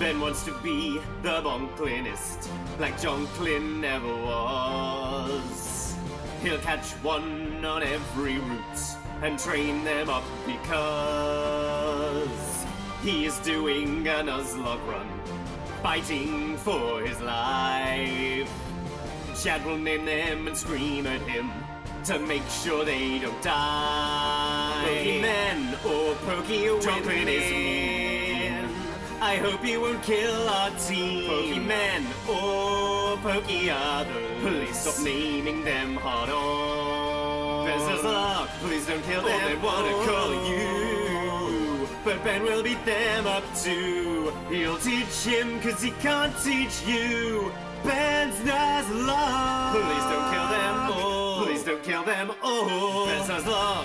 Ben wants to be the Bonklinist, like Jonklin never was. He'll catch one on every route and train them up because he is doing a Nuzlocke run, fighting for his life. Chad will name them and scream at him to make sure they don't die. Pokemon or Pokewomen, Jonklin is mean. I hope he won't kill our team. Pokemon or Pokeothers, please stop naming them hard on. Ben says, "Look, please don't kill them." They wanna call you, but Ben will beat them up too. He'll teach him 'cause he can't teach you. Ben's Nuzlocke. Please don't kill them all. Please don't kill them all. Ben's Nuzlocke.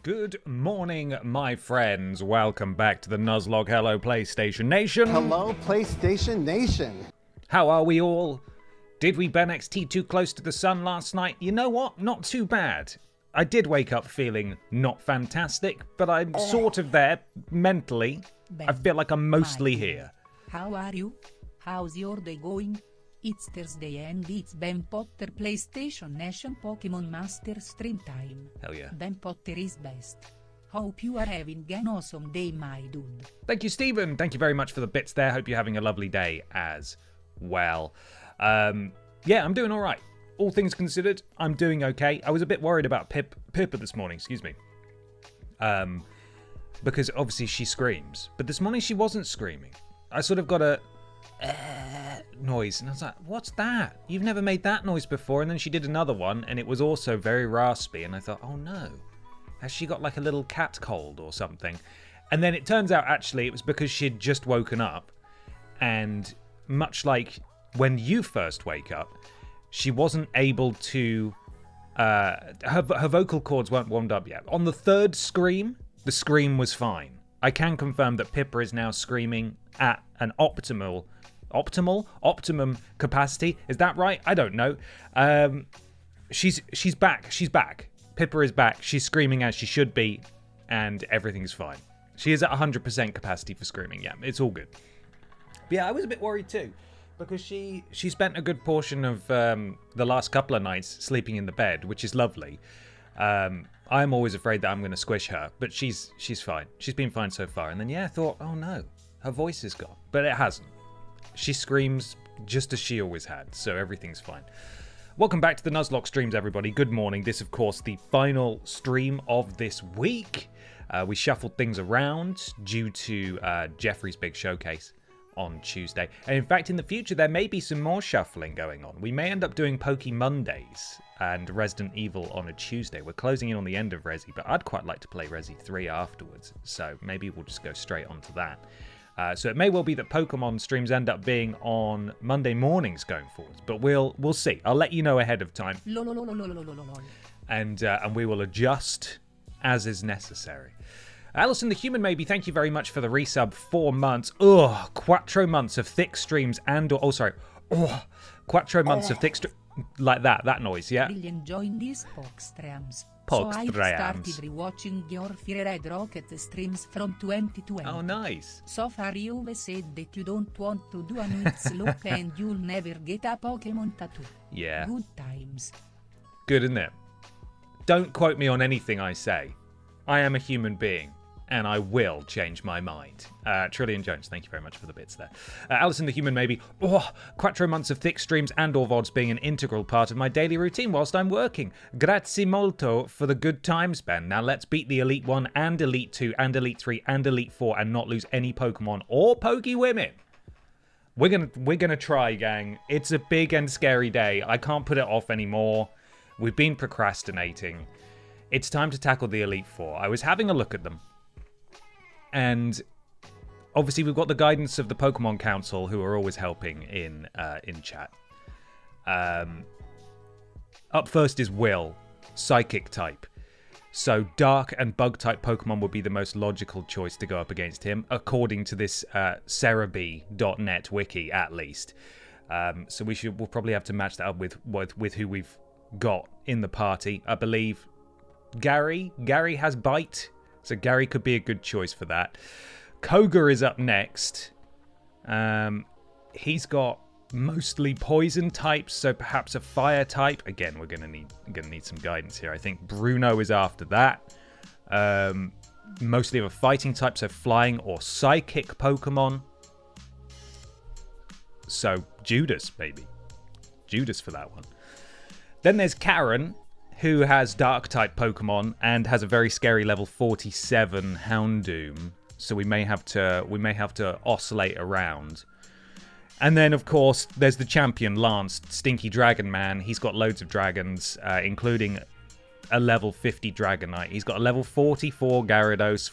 Good morning, my friends. Welcome back to the Nuzlocke. Hello, PlayStation Nation. Hello, PlayStation Nation. How are we all? Did we Ben XT too close to the sun last night? You know what? Not too bad. I did wake up feeling not fantastic, but I'm sort of there mentally. I feel like I'm mostly here. How are you? How's your day going? It's Thursday and it's Ben Potter PlayStation Nation Pokemon Master Stream time. Hell yeah. Ben Potter is best. Hope you are having an awesome day, my dude. Thank you, Stephen. Thank you very much for the bits there. Hope you're having a lovely day as well. Yeah, I'm doing all right. All things considered, I'm doing okay. I was a bit worried about Pippa this morning, excuse me. Because obviously she screams. But this morning she wasn't screaming. I sort of got a noise, and I was like, what's that? You've never made that noise before. And then she did another one, and it was also very raspy, and I thought, oh no, has she got like a little cat cold or something? And then it turns out actually it was because she'd just woken up, and much like when you first wake up, she wasn't able to her vocal cords weren't warmed up yet. On the third scream, the scream was fine. I can confirm that Pippa is now screaming at an optimum capacity. Is that right? I don't know. She's back. She's back. Pippa is back. She's screaming as she should be, and everything's fine. She is at 100% capacity for screaming. Yeah, it's all good. But yeah, I was a bit worried too, because she spent a good portion of the last couple of nights sleeping in the bed, which is lovely. I'm always afraid that I'm going to squish her, but she's fine. She's been fine so far. And then, yeah, I thought, oh no, her voice is gone. But it hasn't. She screams just as she always had, so everything's fine. Welcome back to the Nuzlocke streams, everybody. Good morning. This, of course, the final stream of this week. We shuffled things around due to Jeffrey's big showcase on Tuesday. And in fact, in the future, there may be some more shuffling going on. We may end up doing Poke Mondays and Resident Evil on a Tuesday. We're closing in on the end of Resi, but I'd quite like to play Resi 3 afterwards. So maybe we'll just go straight onto that. So it may well be that Pokemon streams end up being on Monday mornings going forwards, but we'll see. I'll let you know ahead of time. And we will adjust as is necessary. Alison the Human Maybe, thank you very much for the resub. 4 months. Ugh, quattro months of thick streams and... quattro months of thick streams. Like that noise, yeah? Really enjoying these Poke streams. Poke so I streams. started rewatching your Fire Red Rocket streams from 2020. Oh, nice. So far you've said that you don't want to do a Nuzlocke and you'll never get a Pokemon tattoo. Yeah. Good times. Good, isn't it? Don't quote me on anything I say. I am a human being, and I will change my mind. Trillion Jones, thank you very much for the bits there. Alison the Human Maybe. Quattro months of thick streams and or VODs being an integral part of my daily routine whilst I'm working. Grazie molto for the good times, Ben. Now let's beat the Elite 1 and Elite 2 and Elite 3 and Elite 4 and not lose any Pokemon or Pokewomen. We're gonna try, gang. It's a big and scary day. I can't put it off anymore. We've been procrastinating. it's time to tackle the Elite Four. I was having a look at them, and obviously we've got the guidance of the Pokemon Council, who are always helping in chat. Up first is Will, Psychic type. So Dark and Bug-type Pokemon would be the most logical choice to go up against him, according to this Cerebi.net wiki, at least. So we'll probably have to match that up with who we've got in the party. I believe Gary has Bite, so Gary could be a good choice for that. Koga is up next. He's got mostly poison types, so perhaps a fire type. Again, we're gonna need some guidance here. I think Bruno is after that. Mostly of a fighting type, so flying or psychic Pokemon. So Judas, maybe. Judas for that one. Then there's Karen, who has dark type Pokemon and has a very scary level 47 Houndoom. So we may have to oscillate around. And then, of course, there's the champion, Lance, Stinky Dragon Man. He's got loads of dragons, including a level 50 Dragonite. He's got a level 44 Gyarados,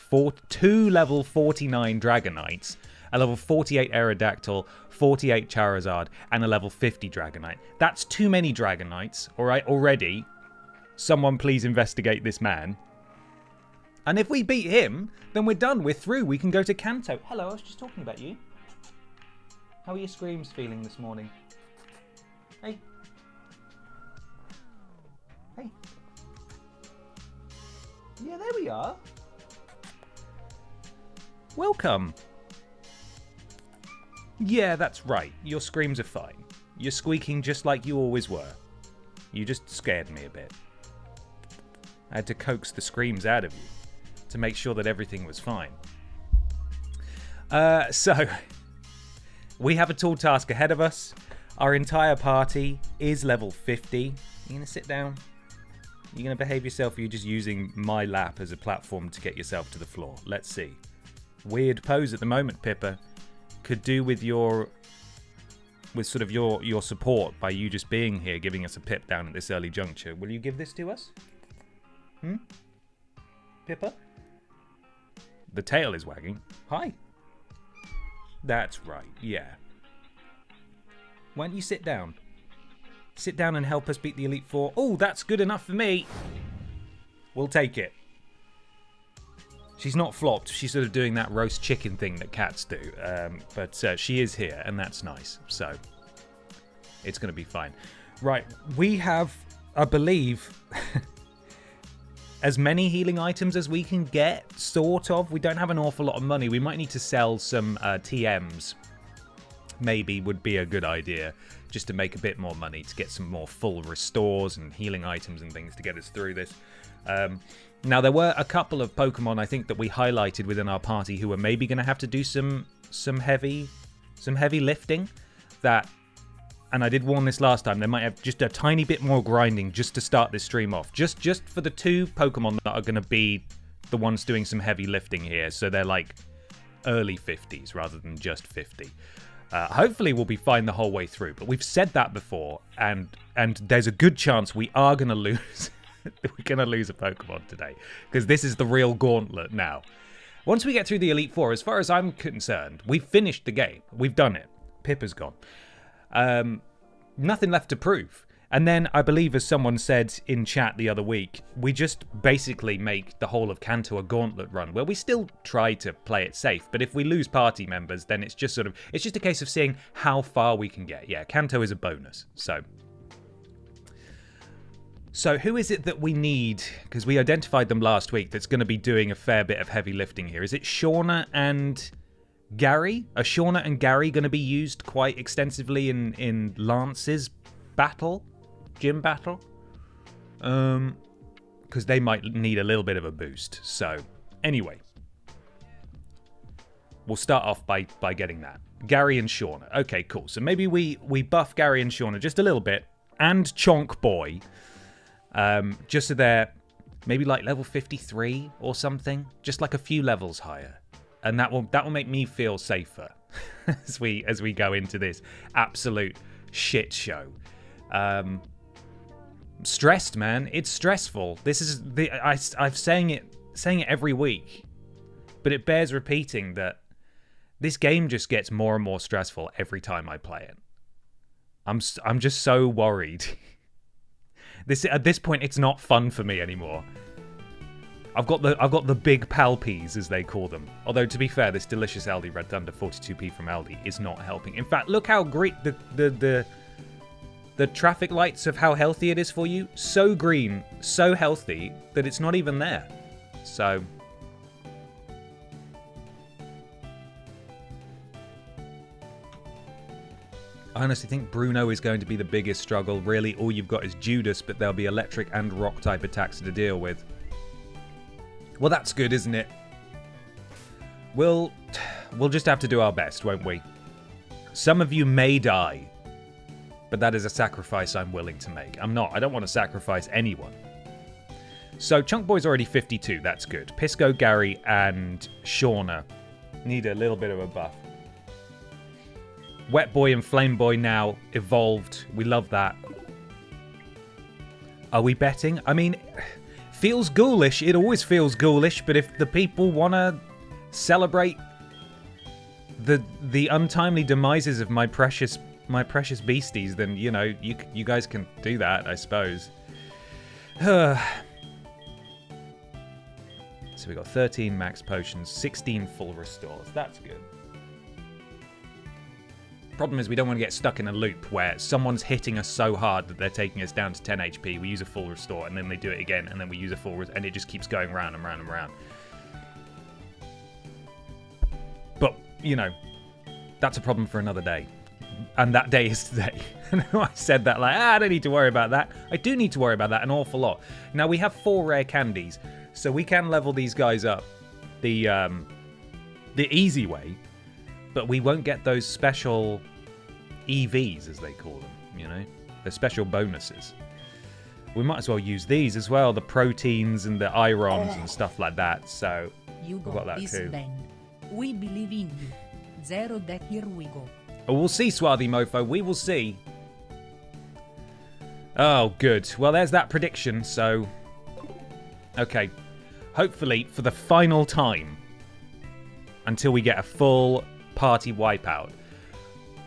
2 level 49 Dragonites, a level 48 Aerodactyl, 48 Charizard, and a level 50 Dragonite. That's too many Dragonites, all right, already. Someone please investigate this man. And if we beat him, then we're done. We're through. We can go to Kanto. Hello, I was just talking about you. How are your screams feeling this morning? Hey. Hey. Yeah, there we are. Welcome. Yeah, that's right. Your screams are fine. You're squeaking just like you always were. You just scared me a bit. I had to coax the screams out of you to make sure that everything was fine. So... we have a tall task ahead of us. Our entire party is level 50. You gonna sit down? You gonna behave yourself, or are you just using my lap as a platform to get yourself to the floor? Let's see. Weird pose at the moment, Pippa. Could do with your support by you just being here, giving us a pip down at this early juncture. Will you give this to us? Pippa? The tail is wagging. Hi. That's right, yeah. Why don't you sit down? Sit down and help us beat the Elite Four. Oh, that's good enough for me. We'll take it. She's not flopped. She's sort of doing that roast chicken thing that cats do. But she is here, and that's nice. So, it's going to be fine. Right, we have, I believe... as many healing items as we can get, sort of. We don't have an awful lot of money. We might need to sell some TMs. Maybe would be a good idea, just to make a bit more money, to get some more full restores and healing items and things to get us through this. Now, there were a couple of Pokemon, I think, that we highlighted within our party who are maybe going to have to do some heavy lifting. That... and I did warn this last time, they might have just a tiny bit more grinding just to start this stream off. Just for the 2 Pokemon that are going to be the ones doing some heavy lifting here. So they're like early 50s rather than just 50. Hopefully we'll be fine the whole way through. But we've said that before, and there's a good chance we are going to lose. We're going to lose a Pokemon today, because this is the real gauntlet now. Once we get through the Elite Four, as far as I'm concerned, we've finished the game. We've done it. Pippa's gone. Nothing left to prove. And then, I believe, as someone said in chat the other week, we just basically make the whole of Kanto a gauntlet run, where we still try to play it safe. But if we lose party members, then it's just a case of seeing how far we can get. Yeah, Kanto is a bonus. So who is it that we need? Because we identified them last week that's going to be doing a fair bit of heavy lifting here. Is it Shauna and Gary? Are Shauna and Gary going to be used quite extensively in Lance's gym battle? Because they might need a little bit of a boost. So, anyway. We'll start off by getting that. Gary and Shauna. Okay, cool. So maybe we buff Gary and Shauna just a little bit. And Chonk Boy. Just so they're maybe like level 53 or something. Just like a few levels higher. And that will make me feel safer as we go into this absolute shit show. stressed, man. It's stressful. This is I'm saying it every week, but it bears repeating that this game just gets more and more stressful every time I play it. I'm just so worried. At this point, it's not fun for me anymore. I've got the big palpies, as they call them. Although, to be fair, this delicious Aldi Red Thunder 42p from Aldi is not helping. In fact, look how great the traffic lights of how healthy it is for you. So green, so healthy, that it's not even there. So... I honestly think Bruno is going to be the biggest struggle. Really, all you've got is Judas, but there'll be electric and rock type attacks to deal with. Well, that's good, isn't it? We'll just have to do our best, won't we? Some of you may die, but that is a sacrifice I'm willing to make. I don't want to sacrifice anyone. So, Chunk Boy's already 52, that's good. Pisco, Gary, and Shauna need a little bit of a buff. Wet Boy and Flame Boy now evolved. We love that. Are we betting? I mean, feels ghoulish. It always feels ghoulish, but if the people want to celebrate the untimely demises of my precious beasties, then, you know, you guys can do that, I suppose. So we got 13 max potions, 16 full restores. That's good. Problem is, we don't want to get stuck in a loop where someone's hitting us so hard that they're taking us down to 10 HP. We use a full restore, and then they do it again, and then we use a full and it just keeps going round and round and round. But, you know, that's a problem for another day. And that day is today. I said that like, I don't need to worry about that. I do need to worry about that an awful lot. Now, we have 4 rare candies, so we can level these guys up the easy way. But we won't get those special EVs, as they call them, you know? The special bonuses. We might as well use these as well, the proteins and the irons and stuff like that, so You we've got that this too. band. We believe in you. Zero that here we go. Oh, we'll see, Swarthy Mofo, we will see. Oh, good. Well, there's that prediction, so... Okay. Hopefully, for the final time, until we get a full... party wipeout,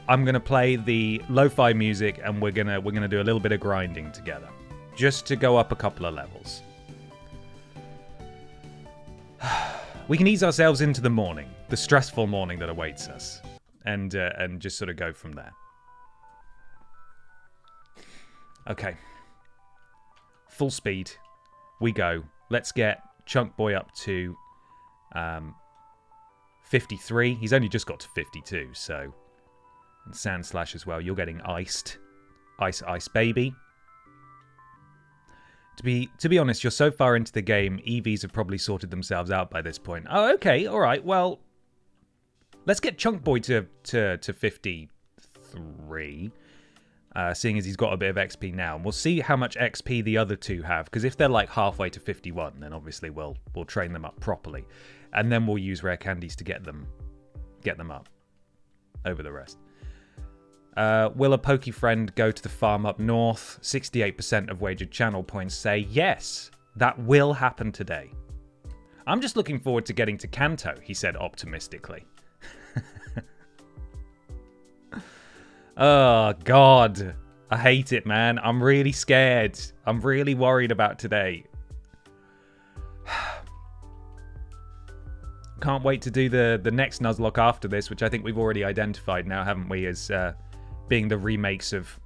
I'm gonna play the lo-fi music and we're gonna do a little bit of grinding together, just to go up a couple of levels. We can ease ourselves into the morning, the stressful morning that awaits us, and just sort of go from there. Okay, full speed, we go. Let's get Chunk Boy up to 53. He's only just got to 52, so... And Sand Slash as well. You're getting iced. Ice baby. To be honest, you're so far into the game, EVs have probably sorted themselves out by this point. Oh, okay, alright, well... Let's get Chunk Boy to 53. Seeing as he's got a bit of XP now. And we'll see how much XP the other two have, because if they're like halfway to 51, then obviously we'll train them up properly. And then we'll use rare candies to get them up over the rest. Will a Poke Friend go to the farm up north? 68% of wagered channel points say yes, that will happen today. I'm just looking forward to getting to Kanto, he said optimistically. Oh, God. I hate it, man. I'm really scared. I'm really worried about today. Can't wait to do the next Nuzlocke after this, which I think we've already identified now, haven't we, as being the remakes of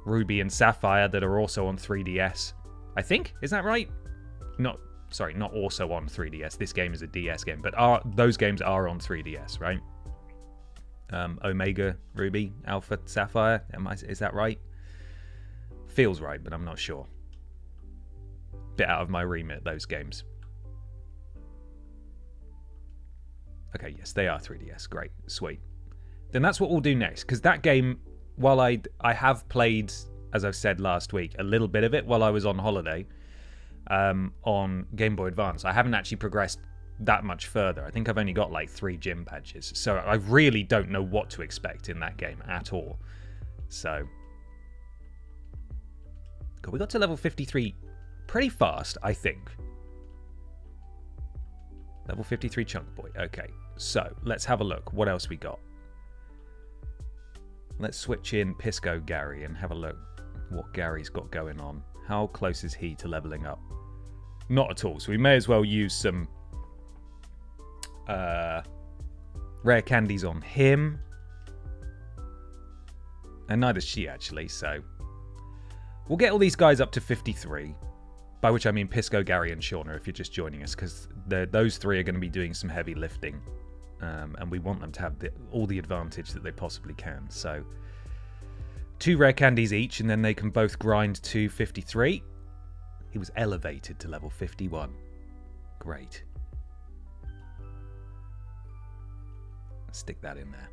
Ruby and Sapphire that are also on 3DS. I think? Is that right? Not also on 3DS. This game is a DS game, but those games are on 3DS, right? Omega Ruby, Alpha Sapphire. Is that right? Feels right, but I'm not sure. Bit out of my remit, those games. Okay, yes, they are 3DS. Great, sweet. Then that's what we'll do next, because that game, while I have played, as I've said last week, a little bit of it while I was on holiday on Game Boy Advance, I haven't actually progressed that much further. I think I've only got like 3 gym badges, so I really don't know what to expect in that game at all. So God, we got to level 53 pretty fast, I think. Level 53 Chunk Boy. Okay, so let's have a look. What else we got? Let's switch in Pisco Gary and have a look what Gary's got going on. How close is he to leveling up? Not at all. So we may as well use some rare candies on him. And neither's she, actually, so we'll get all these guys up to 53. By which I mean Pisco, Gary, and Shauna, if you're just joining us, because those three are going to be doing some heavy lifting. And we want them to have all the advantage that they possibly can. So 2 rare candies each, and then they can both grind to 53. He was elevated to level 51. Great. Stick that in there.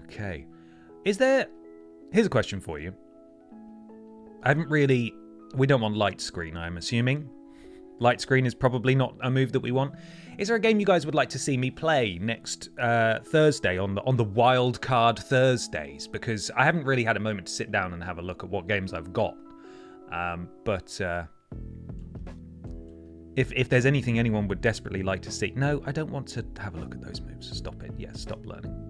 Okay. Here's a question for you. We don't want light screen, I'm assuming. Light screen is probably not a move that we want. Is there a game you guys would like to see me play next Thursday on the Wild Card Thursdays? Because I haven't really had a moment to sit down and have a look at what games I've got. But if there's anything anyone would desperately like to see... No, I don't want to have a look at those moves. Stop it. Yes, stop learning.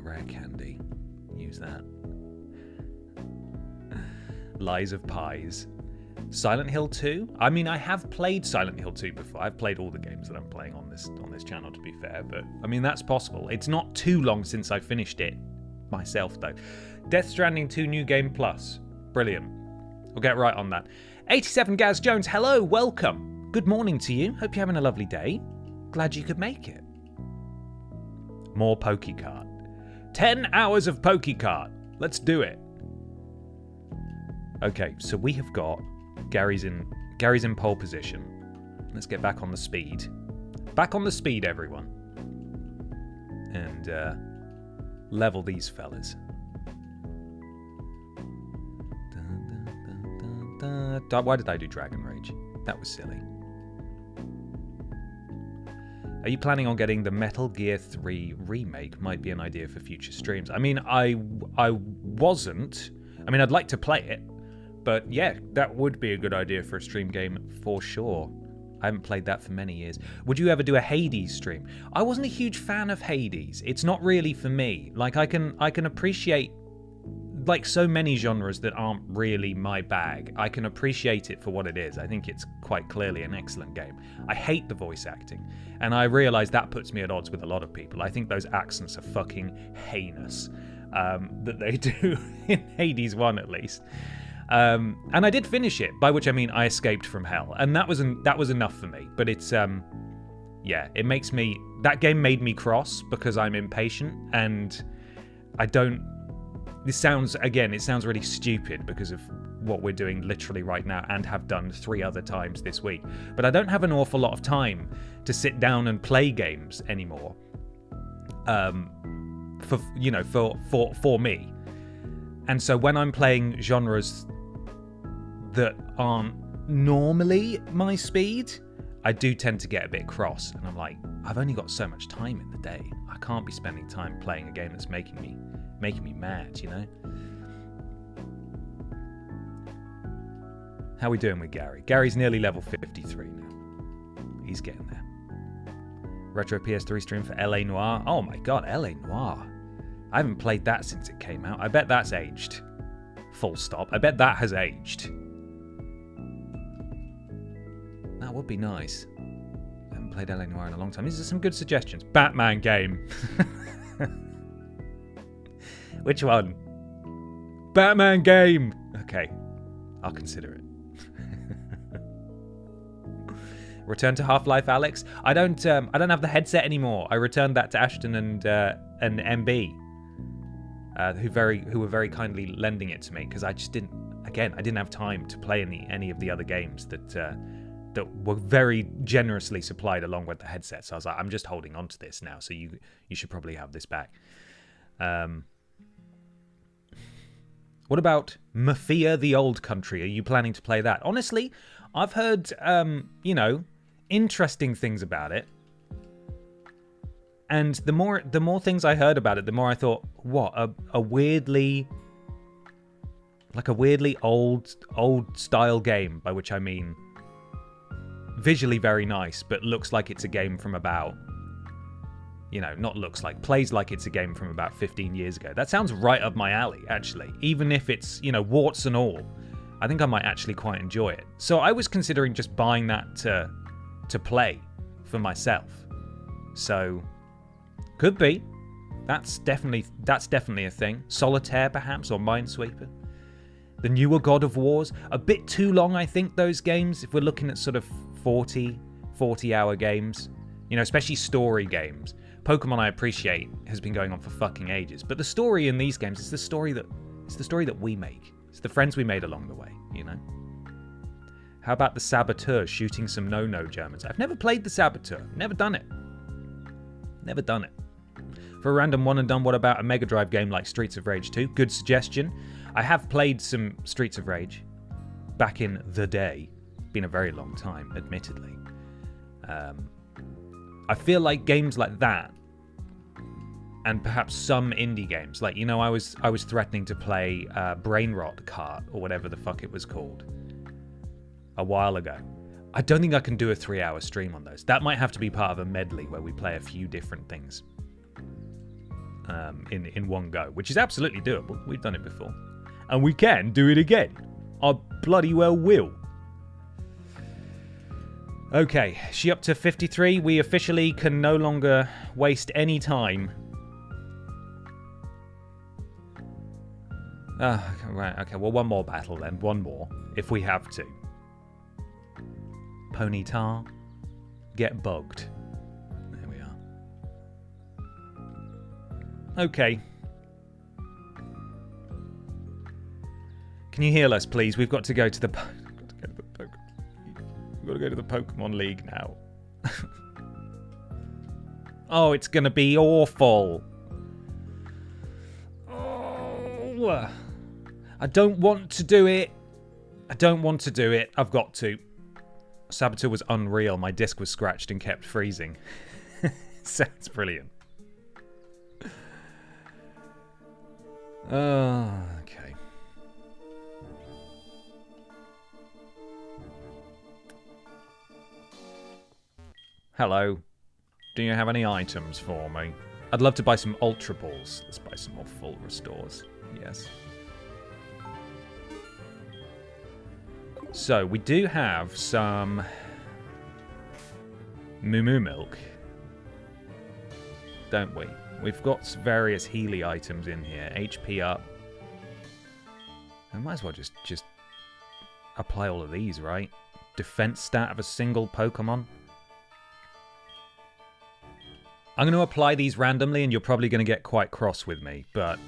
Rare candy. Use that. Lies of Pies. Silent Hill 2? I mean, I have played Silent Hill 2 before. I've played all the games that I'm playing on this channel, to be fair. But, I mean, that's possible. It's not too long since I finished it myself, though. Death Stranding 2 New Game Plus. Brilliant. We'll get right on that. 87 Gaz Jones, hello, welcome. Good morning to you. Hope you're having a lovely day. Glad you could make it. More PokeCart. 10 hours of PokeCart. Let's do it. Okay, so we have got Gary's in pole position. Let's get back on the speed. Back on the speed, everyone. And level these fellas. Why did I do Dragon Rage? That was silly. Are you planning on getting the Metal Gear 3 remake? Might be an idea for future streams. I mean, I wasn't. I mean, I'd like to play it. But yeah, that would be a good idea for a stream game for sure. I haven't played that for many years. Would you ever do a Hades stream? I wasn't a huge fan of Hades. It's not really for me. Like, I can appreciate, like, so many genres that aren't really my bag. I can appreciate it for what it is. I think it's quite clearly an excellent game. I hate the voice acting, and I realise that puts me at odds with a lot of people. I think those accents are fucking heinous, that they do in Hades 1 at least. And I did finish it, by which I mean I escaped from hell, and that was enough for me. But it's yeah, it makes me, that game made me cross because I'm impatient, and I don't. It sounds really stupid because of what we're doing literally right now and have done 3 other times this week. But I don't have an awful lot of time to sit down and play games anymore. For me. And so when I'm playing genres that aren't normally my speed, I do tend to get a bit cross. And I'm like, I've only got so much time in the day. I can't be spending time playing a game that's making me mad, you know? How are we doing with Gary? Gary's nearly level 53 now. He's getting there. Retro PS3 stream for LA Noire. Oh my god, LA Noire. I haven't played that since it came out. I bet that's aged. Full stop. I bet that has aged. That would be nice. I haven't played LA Noire in a long time. These are some good suggestions. Batman game. Which one? Batman game. Okay, I'll consider it. Return to Half-Life, Alex. I don't have the headset anymore. I returned that to Ashton and MB, who were very kindly lending it to me because I just didn't have time to play any of the other games that were very generously supplied along with the headset. So I was like, I'm just holding on to this now. So you should probably have this back. What about Mafia: The Old Country? Are you planning to play that? Honestly, I've heard, interesting things about it. And the more things I heard about it, the more I thought, what, a weirdly old style game, by which I mean visually very nice, but looks like it's a game from about, plays like it's a game from about 15 years ago. That sounds right up my alley, actually. Even if it's, warts and all, I think I might actually quite enjoy it. So I was considering just buying that to play for myself. So could be. That's definitely a thing. Solitaire, perhaps, or Minesweeper. The newer God of Wars, a bit too long, I think, those games, if we're looking at sort of 40-hour games, especially story games. Pokemon, I appreciate, has been going on for fucking ages, but the story in these games is the story that we make. It's the friends we made along the way, How about the Saboteur shooting some no-no Germans? I've never played the Saboteur. Never done it. For a random one and done, what about a Mega Drive game like Streets of Rage 2? Good suggestion. I have played some Streets of Rage back in the day. Been a very long time, admittedly. I feel like games like that, and perhaps some indie games, like, I was threatening to play Brain Rot Kart, or whatever the fuck it was called, a while ago. I don't think I can do a 3-hour stream on those. That might have to be part of a medley where we play a few different things in one go, which is absolutely doable. We've done it before. And we can do it again. I bloody well will. Okay, she up to 53. We officially can no longer waste any time. Right, okay, well, one more battle then. One more, if we have to. Ponyta, get bugged. There we are. Okay. Can you heal us, please? We've got to go to the... We've got to go to the Pokemon League now. Oh, it's going to be awful. Oh, I don't want to do it. I've got to. Saboteur was unreal. My disc was scratched and kept freezing. Sounds brilliant. Okay. Hello. Do you have any items for me? I'd love to buy some Ultra Balls. Let's buy some more full restores. Yes. So, we do have some Moo Moo Milk, don't we? We've got various Healy items in here. HP up. I might as well just apply all of these, right? Defense stat of a single Pokemon. I'm going to apply these randomly, and you're probably going to get quite cross with me, but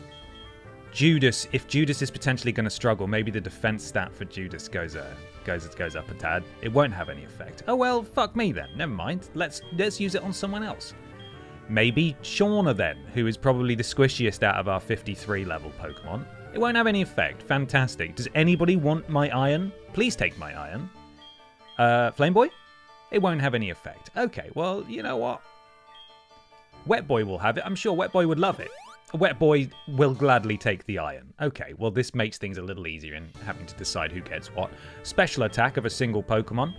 if Judas is potentially going to struggle, maybe the defense stat for Judas goes up a tad. It won't have any effect. Oh well, fuck me then. Never mind. Let's use it on someone else. Maybe Shauna then, who is probably the squishiest out of our 53 level Pokemon. It won't have any effect. Fantastic. Does anybody want my iron? Please take my iron. Flame Boy? It won't have any effect. Okay, well, you know what? Wet Boy will have it. I'm sure Wet Boy would love it. Wet Boy will gladly take the iron. Okay, well, this makes things a little easier in having to decide who gets what. Special attack of a single Pokemon.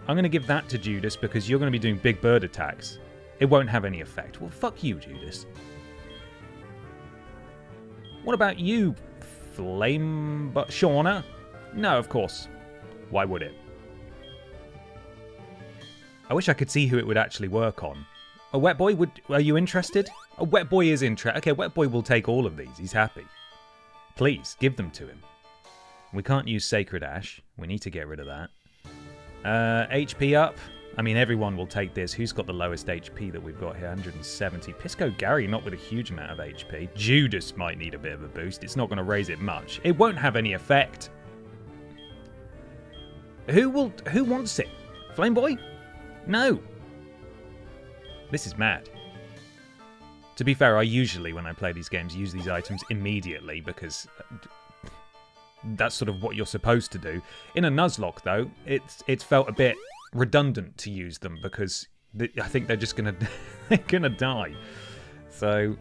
I'm going to give that to Judas because you're going to be doing big bird attacks. It won't have any effect. Well, fuck you, Judas. What about you, Shauna? No, of course. Why would it? I wish I could see who it would actually work on. A Wet Boy are you interested? A Wet Boy is interested. Okay, Wet Boy will take all of these. He's happy. Please, give them to him. We can't use Sacred Ash. We need to get rid of that. HP up. I mean, everyone will take this. Who's got the lowest HP that we've got here? 170. Pisco Gary, not with a huge amount of HP. Judas might need a bit of a boost. It's not going to raise it much. It won't have any effect. Who wants it? Flame Boy? No. This is mad. To be fair, I usually, when I play these games, use these items immediately because that's sort of what you're supposed to do. In a Nuzlocke, though, it's felt a bit redundant to use them because I think they're just gonna they're gonna die. So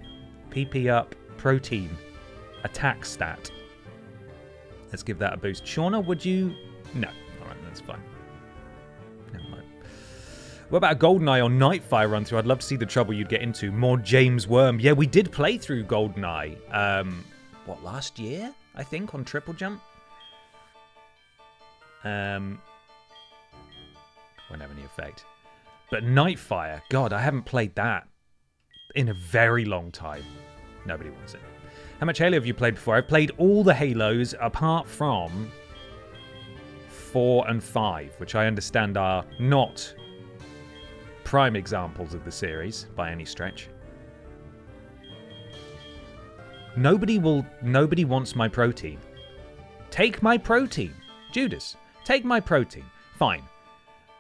PP up, protein, attack stat. Let's give that a boost. Shauna, would you? No. All right, that's fine. Never mind. What about a GoldenEye or Nightfire run through? I'd love to see the trouble you'd get into. More James Worm. Yeah, we did play through GoldenEye. Last year? I think on TripleJump. Won't have any effect. But Nightfire, God, I haven't played that in a very long time. Nobody wants it. How much Halo have you played before? I've played all the Halos apart from 4 and 5, which I understand are not prime examples of the series by any stretch. Nobody wants my protein. Take my protein. Judas, take my protein. Fine.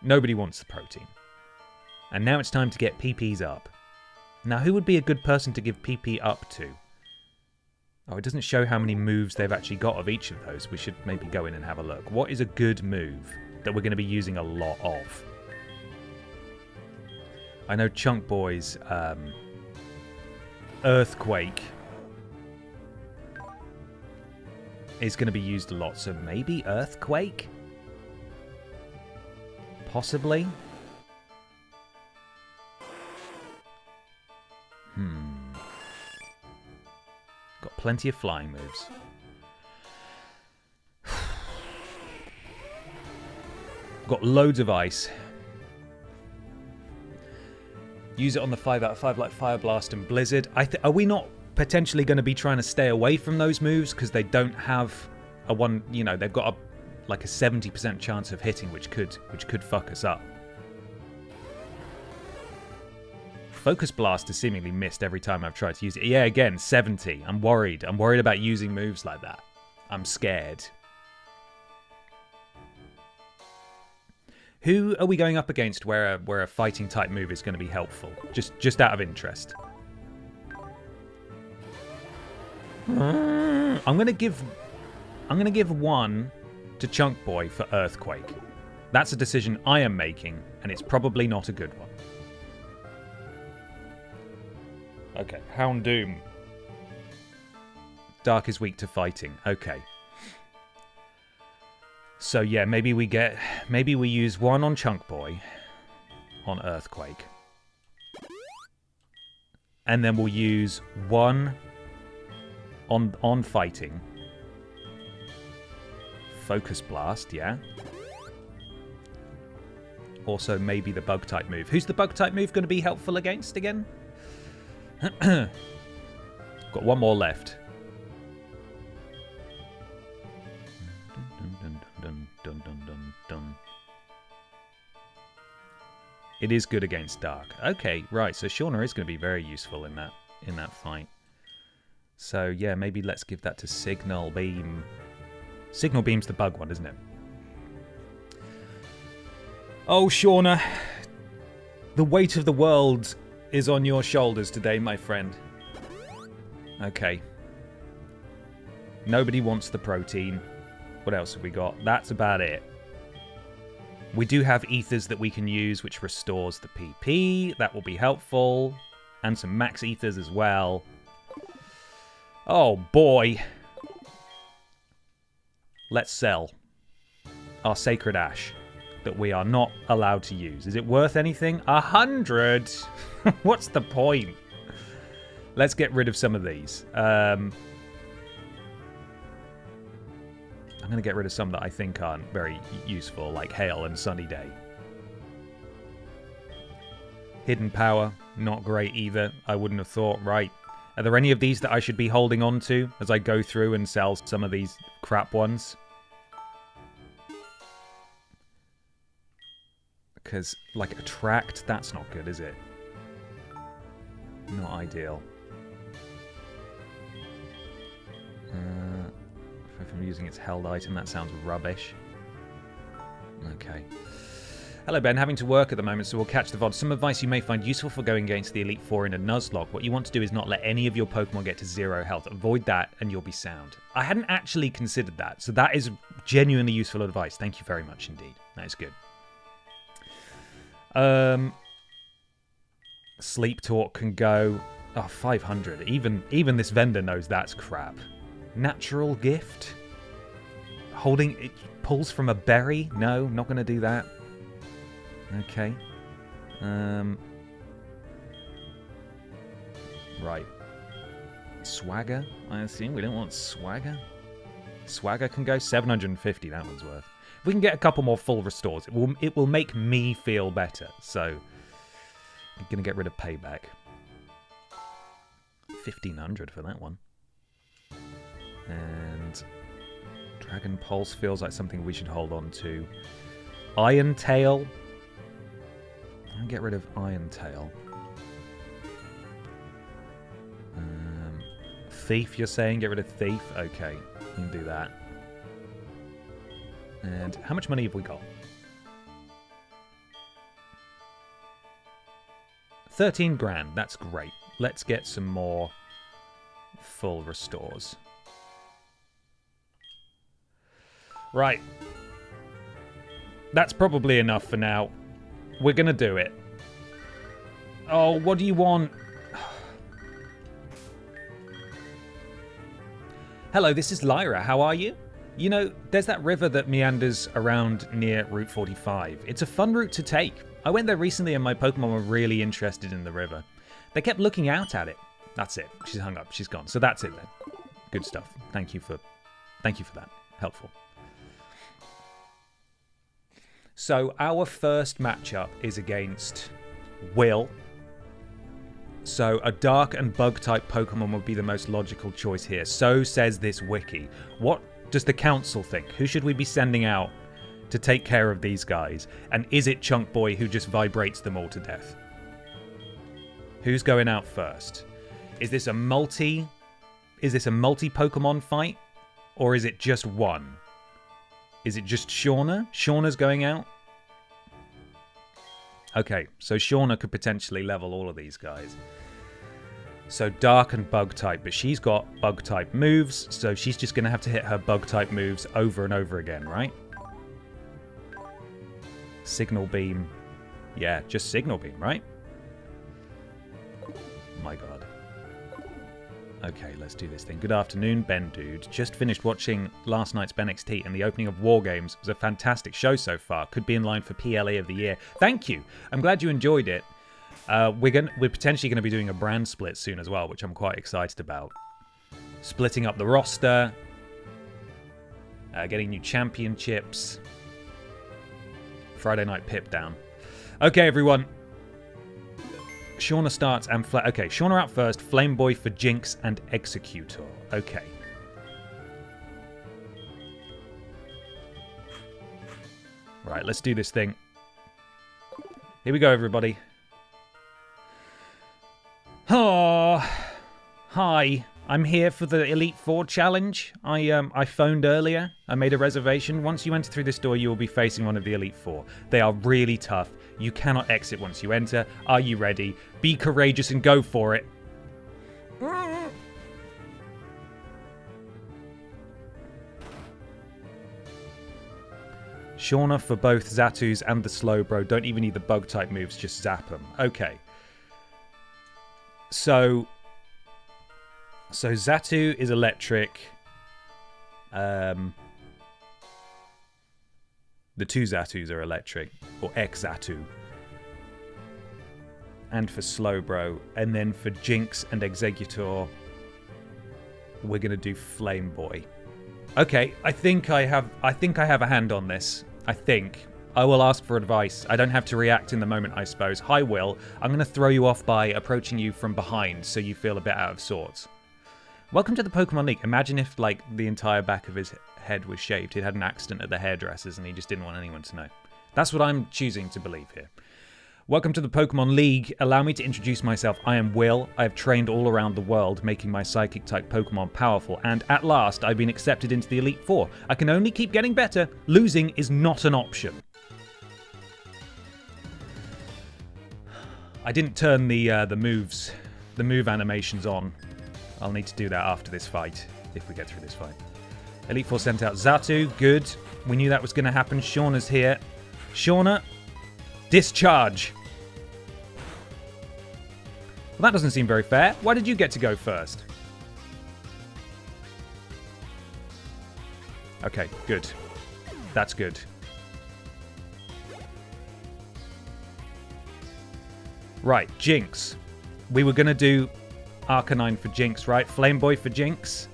Nobody wants the protein. And now it's time to get PPs up. Now, who would be a good person to give PP up to? Oh, it doesn't show how many moves they've actually got of each of those. We should maybe go in and have a look. What is a good move that we're going to be using a lot of? I know Chunk Boy's Earthquake is going to be used a lot, so maybe Earthquake? Possibly? Got plenty of flying moves. Got loads of ice. Use it on the 5 out of 5 like Fire Blast and Blizzard. Are we not potentially going to be trying to stay away from those moves because they don't have a one? You know, they've got a 70% chance of hitting, which could fuck us up. Focus Blast has seemingly missed every time I've tried to use it. Yeah, again, 70. I'm worried. I'm worried about using moves like that. I'm scared. Who are we going up against where a fighting type move is going to be helpful? Just out of interest. I'm gonna give one to Chunk Boy for Earthquake. That's a decision I am making, and it's probably not a good one. Okay, Houndoom. Dark is weak to fighting. Okay. So yeah, maybe we use one on Chunk Boy on Earthquake. And then we'll use one on fighting. Focus Blast, yeah. Also maybe the bug type move. Who's the bug type move going to be helpful against again? Got one more left. It is good against Dark. Okay, right. So Shauna is going to be very useful in that fight. So yeah, maybe let's give that to Signal Beam. Signal Beam's the bug one, isn't it? Oh, Shauna, the weight of the world is on your shoulders today, my friend. Okay. Nobody wants the protein. What else have we got? That's about it. We do have ethers that we can use, which restores the PP. That will be helpful. And some max ethers as well. Oh, boy. Let's sell our Sacred Ash that we are not allowed to use. Is it worth anything? 100? What's the point? Let's get rid of some of these. I'm going to get rid of some that I think aren't very useful, like Hail and Sunny Day. Hidden Power, not great either. I wouldn't have thought. Right. Are there any of these that I should be holding on to as I go through and sell some of these crap ones? Because, like, Attract, that's not good, is it? Not ideal. If I'm using its held item, that sounds rubbish. Okay. Hello, Ben. Having to work at the moment, so we'll catch the VOD. Some advice you may find useful for going against the Elite Four in a Nuzlocke. What you want to do is not let any of your Pokemon get to 0 health. Avoid that, and you'll be sound. I hadn't actually considered that, so that is genuinely useful advice. Thank you very much indeed. That is good. Sleep Talk can go... Oh, 500. Even this vendor knows that's crap. Natural Gift? Holding... It pulls from a berry? No, not going to do that. Okay. Right. Swagger, I assume. We don't want Swagger. Swagger can go 750. That one's worth. If we can get a couple more full restores, it will make me feel better. So I'm gonna get rid of Payback. 1500 for that one. And Dragon Pulse feels like something we should hold on to. Iron Tail. I'll get rid of Iron Tail. Thief, you're saying? Get rid of Thief? Okay, you can do that. And how much money have we got? 13 grand. That's great. Let's get some more full restores. Right. That's probably enough for now. We're going to do it. Oh, what do you want? Hello, this is Lyra. How are you? You know, there's that river that meanders around near Route 45. It's a fun route to take. I went there recently and my Pokemon were really interested in the river. They kept looking out at it. That's it. She's hung up. She's gone. So that's it then. Good stuff. Thank you for that. Helpful. So our first matchup is against Will. So a dark and bug type Pokemon would be the most logical choice here. So says this wiki. What does the council think? Who should we be sending out to take care of these guys? And is it Chunk Boy who just vibrates them all to death? Who's going out first? Is this a multi Pokemon fight? Or is it just one? Is it just Shauna? Shauna's going out? Okay, so Shauna could potentially level all of these guys. So Dark and Bug type, but she's got Bug type moves, so she's just going to have to hit her Bug type moves over and over again, right? Signal Beam. Yeah, just Signal Beam, right? My god. Okay, let's do this thing. Good afternoon, Ben Dude. Just finished watching last night's Ben XT and the opening of War Games. It was a fantastic show so far. Could be in line for PLA of the year. Thank you. I'm glad you enjoyed it. We're potentially going to be doing a brand split soon as well, which I'm quite excited about. Splitting up the roster. Getting new championships. Friday night pip down. Okay, everyone. Shauna starts and... Okay, Shauna out first. Flame Boy for Jinx and Executor. Okay. Right, let's do this thing. Here we go, everybody. Oh, hi. I'm here for the Elite Four challenge. I phoned earlier. I made a reservation. Once you enter through this door, you will be facing one of the Elite Four. They are really tough. You cannot exit once you enter. Are you ready? Be courageous and go for it. Shauna for both Zatus and the Slowbro. Don't even need the bug type moves, just zap them. Okay. So Zatu is electric. The two Zatus are electric, or X-Zatu. And for Slowbro. And then for Jinx and Executor, we're gonna do Flame Boy. Okay, I think I have a hand on this. I think. I will ask for advice. I don't have to react in the moment, I suppose. Hi, Will. I'm going to throw you off by approaching you from behind so you feel a bit out of sorts. Welcome to the Pokemon League. Imagine if, like, the entire back of his head was shaved. He'd had an accident at the hairdressers and he just didn't want anyone to know. That's what I'm choosing to believe here. Welcome to the Pokemon League. Allow me to introduce myself. I am Will. I have trained all around the world, making my Psychic-type Pokemon powerful, and at last, I've been accepted into the Elite Four. I can only keep getting better. Losing is not an option. I didn't turn the move animations on. I'll need to do that after this fight, if we get through this fight. Elite Four sent out Zatu. Good. We knew that was going to happen. Shauna's here. Shauna, Discharge. Well, that doesn't seem very fair. Why did you get to go first? Okay, good. That's good. Right, Jinx. We were going to do Arcanine for Jinx, right? Flame Boy for Jinx.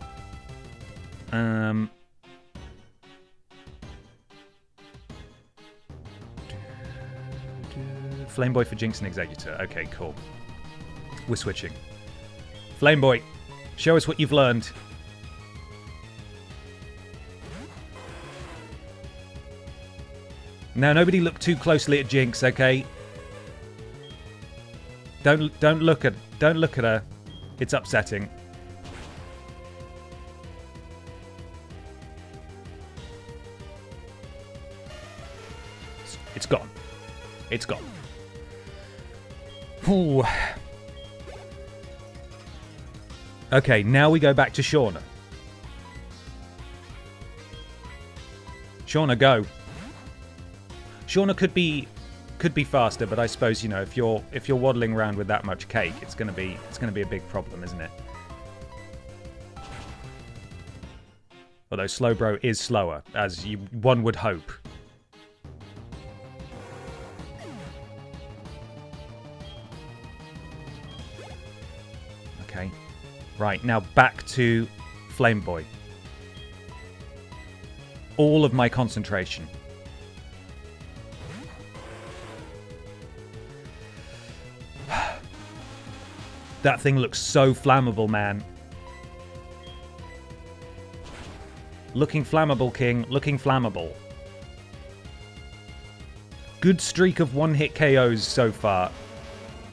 Flame Boy for Jinx and Executor. Okay, cool. We're switching. Flame Boy, show us what you've learned. Now, nobody look too closely at Jinx, okay? Don't look at her. It's upsetting. It's gone. It's gone. Ooh. Okay, now we go back to Shauna. Shauna, go. Shauna could be faster, but I suppose, you know, if you're waddling around with that much cake, it's gonna be a big problem, isn't it? Although Slowbro is slower, as one would hope. Okay. Right, now back to Flame Boy. All of my concentration. That thing looks so flammable, man. Looking flammable, King. Looking flammable. Good streak of one-hit KOs so far.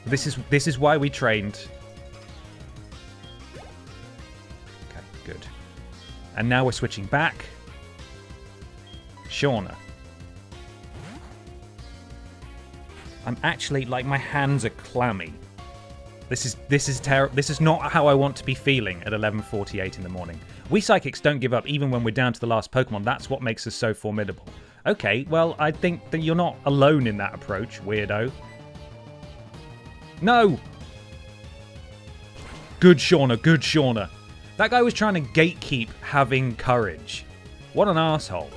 This is why we trained. Okay, good. And now we're switching back. Shauna. I'm actually, like, my hands are clammy. This is terrible. This is not how I want to be feeling at 11:48 in the morning. We psychics don't give up even when we're down to the last Pokemon. That's what makes us so formidable. Okay, well, I think that you're not alone in that approach, weirdo. No! Good Shauna, good Shauna. That guy was trying to gatekeep having courage. What an asshole.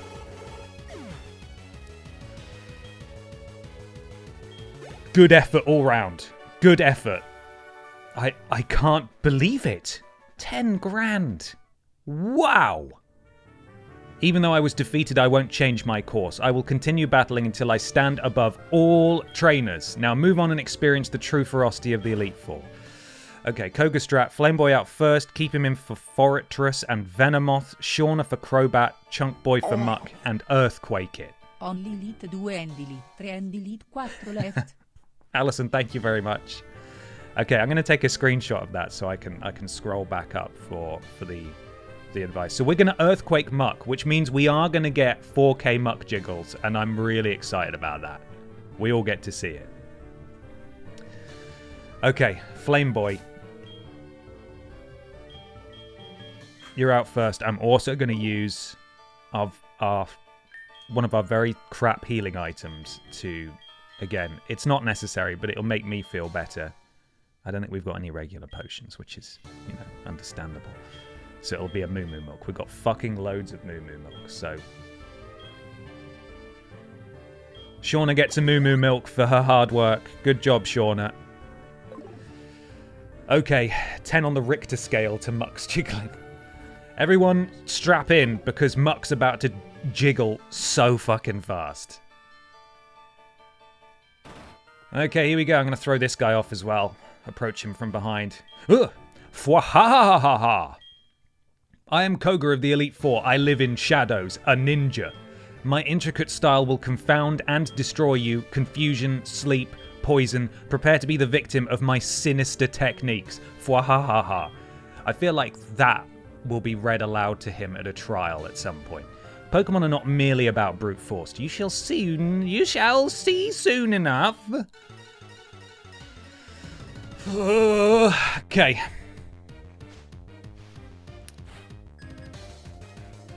Good effort all round. Good effort. I can't believe it. 10 grand. Wow. Even though I was defeated, I won't change my course. I will continue battling until I stand above all trainers. Now move on and experience the true ferocity of the Elite Four. Okay, Koga Strat, Flame Boy out first. Keep him in for Fortress and Venomoth. Shauna for Crobat, Chunk Boy for Muck, and Earthquake it. Only Elite 2 and Elite 3 and Elite 4 left. Alison, thank you very much. Okay, I'm going to take a screenshot of that so I can scroll back up for the advice. So we're going to Earthquake Muck, which means we are going to get 4K Muck Jiggles, and I'm really excited about that. We all get to see it. Okay, Flame Boy. You're out first. I'm also going to use one of our very crap healing items to, again, it's not necessary, but it'll make me feel better. I don't think we've got any regular potions, which is, you know, understandable. So it'll be a Moo Moo Milk. We've got fucking loads of Moo Moo Milk, so... Shauna gets a Moo Moo Milk for her hard work. Good job, Shauna. Okay, 10 on the Richter scale to Muck's jiggling. Everyone strap in, because Muck's about to jiggle so fucking fast. Okay, here we go. I'm going to throw this guy off as well. Approach him from behind. Ugh! Fwahahahaha! I am Koga of the Elite Four. I live in shadows, a ninja. My intricate style will confound and destroy you. Confusion, sleep, poison. Prepare to be the victim of my sinister techniques. Fwahahaha. I feel like that will be read aloud to him at a trial at some point. Pokemon are not merely about brute force. You shall see soon enough. Okay.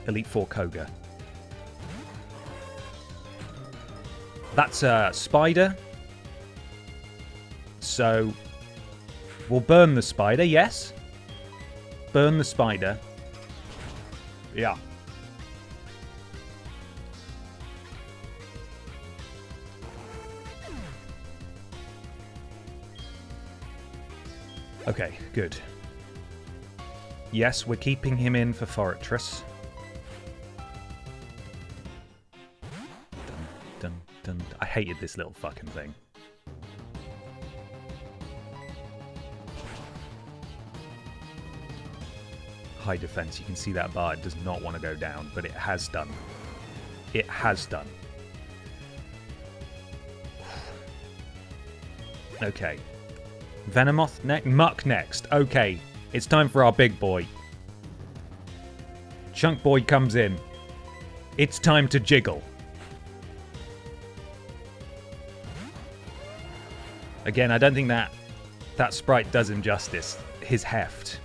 Elite Four Koga. That's a spider. So we'll burn the spider, yes? Burn the spider. Yeah. Okay, good. Yes, we're keeping him in for Fortress. Dun, dun, dun. I hated this little fucking thing. High defense, you can see that bar. It does not want to go down, but it has done. It has done. Okay. Venomoth next? Muck next. Okay. It's time for our big boy. Chunk boy comes in. It's time to jiggle. Again, I don't think that sprite does him justice. His heft.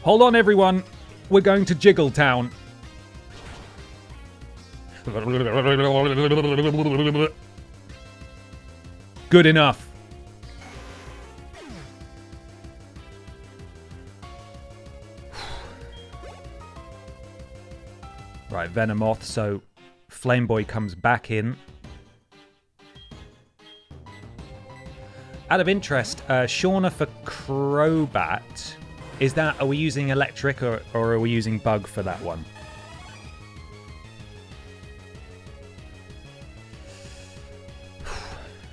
Hold on, everyone. We're going to Jiggle Town. Good enough. Right, Venomoth. So Flame Boy comes back in. Out of interest, Shauna for Crobat. Are we using electric or are we using bug for that one?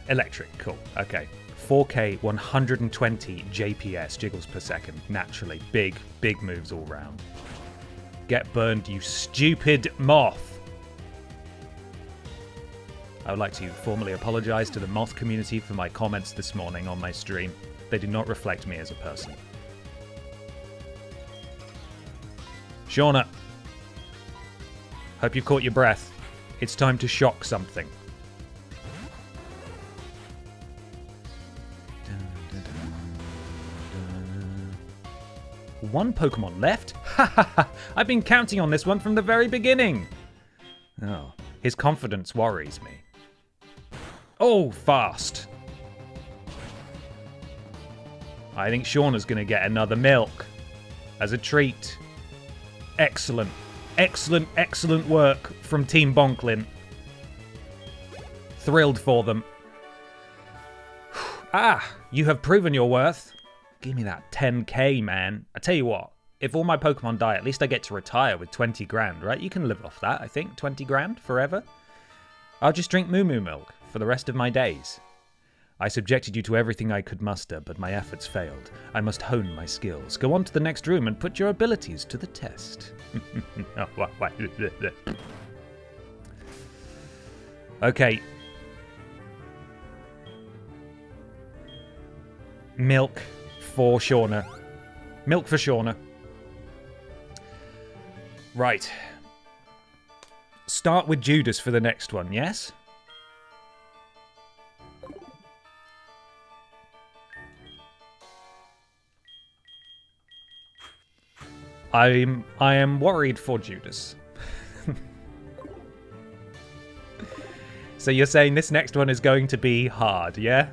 Electric, cool. Okay. 4K, 120 JPS, jiggles per second. Naturally. Big moves all round. Get burned, you stupid moth. I would like to formally apologize to the moth community for my comments this morning on my stream. They do not reflect me as a person. Shauna, hope you caught your breath. It's time to shock something. One Pokemon left? Ha ha ha! I've been counting on this one from the very beginning. Oh, his confidence worries me. Oh, fast. I think Shauna's going to get another milk as a treat. Excellent. Excellent work from Team Bonklin. Thrilled for them. Ah, you have proven your worth. Give me that 10k, man. I tell you what, if all my Pokemon die, at least I get to retire with 20 grand, right? You can live off that, I think. 20 grand forever. I'll just drink Moo Moo milk for the rest of my days. I subjected you to everything I could muster, but my efforts failed. I must hone my skills. Go on to the next room and put your abilities to the test. Okay. Milk for Shauna. Milk for Shauna. Right. Start with Judas for the next one, yes? I am worried for Judas. So you're saying this next one is going to be hard, yeah?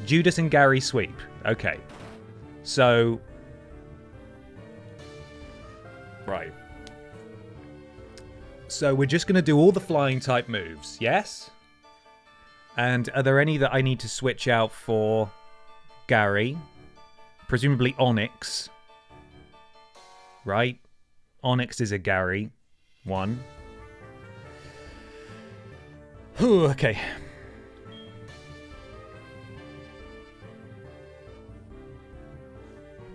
Judas and Gary sweep. Okay. So... Right. So we're just going to do all the flying type moves, yes? And are there any that I need to switch out for Gary? Presumably Onyx. Right? Onyx is a Gary. One. Ooh, okay.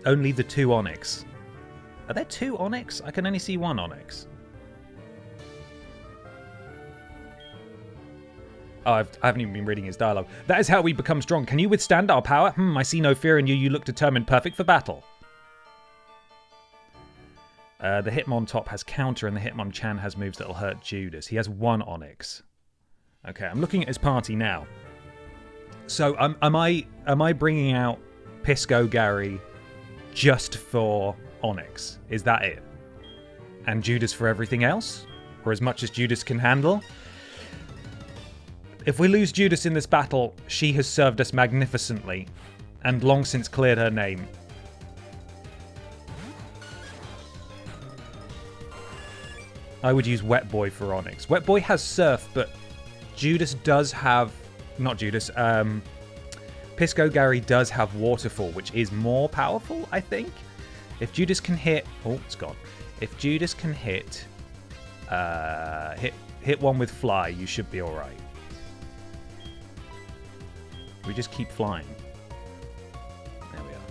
Only the two Onyx. Are there two Onyx? I can only see one Onyx. Oh, I haven't even been reading his dialogue. That is how we become strong. Can you withstand our power? I see no fear in you. You look determined. Perfect for battle. The Hitmontop has counter and the Hitmonchan has moves that will hurt Judas. He has one Onyx. Okay, I'm looking at his party now. So am I bringing out Pisco Gary just for Onyx? Is that it? And Judas for everything else? Or as much as Judas can handle? If we lose Judas in this battle, she has served us magnificently and long since cleared her name. I would use Wet Boy for Onyx. Wet Boy has Surf, but Judas does have... Not Judas. Pisco Gary does have Waterfall, which is more powerful, I think. If Judas can hit... Oh, it's gone. If Judas can hit one with Fly, you should be alright. We just keep flying. There we are.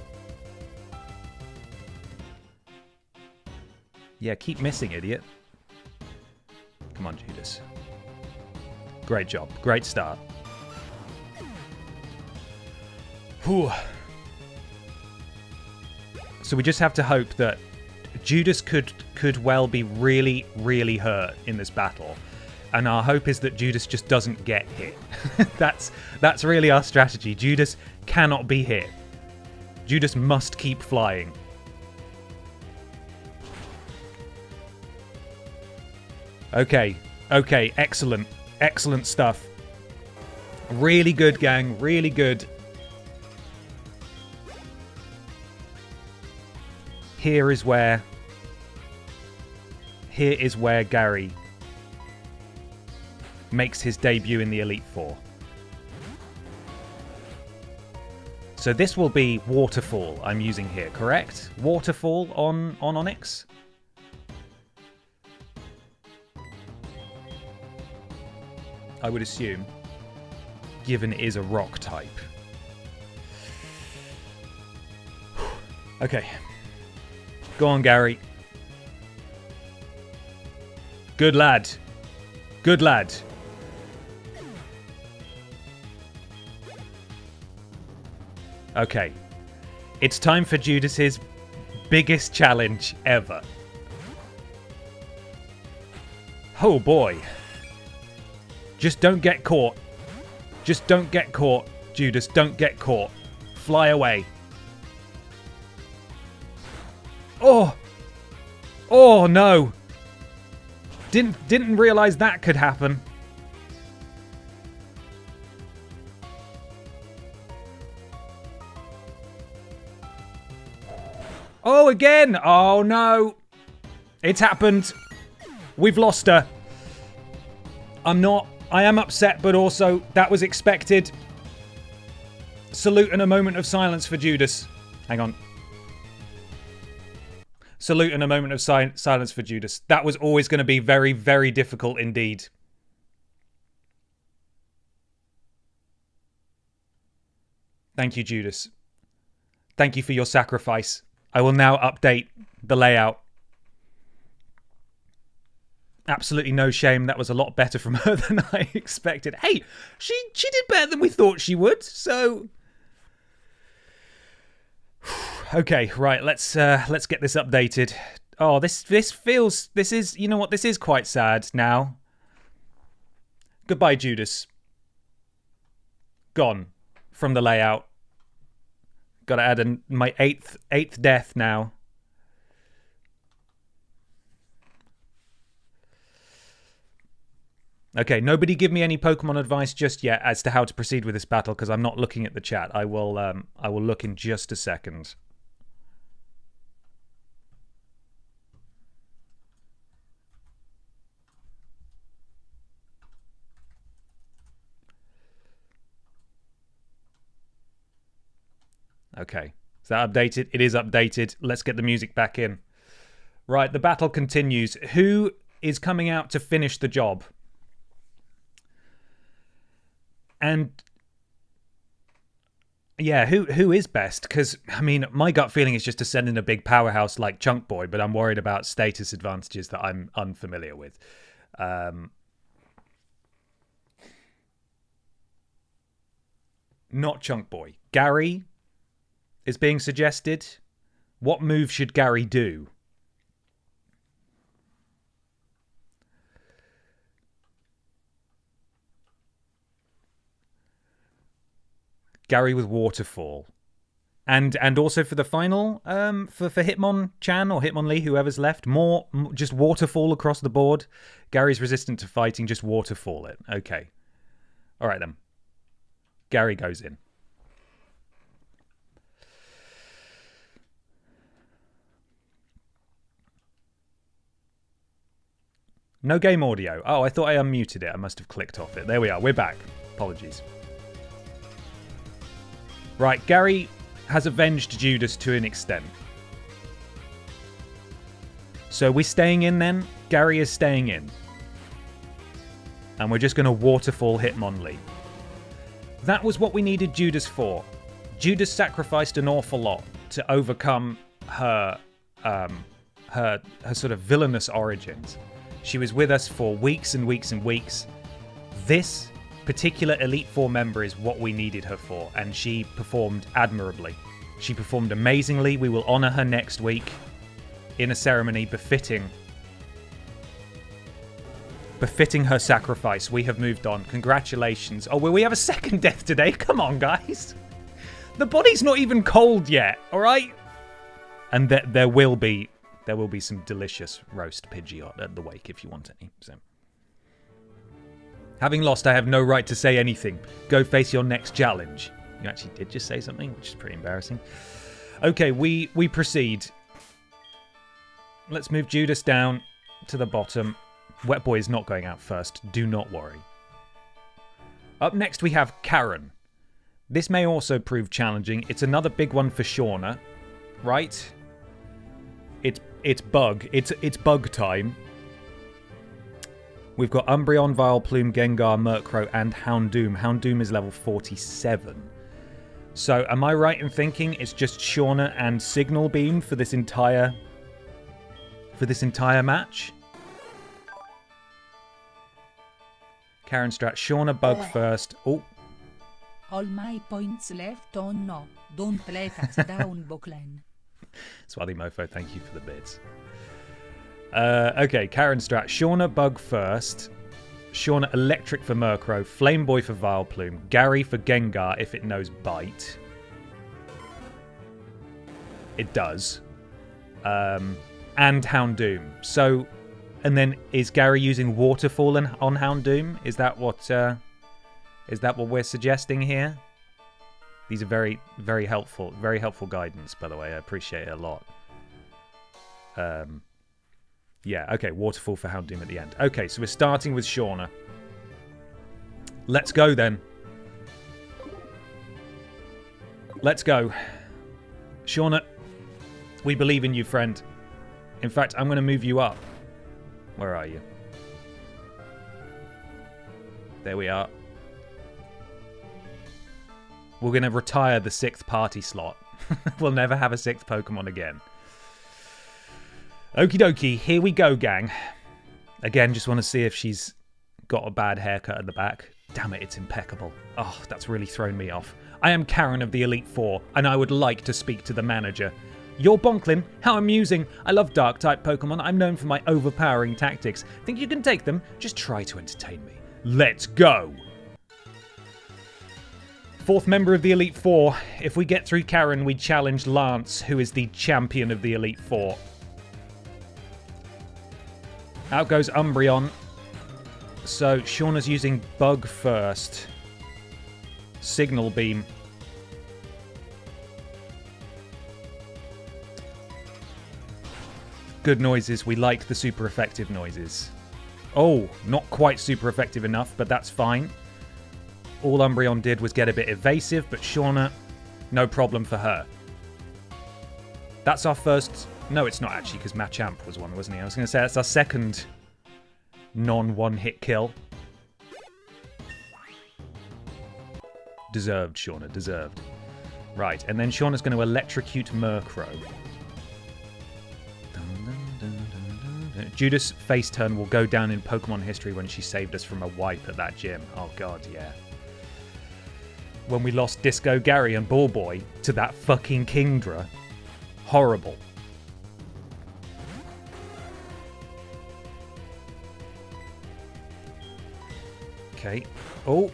Yeah, keep missing, idiot. Come on, Judas. Great job. Great start. Whew. So we just have to hope that Judas could well be really, really hurt in this battle. And our hope is that Judas just doesn't get hit. That's really our strategy. Judas cannot be hit. Judas must keep flying. Okay, excellent. Excellent stuff. Really good, gang. Really good. Here is where Gary makes his debut in the Elite Four. So this will be Waterfall I'm using here, correct? Waterfall on Onyx? I would assume, given it is a rock type. Okay. Go on, Gary. Good lad. Good lad. Okay. It's time for Judas's biggest challenge ever. Oh boy. Just don't get caught. Just don't get caught, Judas. Don't get caught. Fly away. Oh! Oh no! Didn't realize that could happen. Oh, again! Oh no! It's happened. We've lost her. I am upset, but also that was expected. Salute and a moment of silence for Judas. Hang on. Salute and a moment of silence for Judas. That was always going to be very, very difficult indeed. Thank you, Judas. Thank you for your sacrifice. I will now update the layout. Absolutely no shame. That was a lot better from her than I expected. Hey, she did better than we thought she would. So, okay, right. Let's get this updated. Oh, this is, you know what? This is quite sad now. Goodbye, Judas. Gone from the layout. Got to add my eighth death now. Okay, nobody give me any Pokemon advice just yet as to how to proceed with this battle because I'm not looking at the chat. I will look in just a second. Okay, is that updated? It is updated. Let's get the music back in. Right, the battle continues. Who is coming out to finish the job? And yeah, who is best? Because, I mean, my gut feeling is just to send in a big powerhouse like Chunk Boy, but I'm worried about status advantages that I'm unfamiliar with. Not Chunk Boy. Gary is being suggested. What move should Gary do? Gary with Waterfall. And also for the final, for Hitmonchan or Hitmonlee, whoever's left, just Waterfall across the board. Gary's resistant to fighting, just Waterfall it. Okay. All right, then. Gary goes in. No game audio. Oh, I thought I unmuted it. I must have clicked off it. There we are. We're back. Apologies. Right, Gary has avenged Judas to an extent. So we're staying in then. Gary is staying in. And we're just going to waterfall Hitmonlee. That was what we needed Judas for. Judas sacrificed an awful lot to overcome her sort of villainous origins. She was with us for weeks and weeks and weeks. This particular Elite Four member is what we needed her for, and she performed admirably. She performed amazingly. We will honor her next week in a ceremony befitting her sacrifice. We have moved on. Congratulations. Oh, will we have a second death today? Come on, guys. The body's not even cold yet, all right? And there will be some delicious roast Pidgeot at the wake if you want any. So, having lost, I have no right to say anything. Go face your next challenge. You actually did just say something, which is pretty embarrassing. Okay, we proceed. Let's move Judas down to the bottom. Wet Boy is not going out first. Do not worry. Up next, we have Karen. This may also prove challenging. It's another big one for Shauna, right? It's bug. It's bug time. We've got Umbreon, Vileplume, Gengar, Murkrow, and Houndoom. Houndoom is level 47. So, am I right in thinking it's just Shauna and Signal Beam for this entire match? Karen Strat, Shauna Bug first. Oh. All my points left on no. Don't let us down, Boklen. Swally Mofo, thank you for the bits. Okay, Karen Strat. Shauna Bug first. Shauna Electric for Murkrow. Flame Boy for Vileplume. Gary for Gengar if it knows Bite. It does. And Houndoom. So, and then is Gary using Waterfall on Houndoom? Is that what we're suggesting here? These are very, very helpful guidance, by the way. I appreciate it a lot. Yeah, okay, Waterfall for Houndoom at the end. Okay, so we're starting with Shauna. Let's go, then. Let's go. Shauna, we believe in you, friend. In fact, I'm going to move you up. Where are you? There we are. We're going to retire the 6th party slot. We'll never have a 6th Pokemon again. Okie dokie, here we go, gang. Again, just want to see if she's got a bad haircut at the back. Damn it, it's impeccable. Oh, that's really thrown me off. I am Karen of the Elite Four, and I would like to speak to the manager. You're Bonklin? How amusing. I love Dark-type Pokemon. I'm known for my overpowering tactics. Think you can take them? Just try to entertain me. Let's go! 4th member of the Elite Four. If we get through Karen, we challenge Lance, who is the champion of the Elite Four. Out goes Umbreon. So, Shauna's using Bug first. Signal Beam. Good noises. We like the super effective noises. Oh, not quite super effective enough, but that's fine. All Umbreon did was get a bit evasive, but Shauna, no problem for her. That's our first... No, it's not actually, because Machamp was one, wasn't he? I was going to say that's our second non-one-hit kill. Deserved, Shauna, deserved. Right, and then Shauna's going to electrocute Murkrow. Judas' face turn will go down in Pokemon history when she saved us from a wipe at that gym. Oh god, yeah. When we lost Disco Gary and Ball Boy to that fucking Kingdra. Horrible. Okay. Oh,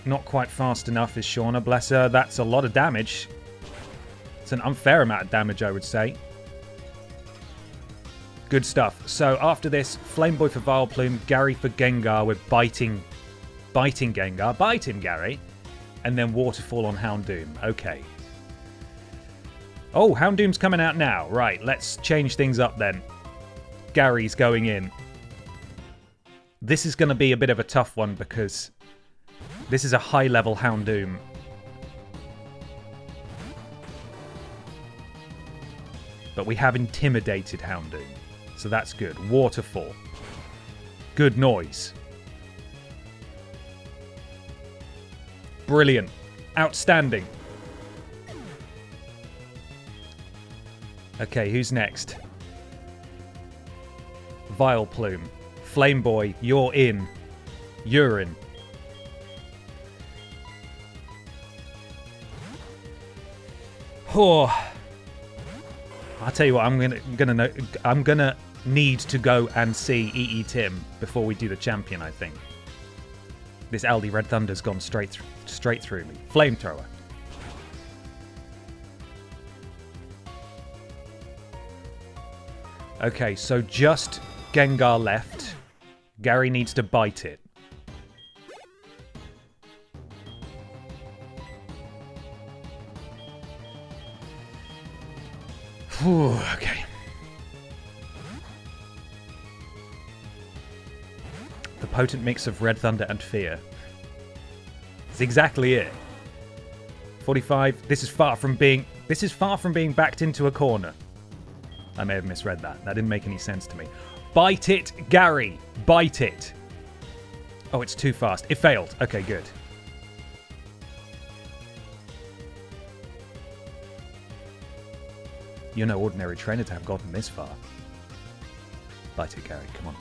not quite fast enough is Shauna. Bless her. That's a lot of damage. It's an unfair amount of damage, I would say. Good stuff. So after this, Flame Boy for Vileplume, Gary for Gengar. We're biting Biting Gengar. Bite him, Gary. And then Waterfall on Houndoom. Okay. Oh, Houndoom's coming out now. Right, let's change things up then. Gary's going in. This is going to be a bit of a tough one because this is a high-level Houndoom. But we have intimidated Houndoom, so that's good. Waterfall. Good noise. Brilliant. Outstanding. Okay, who's next? Vileplume. Flameboy, you're in. Urine. Oh. I'll tell you what, I'm gonna need to go and see EE Tim before we do the champion, I think. This Aldi Red Thunder's gone straight through me. Flamethrower. Okay, so just Gengar left. Gary needs to bite it. Whew, okay. The potent mix of Red Thunder and Fear. That's exactly it. 45. This is far from being backed into a corner. I may have misread that. That didn't make any sense to me. Bite it, Gary. Bite it. Oh, it's too fast. It failed. Okay, good. You're no ordinary trainer to have gotten this far. Bite it, Gary. Come on.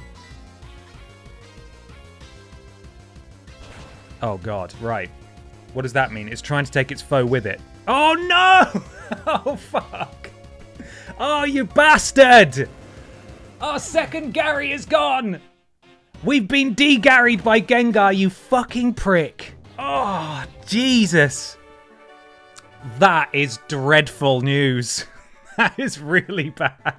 Oh, God. Right. What does that mean? It's trying to take its foe with it. Oh, no! Oh, fuck. Oh, you bastard! Our second Gary is gone! We've been de-Garried by Gengar, you fucking prick. Oh, Jesus. That is dreadful news. That is really bad.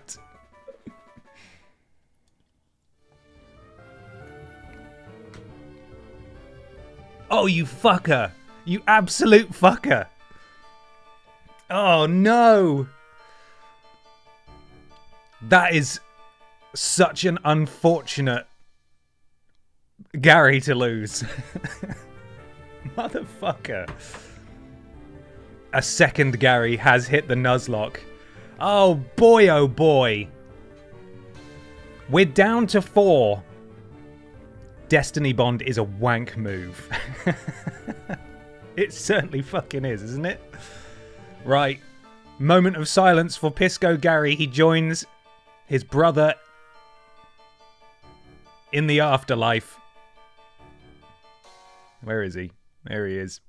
Oh, you fucker. You absolute fucker. Oh, no. That is such an unfortunate Gary to lose. Motherfucker. A second Gary has hit the Nuzlocke. Oh boy, oh boy. We're down to 4. Destiny Bond is a wank move. It certainly fucking is, isn't it? Right. Moment of silence for Pisco Gary. He joins his brother in the afterlife. Where is he? There he is.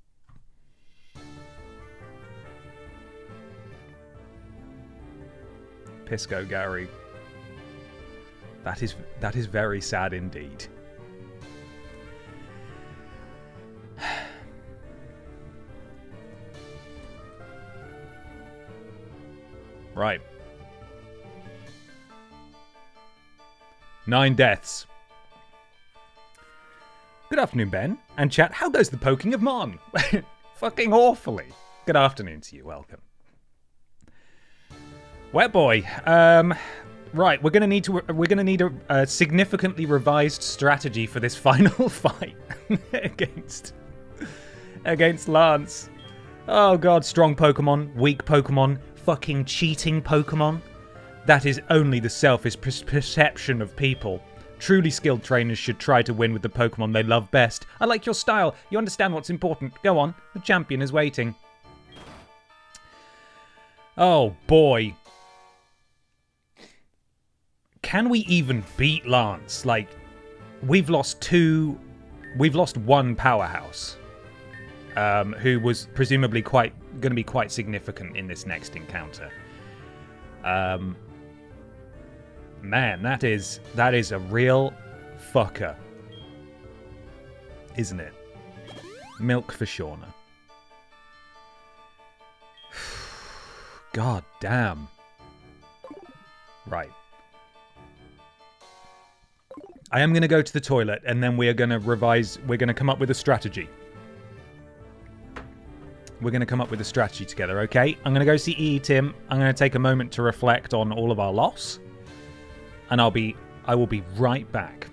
Pisco Gary. That is very sad indeed. Right. 9 deaths. Good afternoon, Ben. And chat, how goes the poking of Mon? Fucking awfully. Good afternoon to you, welcome. Wet boy. Right, we're gonna need a significantly revised strategy for this final fight against Lance. Oh god, strong Pokemon, weak Pokemon, fucking cheating Pokemon. That is only the selfish perception of people. Truly skilled trainers should try to win with the Pokemon they love best. I like your style. You understand what's important. Go on, the champion is waiting. Oh boy. Can we even beat Lance? Like, we've lost one powerhouse, who was presumably going to be quite significant in this next encounter. Man, that is a real fucker, isn't it? Milk for Shauna. God damn. Right. I am going to go to the toilet, and then we are going to revise. We're going to come up with a strategy. We're going to come up with a strategy together, okay? I'm going to go see EE Tim. I'm going to take a moment to reflect on all of our loss. And I will be right back.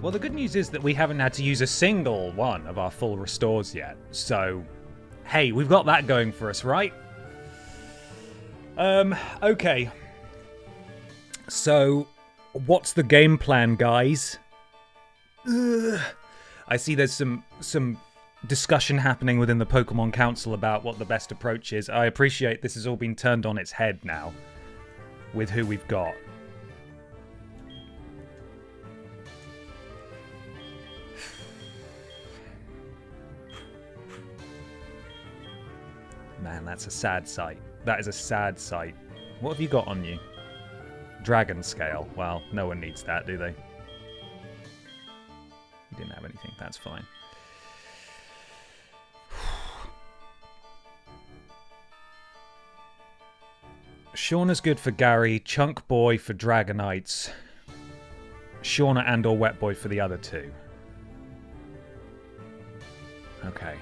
Well, the good news is that we haven't had to use a single one of our full restores yet. So, hey, we've got that going for us, right? Okay. So, what's the game plan, guys? I see there's some discussion happening within the Pokemon Council about what the best approach is. I appreciate this has all been turned on its head now with who we've got. Man, that's a sad sight. That is a sad sight. What have you got on you? Dragon scale. Well, no one needs that, do they? You didn't have anything. That's fine. Shauna's good for Gary. Chunk Boy for Dragonites. Shauna and or Wet Boy for the other two. Okay.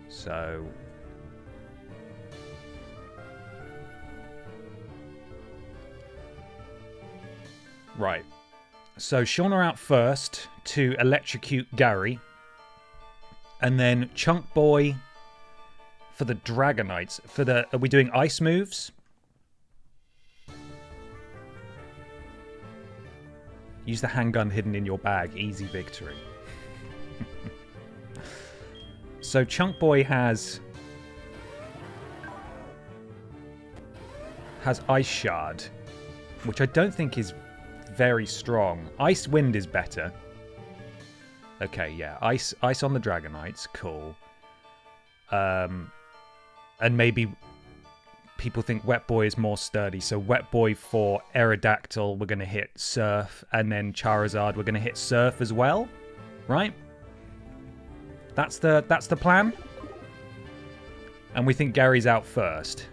So, right. So Shauna out first to electrocute Gary. And then Chunk Boy for the Dragonites. Are we doing ice moves? Use the handgun hidden in your bag. Easy victory. So Chunk Boy has Ice Shard, which I don't think is very strong. Ice Wind is better. Okay, yeah, ice on the Dragonites, cool. And maybe people think Wet Boy is more sturdy, so Wet Boy for Aerodactyl, we're gonna hit Surf, and then Charizard, we're gonna hit Surf as well, right? That's the plan. And we think Gary's out first.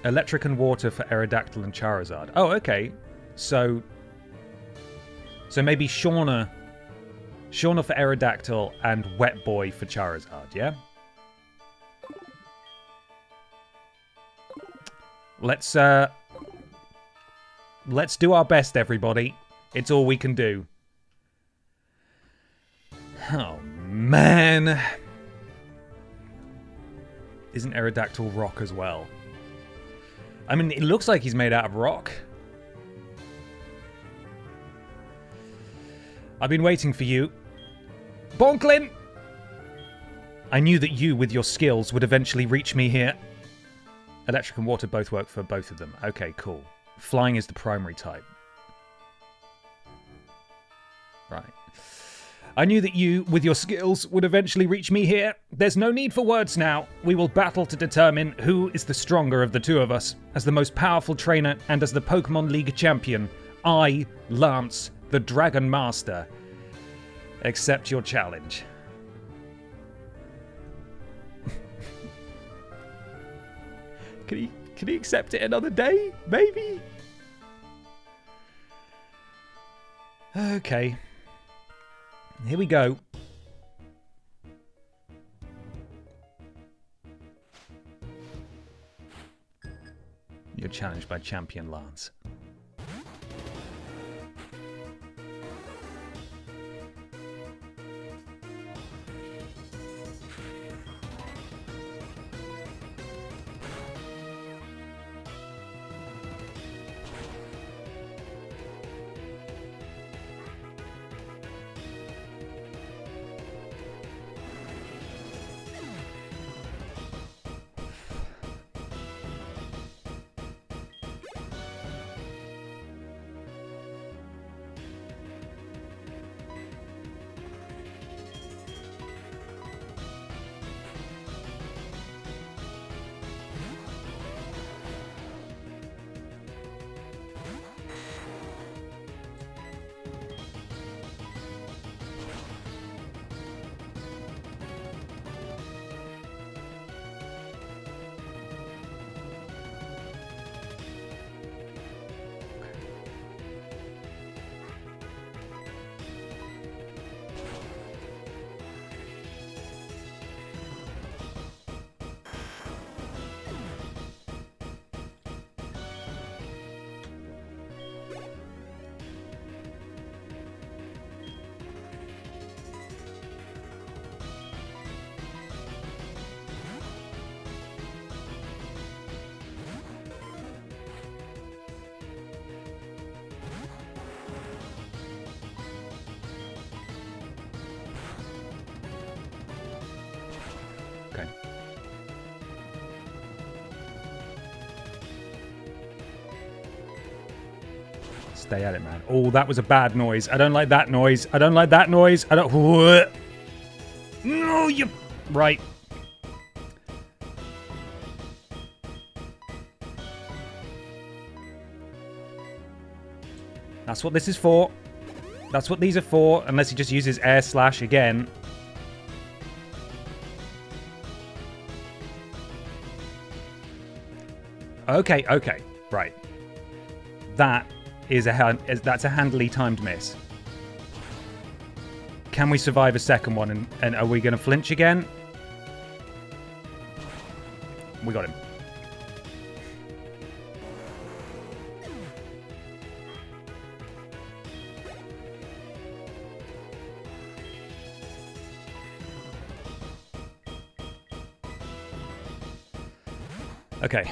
Electric and Water for Aerodactyl and Charizard. Oh, okay. So maybe Shauna for Aerodactyl and Wet Boy for Charizard, yeah? Let's do our best, everybody. It's all we can do. Oh, man. Isn't Aerodactyl rock as well? I mean, it looks like he's made out of rock. I've been waiting for you. Bonklin! I knew that you, with your skills, would eventually reach me here. Electric and Water both work for both of them. Okay, cool. Flying is the primary type. Right. I knew that you, with your skills, would eventually reach me here. There's no need for words now. We will battle to determine who is the stronger of the two of us. As the most powerful trainer and as the Pokemon League champion, I, Lance, the Dragon Master, accept your challenge. Can he accept it another day? Maybe? Okay. Here we go. You're challenged by Champion Lance. Okay. Stay at it, man. Oh, that was a bad noise. I don't like that noise. I don't like that noise. I don't... No, you... Right. That's what this is for. That's what these are for, unless he just uses air slash again. Okay, okay, right. That is that's a handily timed miss. Can we survive a second one? And are we going to flinch again? We got him. Okay.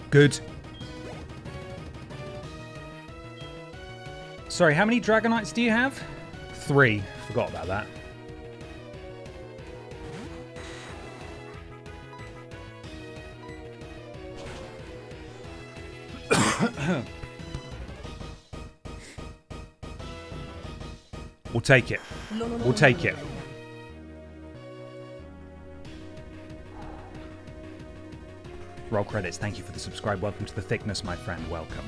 Good. Sorry, how many Dragonites do you have? 3. Forgot about that. We'll take it. We'll take it. Roll credits. Thank you for the subscribe. Welcome to the thickness, my friend. Welcome.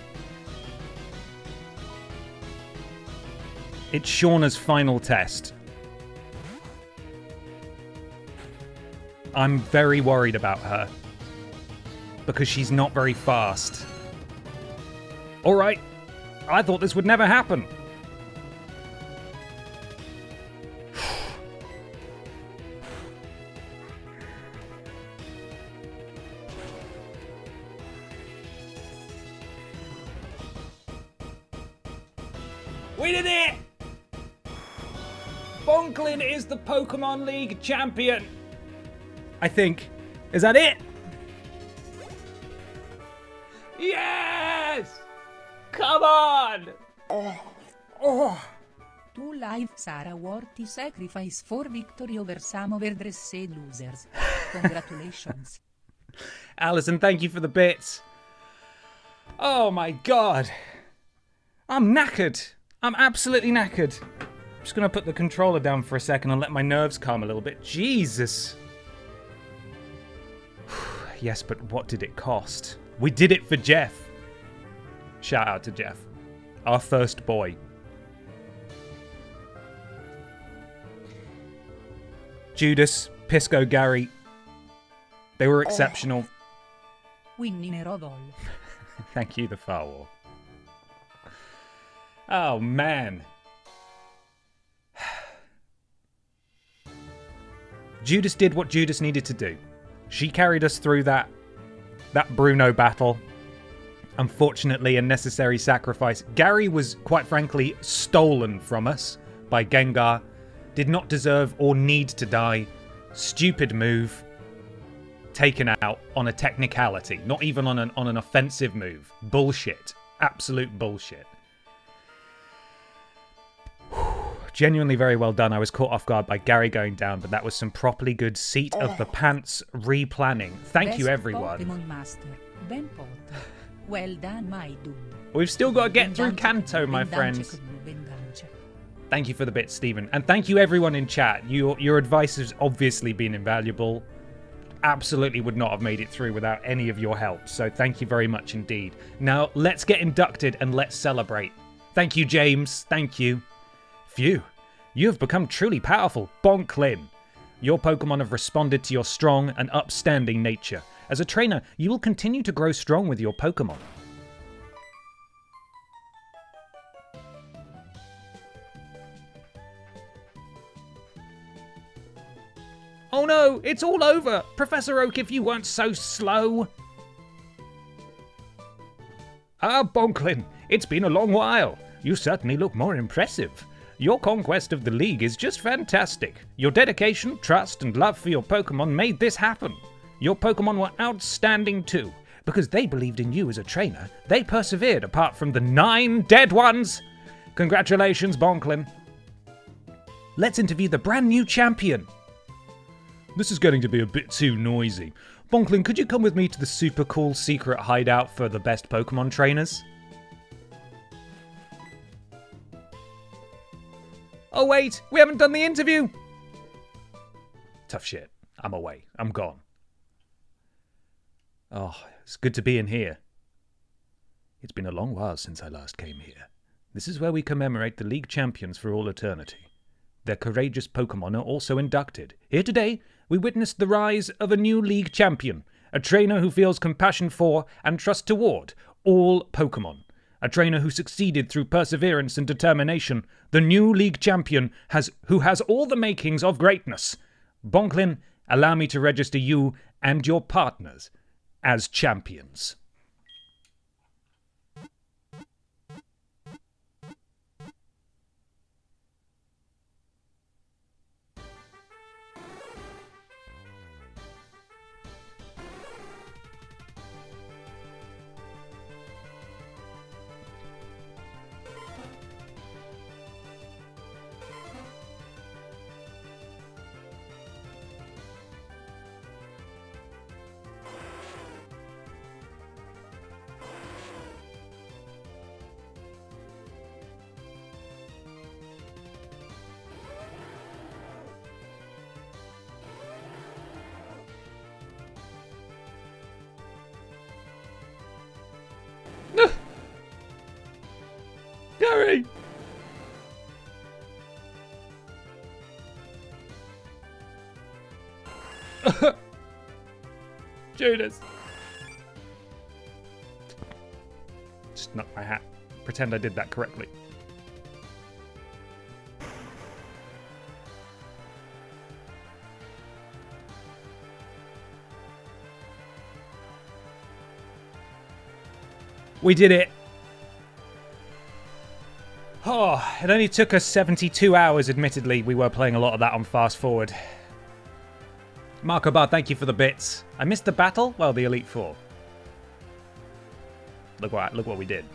It's Shauna's final test. I'm very worried about her. Because she's not very fast. Alright. I thought this would never happen. We did it! Bonklin is the Pokemon League champion. I think. Is that it? Yes! Come on! Two lives are a worthy sacrifice for victory over some overdressed losers. Congratulations. Alison, thank you for the bits. Oh my god. I'm knackered. I'm absolutely knackered. I'm just going to put the controller down for a second and let my nerves calm a little bit. Jesus. Yes, but what did it cost? We did it for Jeff. Shout out to Jeff. Our first boy. Judas, Pisco Gary. They were exceptional. Winner of all. Thank you, the Firewall. Oh, man. Judas did what Judas needed to do. She carried us through that Bruno battle. Unfortunately, a necessary sacrifice. Gary was, quite frankly, stolen from us by Gengar. Did not deserve or need to die. Stupid move. Taken out on a technicality. Not even on an offensive move. Bullshit. Absolute bullshit. Genuinely very well done. I was caught off guard by Gary going down, but that was some properly good seat of the pants replanning. Thank you, everyone. Pokémon Master, Ben Potter. Well done, my dude. We've still got to get through Kanto, my friends. Thank you for the bit, Stephen. And thank you, everyone in chat. Your advice has obviously been invaluable. Absolutely would not have made it through without any of your help. So thank you very much indeed. Now, let's get inducted and let's celebrate. Thank you, James. Thank you. Phew, you have become truly powerful, Bonklin. Your Pokemon have responded to your strong and upstanding nature. As a trainer, you will continue to grow strong with your Pokemon. Oh no, it's all over! Professor Oak, if you weren't so slow! Ah, Bonklin, it's been a long while. You certainly look more impressive. Your conquest of the League is just fantastic. Your dedication, trust, and love for your Pokemon made this happen. Your Pokemon were outstanding too. Because they believed in you as a trainer, they persevered apart from the 9 dead ones. Congratulations, Bonklin. Let's interview the brand new champion. This is getting to be a bit too noisy. Bonklin, could you come with me to the super cool secret hideout for the best Pokemon trainers? Oh wait, we haven't done the interview! Tough shit. I'm away. I'm gone. Oh, it's good to be in here. It's been a long while since I last came here. This is where we commemorate the League champions for all eternity. Their courageous Pokemon are also inducted. Here today, we witnessed the rise of a new League champion, a trainer who feels compassion for and trust toward all Pokemon. A trainer who succeeded through perseverance and determination. The new League champion who has all the makings of greatness. Bonklin, allow me to register you and your partners as champions. Gary! Judas! Just knock my hat. Pretend I did that correctly. We did it! Oh, it only took us 72 hours, admittedly. We were playing a lot of that on Fast Forward. Marco Bar, thank you for the bits. I missed the battle? Well, the Elite Four. Look what we did.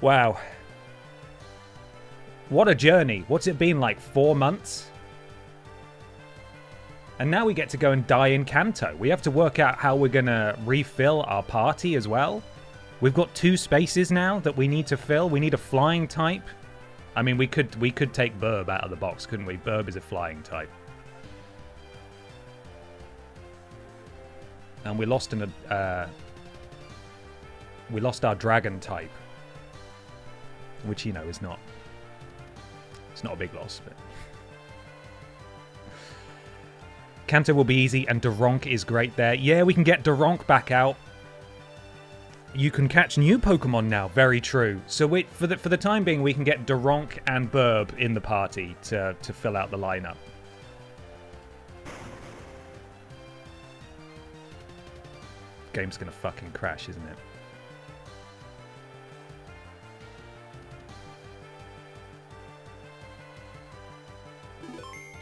Wow. What a journey. What's it been like, 4 months? And now we get to go and die in Kanto. We have to work out how we're going to refill our party as well. We've got 2 spaces now that we need to fill. We need a flying type. I mean, we could take Burb out of the box, couldn't we? Burb is a flying type. And we lost we lost our dragon type, which, you know, is not... It's not a big loss, but... Kanto will be easy, and Duronk is great there. Yeah, we can get Duronk back out. You can catch new Pokemon now. Very true. So for the time being, we can get Duronk and Burb in the party to fill out the lineup. Game's gonna fucking crash, isn't it?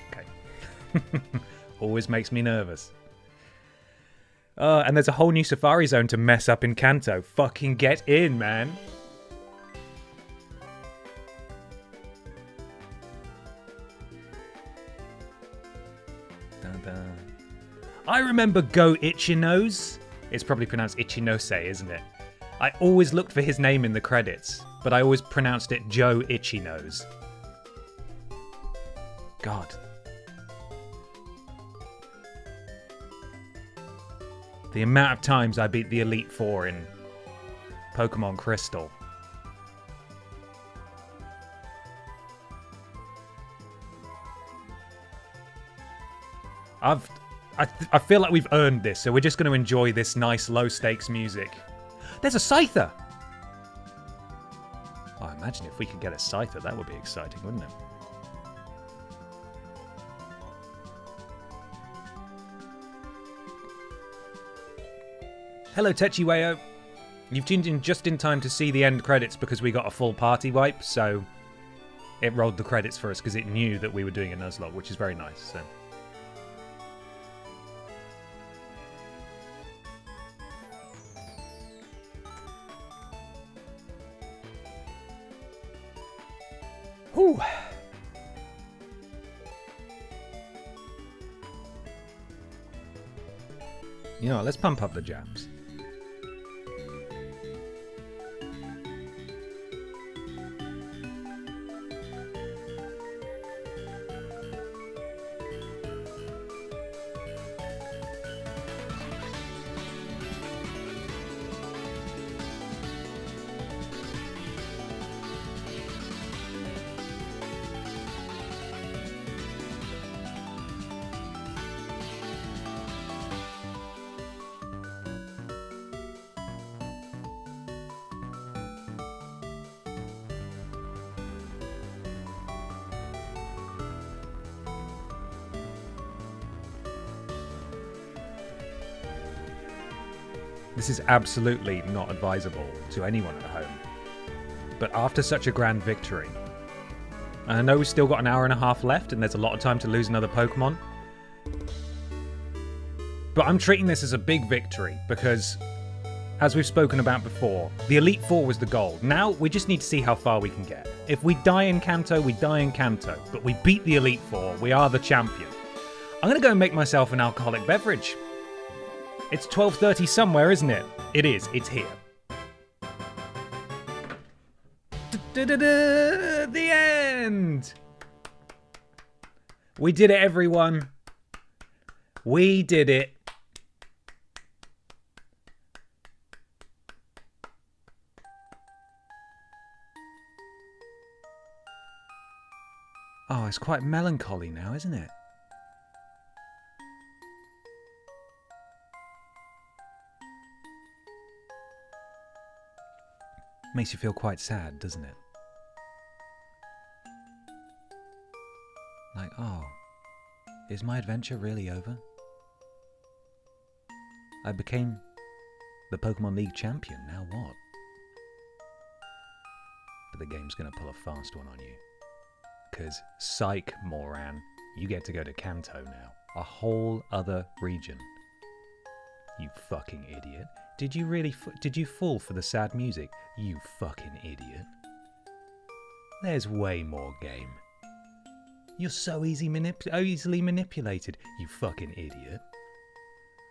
Okay. Always makes me nervous. And there's a whole new Safari Zone to mess up in Kanto. Fucking get in, man. Dun, dun. I remember Go Ichinose. It's probably pronounced Ichinose, isn't it? I always looked for his name in the credits, but I always pronounced it Joe Ichinose. God. The amount of times I beat the Elite Four in Pokemon Crystal. I feel like we've earned this, so we're just going to enjoy this nice low-stakes music. There's a Scyther! Oh, imagine if we could get a Scyther. That would be exciting, wouldn't it? Hello, Techiweo. You've tuned in just in time to see the end credits because we got a full party wipe, so it rolled the credits for us because it knew that we were doing a Nuzlocke, which is very nice. So. Whew. You know what, let's pump up the jams. This is absolutely not advisable to anyone at home. But after such a grand victory, and I know we've still got an hour and a half left and there's a lot of time to lose another Pokemon, but I'm treating this as a big victory because, as we've spoken about before, the Elite Four was the goal. Now we just need to see how far we can get. If we die in Kanto, we die in Kanto, but we beat the Elite Four, we are the champion. I'm going to go and make myself an alcoholic beverage. It's 12:30 somewhere, isn't it? It is. It's here. The end! We did it, everyone. We did it. Oh, it's quite melancholy now, isn't it? Makes you feel quite sad, doesn't it? Like, oh, is my adventure really over? I became the Pokemon League champion, now what? But the game's gonna pull a fast one on you. 'Cause, psych, Moran, you get to go to Kanto now. A whole other region. You fucking idiot. Did you really? Did you fall for the sad music? You fucking idiot. There's way more game. You're so easily manipulated. You fucking idiot.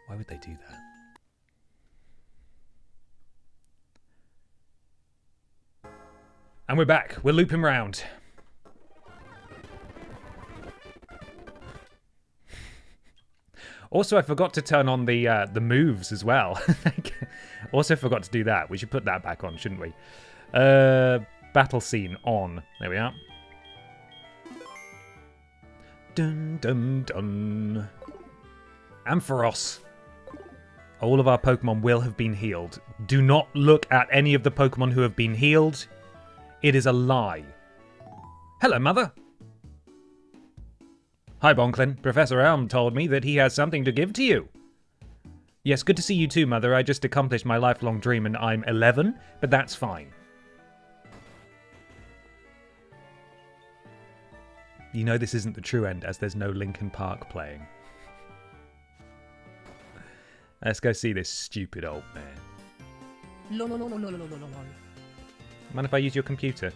Why would they do that? And we're back. We're looping round. Also, I forgot to turn on the moves as well. Also forgot to do that. We should put that back on, shouldn't we? Battle scene on. There we are. Dun dun dun. Ampharos. All of our Pokemon will have been healed. Do not look at any of the Pokemon who have been healed. It is a lie. Hello, Mother. Hi, Bonklin. Professor Elm told me that he has something to give to you. Yes, good to see you too, Mother. I just accomplished my lifelong dream and I'm 11, but that's fine. You know this isn't the true end as there's no Linkin Park playing. Let's go see this stupid old man. Mind if I use your computer?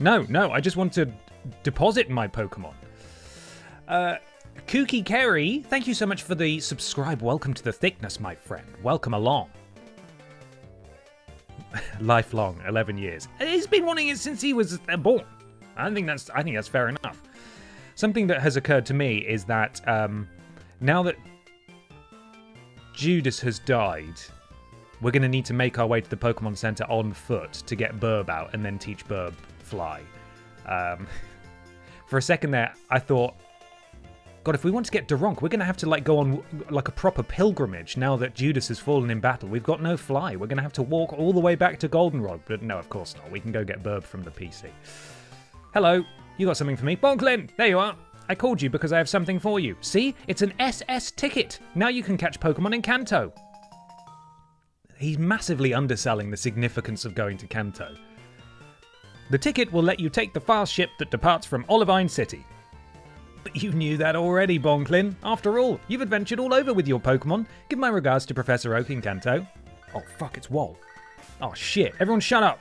No, I just want to deposit my Pokemon. Kooky Kerry, thank you so much for the subscribe. Welcome to the thickness, my friend. Welcome along. Lifelong, 11 years. He's been wanting it since he was born. I think that's fair enough. Something that has occurred to me is that now that Judas has died, we're going to need to make our way to the Pokemon Center on foot to get Burb out and then teach Burb Fly. For a second there, I thought, God, if we want to get Duronk, we're going to have to go on like a proper pilgrimage now that Judas has fallen in battle. We've got no Fly. We're going to have to walk all the way back to Goldenrod. But no, of course not. We can go get Burb from the PC. Hello, you got something for me? Bonklin, there you are. I called you because I have something for you. See, it's an SS ticket. Now you can catch Pokemon in Kanto. He's massively underselling the significance of going to Kanto. The ticket will let you take the fast ship that departs from Olivine City. But you knew that already, Bonklin. After all, you've adventured all over with your Pokemon. Give my regards to Professor Oak in Kanto. Oh, fuck, it's Walt. Oh, shit. Everyone shut up.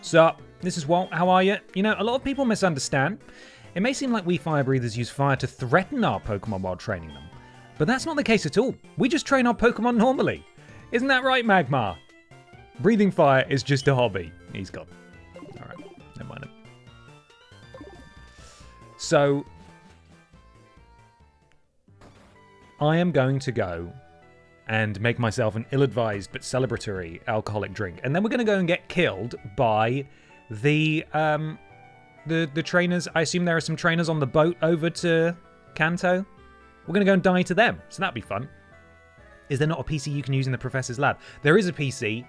Sup? This is Walt. How are you? You know, a lot of people misunderstand. It may seem like we fire breathers use fire to threaten our Pokemon while training them. But that's not the case at all. We just train our Pokemon normally. Isn't that right, Magmar? Breathing fire is just a hobby. He's gone. Alright, never mind him. So, I am going to go and make myself an ill-advised but celebratory alcoholic drink. And then we're going to go and get killed by the trainers. I assume there are some trainers on the boat over to Kanto. We're going to go and die to them. So that'd be fun. Is there not a PC you can use in the Professor's Lab? There is a PC,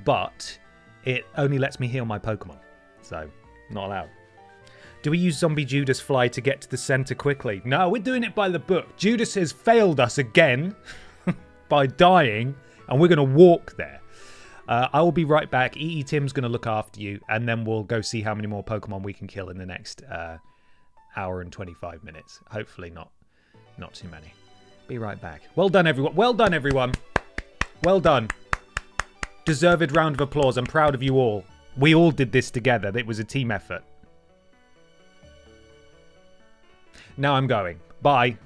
but it only lets me heal my Pokemon. So, not allowed. Do we use Zombie Judas Fly to get to the center quickly? No, we're doing it by the book. Judas has failed us again by dying, and we're going to walk there. I will be right back. EE Tim's going to look after you, and then we'll go see how many more Pokemon we can kill in the next hour and 25 minutes. Hopefully not too many. Be right back. Well done, everyone. Well done, everyone. Well done. Deserved round of applause. I'm proud of you all. We all did this together. It was a team effort. Now I'm going. Bye.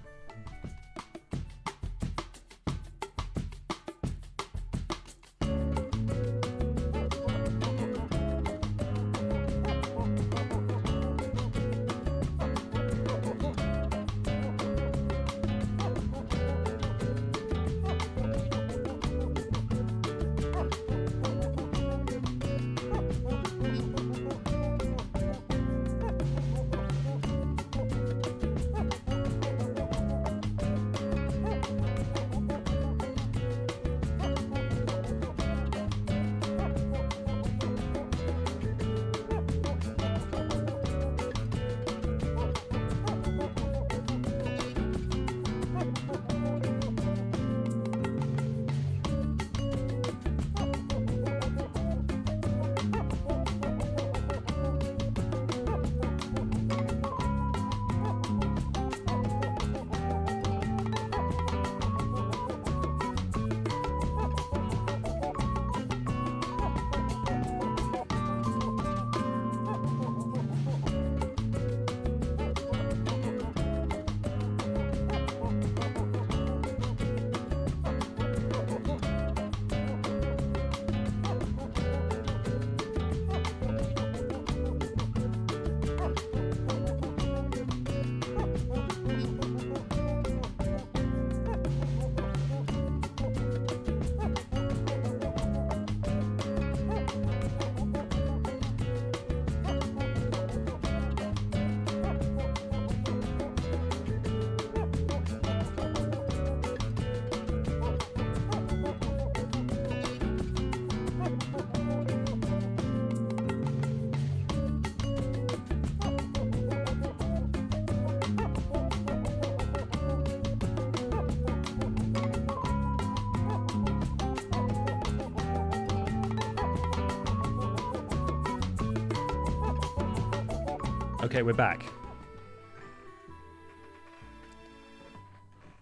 Okay, we're back.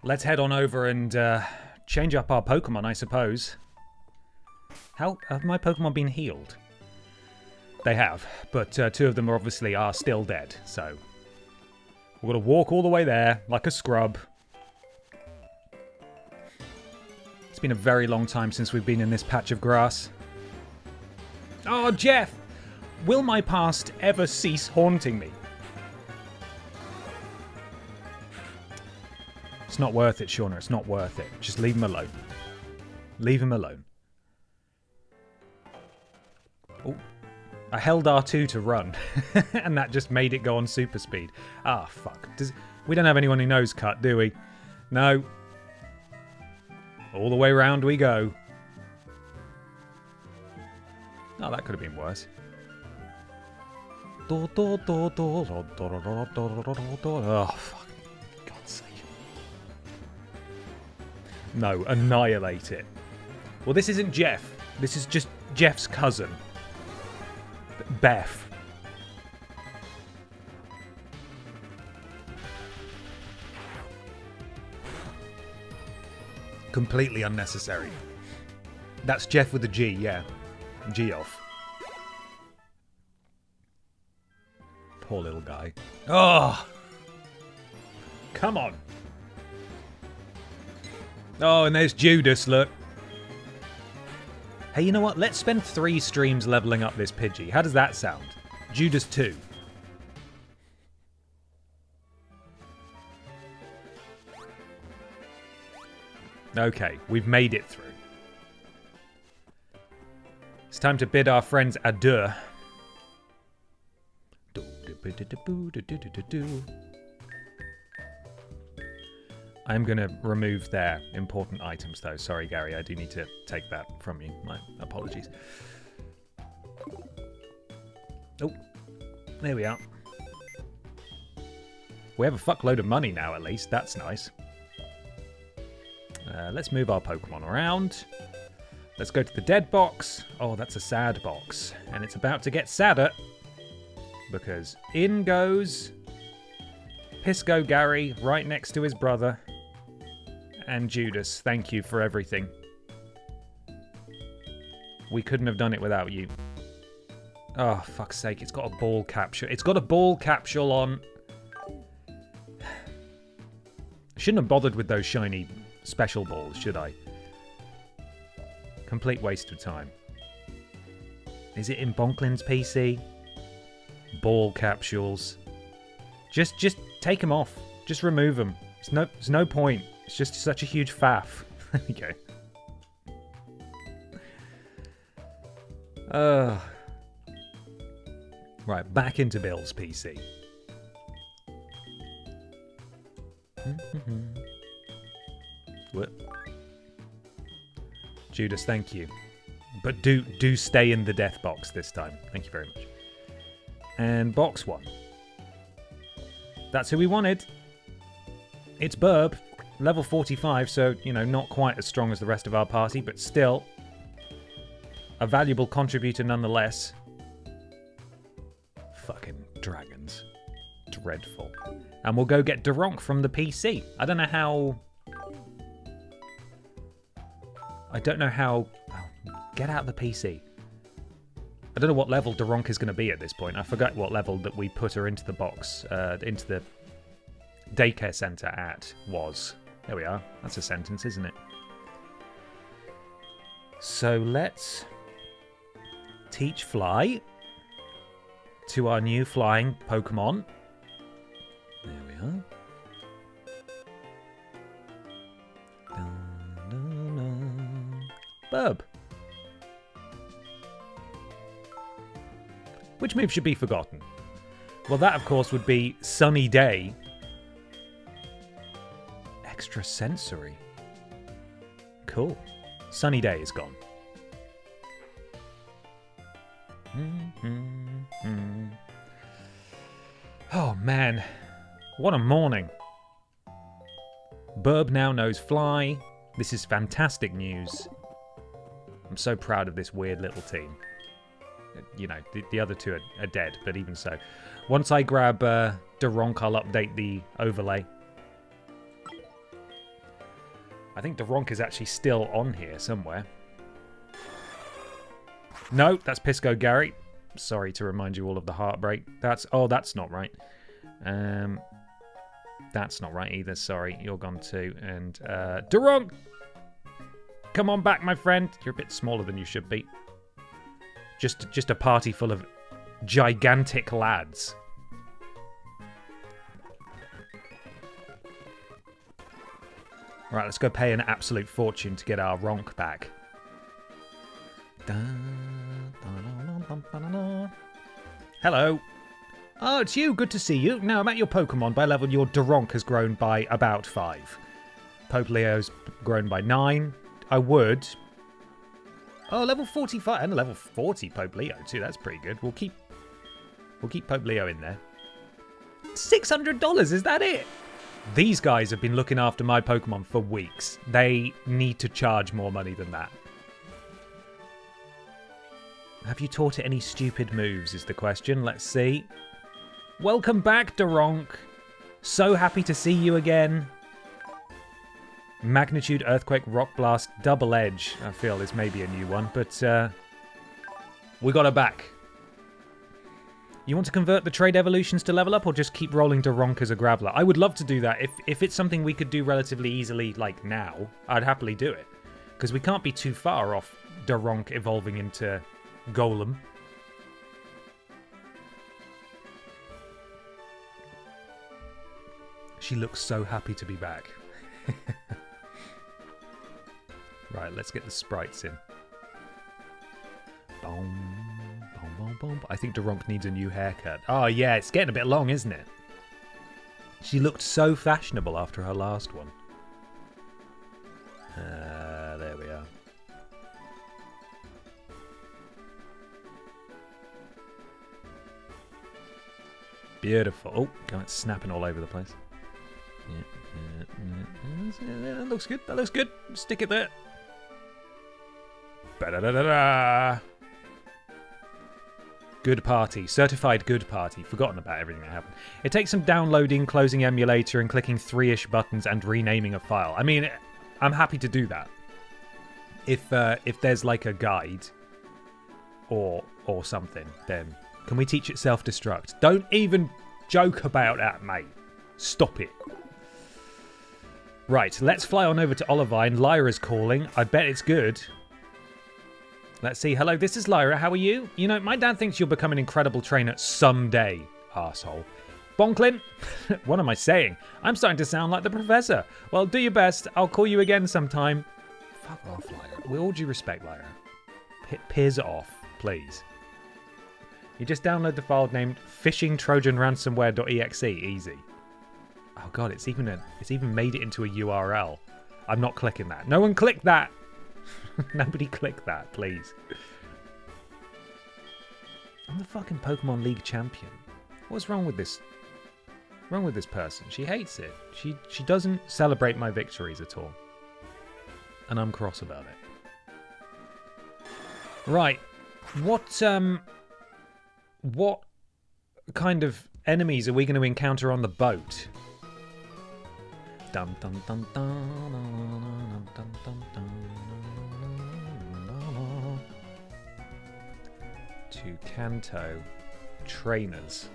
Let's head on over and change up our Pokemon, I suppose. How have my Pokemon been healed? They have, but 2 of them obviously are still dead, so we're gonna walk all the way there like a scrub. It's been a very long time since we've been in this patch of grass. Oh, Jeff! Will my past ever cease haunting me? It's not worth it, Shauna. It's not worth it. Just leave him alone. Leave him alone. Oh, I held R2 to run, and that just made it go on super speed. Ah, fuck. We don't have anyone who knows cut, do we? No. All the way round we go. Oh, that could have been worse. Oh, fuck. God's sake. No, annihilate it. Well, this isn't Jeff. This is just Jeff's cousin. Beth. Completely unnecessary. That's Jeff with a G, yeah. G off. Poor little guy. Oh! Come on. Oh, and there's Judas, look. Hey, you know what? Let's spend 3 streams leveling up this Pidgey. How does that sound? Judas 2. Okay, we've made it through. It's time to bid our friends adieu. I'm going to remove their important items, though. Sorry, Gary, I do need to take that from you. My apologies. Oh, there we are. We have a fuckload of money now, at least. That's nice. Let's move our Pokemon around. Let's go to the dead box. Oh, that's a sad box. And it's about to get sadder. Because in goes Pisco Gary right next to his brother. And Judas, thank you for everything. We couldn't have done it without you. Oh, fuck's sake, it's got a ball capsule. It's got a ball capsule on. Shouldn't have bothered with those shiny special balls, should I? Complete waste of time. Is it in Bonklin's PC? Ball capsules. Just take them off. Just remove them. There's no point. It's just such a huge faff. There we go. Right, back into Bill's PC. What? Judas, thank you. But do stay in the death box this time. Thank you very much. And box 1. That's who we wanted. It's Burb. Level 45, so, you know, not quite as strong as the rest of our party, but still a valuable contributor nonetheless. Fucking dragons. Dreadful. And we'll go get Duronk from the PC. I don't know how... Oh, get out the PC. I don't know what level Duronk is going to be at this point. I forgot what level that we put her into the box, into the daycare centre at was. There we are. That's a sentence, isn't it? So let's teach Fly to our new flying Pokemon. There we are. Burb. Which move should be forgotten? Well, that, of course, would be Sunny Day. Extrasensory. Cool. Sunny Day is gone. Oh, man. What a morning. Burb now knows Fly. This is fantastic news. I'm so proud of this weird little team. You know, the other two are dead, but even so. Once I grab Duronk, I'll update the overlay. I think Duronk is actually still on here somewhere. No, that's Pisco Gary. Sorry to remind you all of the heartbreak. That's not right. That's not right either. Sorry, you're gone too. And Duronk, come on back, my friend. You're a bit smaller than you should be. Just a party full of gigantic lads. Right, let's go pay an absolute fortune to get our Ronk back. Hello. Oh, it's you. Good to see you. Now, I'm at your Pokemon. By level, your Duronk has grown by about 5. Pope Leo's grown by 9. I would... Oh, level 45 and level 40 Pope Leo too. That's pretty good. We'll keep Pope Leo in there. $600, is that it? These guys have been looking after my Pokemon for weeks. They need to charge more money than that. Have you taught it any stupid moves is the question. Let's see. Welcome back, Duronk. So happy to see you again. Magnitude, Earthquake, Rock Blast, Double Edge. I feel this may be a new one, but we got her back. You want to convert the trade evolutions to level up, or just keep rolling Duronk as a Graveler? I would love to do that. If it's something we could do relatively easily, like now, I'd happily do it. Because we can't be too far off Duronk evolving into Golem. She looks so happy to be back. Right, let's get the sprites in. Boom, boom, boom, boom. I think Duronk needs a new haircut. Oh, yeah, it's getting a bit long, isn't it? She looked so fashionable after her last one. There we are. Beautiful. Oh, God, it's snapping all over the place. Yeah, that looks good. That looks good. Stick it there. Ba-da-da-da-da. Good party. Certified good party. Forgotten about everything that happened. It takes some downloading, closing emulator, and clicking 3-ish buttons and renaming a file. I mean, I'm happy to do that. If there's like a guide or something, then can we teach it self-destruct? Don't even joke about that, mate. Stop it. Right, let's fly on over to Olivine. Lyra's calling. I bet it's good. Let's see. Hello, this is Lyra. How are you? You know, my dad thinks you'll become an incredible trainer someday, arsehole. Bonklin? What am I saying? I'm starting to sound like the professor. Well, do your best. I'll call you again sometime. Fuck off, Lyra. With all due respect, Lyra. Piss off, please. You just download the file named phishingtrojanransomware.exe. Easy. Oh god, it's even made it into a URL. I'm not clicking that. No one click that. Nobody click that, please. I'm the fucking Pokemon League champion. What's wrong with this? Wrong with this person? She hates it. She doesn't celebrate my victories at all. And I'm cross about it. Right. What kind of enemies are we going to encounter on the boat? Dum dum dum dum dum dum dum dum. To Kanto trainers.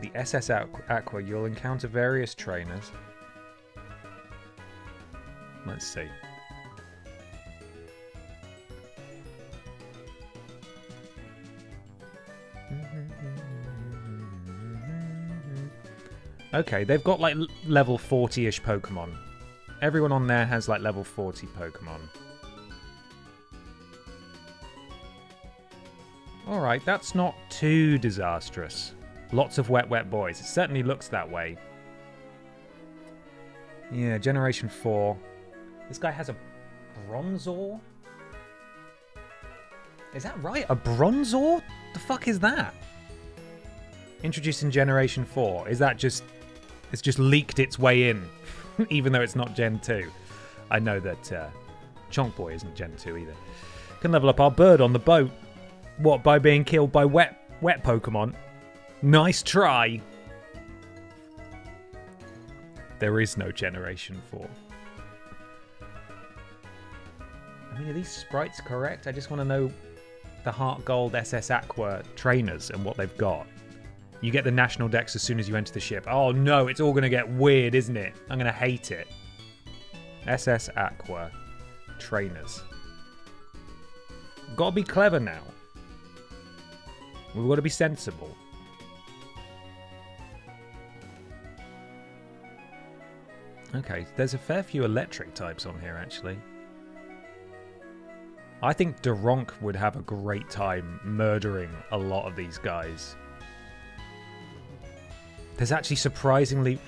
The SS Aqua, you'll encounter various trainers. Let's see. Okay, they've got like level 40-ish Pokemon. Everyone on there has like level 40 Pokemon. Alright, that's not too disastrous. Lots of wet boys. It certainly looks that way. Yeah, Generation 4. This guy has a Bronzor? Is that right? A Bronzor? The fuck is that? Introduced in Generation 4. Is that just... It's just leaked its way in, even though it's not Gen 2. I know that Chonk Boy isn't Gen 2 either. Can level up our bird on the boat. What, by being killed by wet Pokemon? Nice try. There is no Generation 4. I mean, are these sprites correct? I just want to know the HeartGold SS Aqua trainers and what they've got. You get the national dex as soon as you enter the ship. Oh no, it's all going to get weird, isn't it? I'm going to hate it. SS Aqua trainers. Got to be clever now. We've got to be sensible. Okay, there's a fair few electric types on here, actually. I think Duronk would have a great time murdering a lot of these guys. There's actually surprisingly...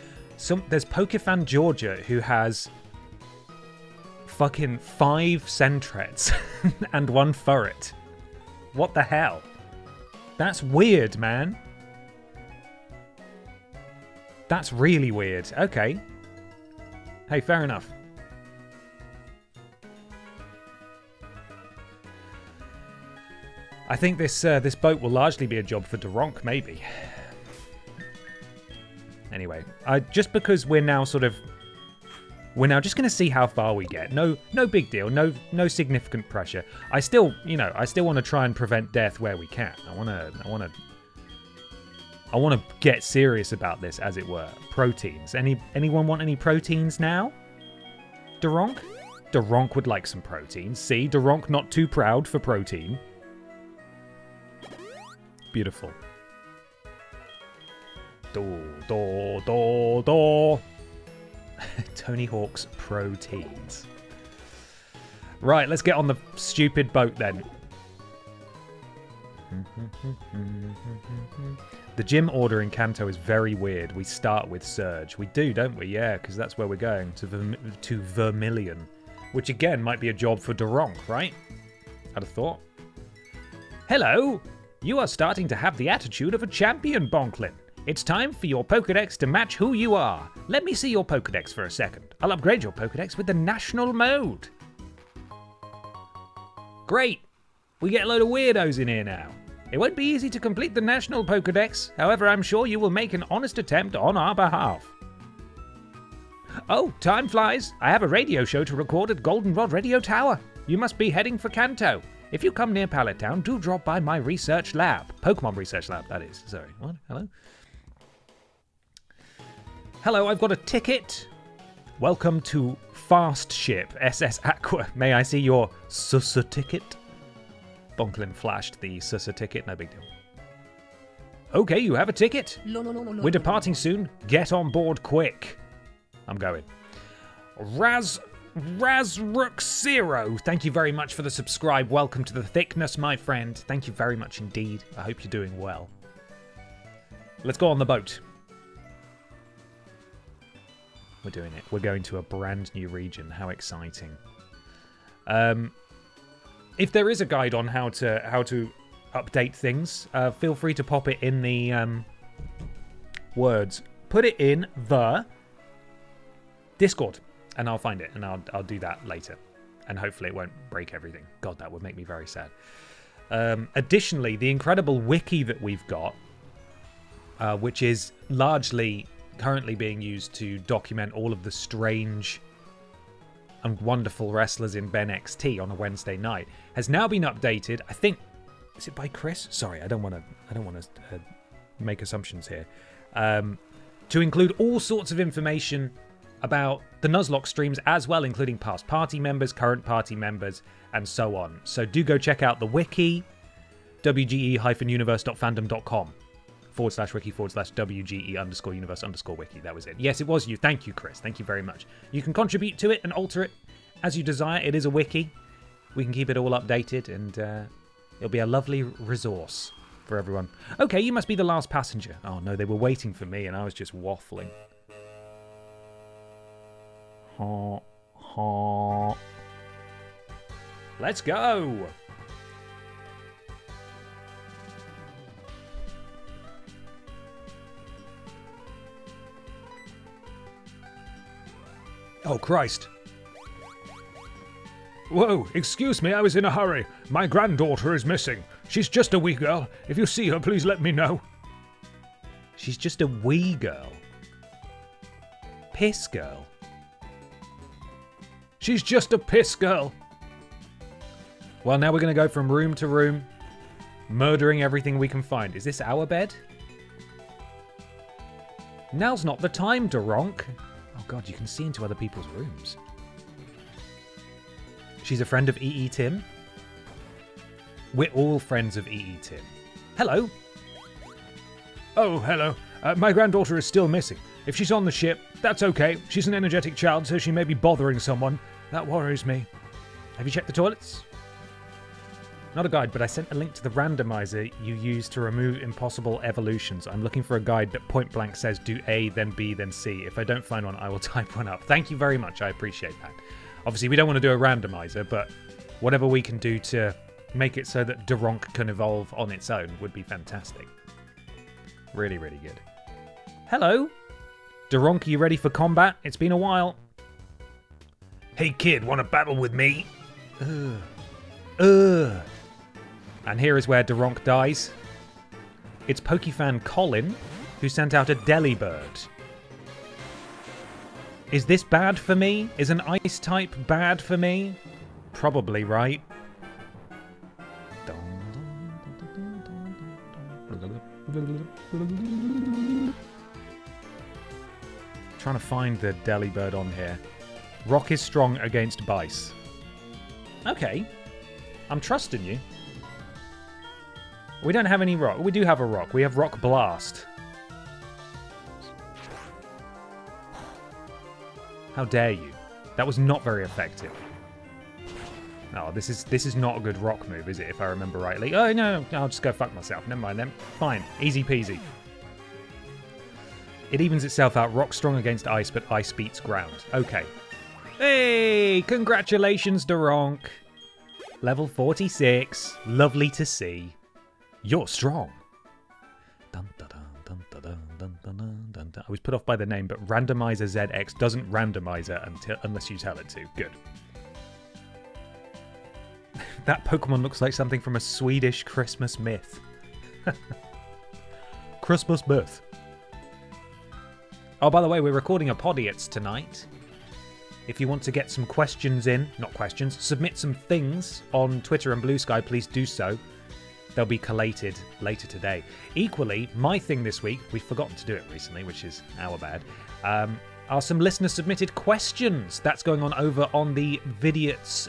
There's Pokefan Georgia who has fucking 5 Sentrets and 1 Furret. What the hell? That's weird, man. That's really weird. Okay. Hey, fair enough. I think this boat will largely be a job for Duronk, maybe. Anyway, just because we're now just going to see how far we get. No big deal. No significant pressure. I still want to try and prevent death where we can. I want to get serious about this, as it were. Proteins. Anyone want any proteins now? Duronk? Duronk would like some proteins. See, Duronk not too proud for protein. Beautiful. Door. Tony Hawk's proteins. Right, let's get on the stupid boat then. The gym order in Kanto is very weird. We start with Surge. We do, don't we? Yeah, because that's where we're going, to Vermilion. Which again might be a job for Duronk, right? I'd have thought. Hello! You are starting to have the attitude of a champion, Bonklin. It's time for your Pokédex to match who you are. Let me see your Pokédex for a second. I'll upgrade your Pokédex with the national mode. Great! We get a load of weirdos in here now. It won't be easy to complete the national Pokédex. However, I'm sure you will make an honest attempt on our behalf. Oh, time flies. I have a radio show to record at Goldenrod Radio Tower. You must be heading for Kanto. If you come near Pallet Town, do drop by my research lab. Pokémon research lab, that is. Sorry. What? Hello? Hello, I've got a ticket. Welcome to Fast Ship, SS Aqua. May I see your Sussa ticket? Bonklin flashed the Sussa ticket, no big deal. Okay, you have a ticket. We're departing soon. Get on board quick. I'm going. Razruxero, thank you very much for the subscribe. Welcome to the thickness, my friend. Thank you very much indeed. I hope you're doing well. Let's go on the boat. We're doing it. We're going to a brand new region. How exciting. If there is a guide on how to update things, feel free to pop it in the words. Put it in the Discord. And I'll find it, and I'll do that later. And hopefully it won't break everything. God, that would make me very sad. Additionally, the incredible wiki that we've got, which is largely currently being used to document all of the strange and wonderful wrestlers in Ben XT on a Wednesday night, has now been updated. I think, is it by Chris? Sorry, I don't want to make assumptions here. To include all sorts of information about the Nuzlocke streams as well, including past party members, current party members, and so on. So do go check out the wiki, wge-universe.fandom.com/wiki/WGE_universe_wiki. That was it. Yes, it was you. Thank you, Chris. Thank you very much. You can contribute to it and alter it as you desire. It is a wiki. We can keep it all updated, and it'll be a lovely resource for everyone. Okay, you must be the last passenger. Oh no, they were waiting for me, and I was just waffling. Let's go! Oh, Christ. Whoa, excuse me, I was in a hurry. My granddaughter is missing. She's just a wee girl. If you see her, please let me know. She's just a wee girl. Piss girl. She's just a piss girl. Well, now we're going to go from room to room, murdering everything we can find. Is this our bed? Now's not the time to ronk. Oh god, you can see into other people's rooms. She's a friend of EE Tim. We're all friends of EE Tim. Hello. Oh, hello. My granddaughter is still missing. If she's on the ship, that's okay. She's an energetic child, so she may be bothering someone. That worries me. Have you checked the toilets? Not a guide, but I sent a link to the randomizer you use to remove impossible evolutions. I'm looking for a guide that point blank says do A, then B, then C. If I don't find one, I will type one up. Thank you very much. I appreciate that. Obviously, we don't want to do a randomizer, but whatever we can do to make it so that Duronk can evolve on its own would be fantastic. Really, really good. Hello? Duronk, are you ready for combat? It's been a while. Hey kid, want to battle with me? And here is where Duronk dies. It's Pokefan Colin who sent out a Delibird. Is this bad for me? Is an ice type bad for me? Probably, right? Trying to find the Delibird on here. Rock is strong against Bice. Okay. I'm trusting you. We don't have any rock. We do have a rock. We have Rock Blast. How dare you? That was not very effective. No, this is not a good rock move, is it, if I remember rightly? Oh, no, I'll just go fuck myself. Never mind then. Fine. Easy peasy. It evens itself out. Rock strong against ice, but ice beats ground. Okay. Hey! Congratulations, Duronk. Level 46. Lovely to see. You're strong. Dun, dun, dun, dun, dun, dun, dun, dun, dun, dun. I was put off by the name, but Randomizer ZX doesn't randomizer unless you tell it to. Good. That Pokemon looks like something from a Swedish Christmas myth. Christmas myth. Oh, by the way, we're recording a Podiots tonight. If you want to get some questions in, not questions, submit some things on Twitter and Blue Sky, please do so. They'll be collated later today. Equally, my thing this week, we've forgotten to do it recently, which is our bad, are some listener-submitted questions. That's going on over on the Vidiots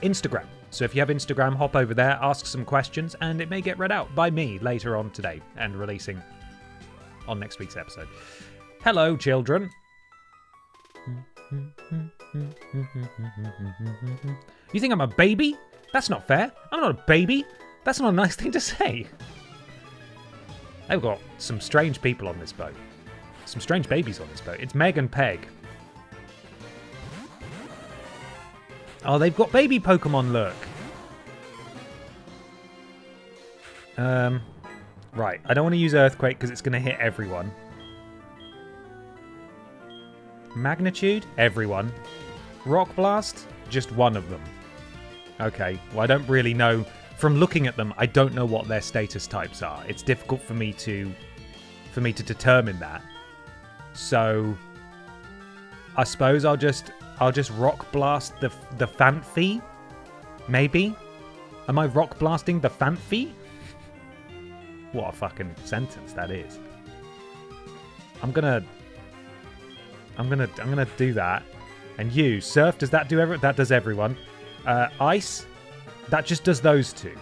Instagram. So if you have Instagram, hop over there, ask some questions, and it may get read out by me later on today and releasing on next week's episode. Hello, children. You think I'm a baby? That's not fair. I'm not a baby. That's not a nice thing to say. They've got some strange people on this boat. Some strange babies on this boat. It's Meg and Peg. Oh, they've got baby Pokemon, look. Right. I don't want to use Earthquake because it's going to hit everyone. Magnitude? Everyone. Rock Blast? Just one of them. Okay. Well, I don't really know. From looking at them, I don't know what their status types are. It's difficult for me to determine that. So I suppose I'll just Rock Blast the Phanpy? Maybe? Am I Rock Blasting the Phanpy? What a fucking sentence that is. I'm gonna do that. And you, Surf, does that do everyone? That does everyone. Ice, that just does those two.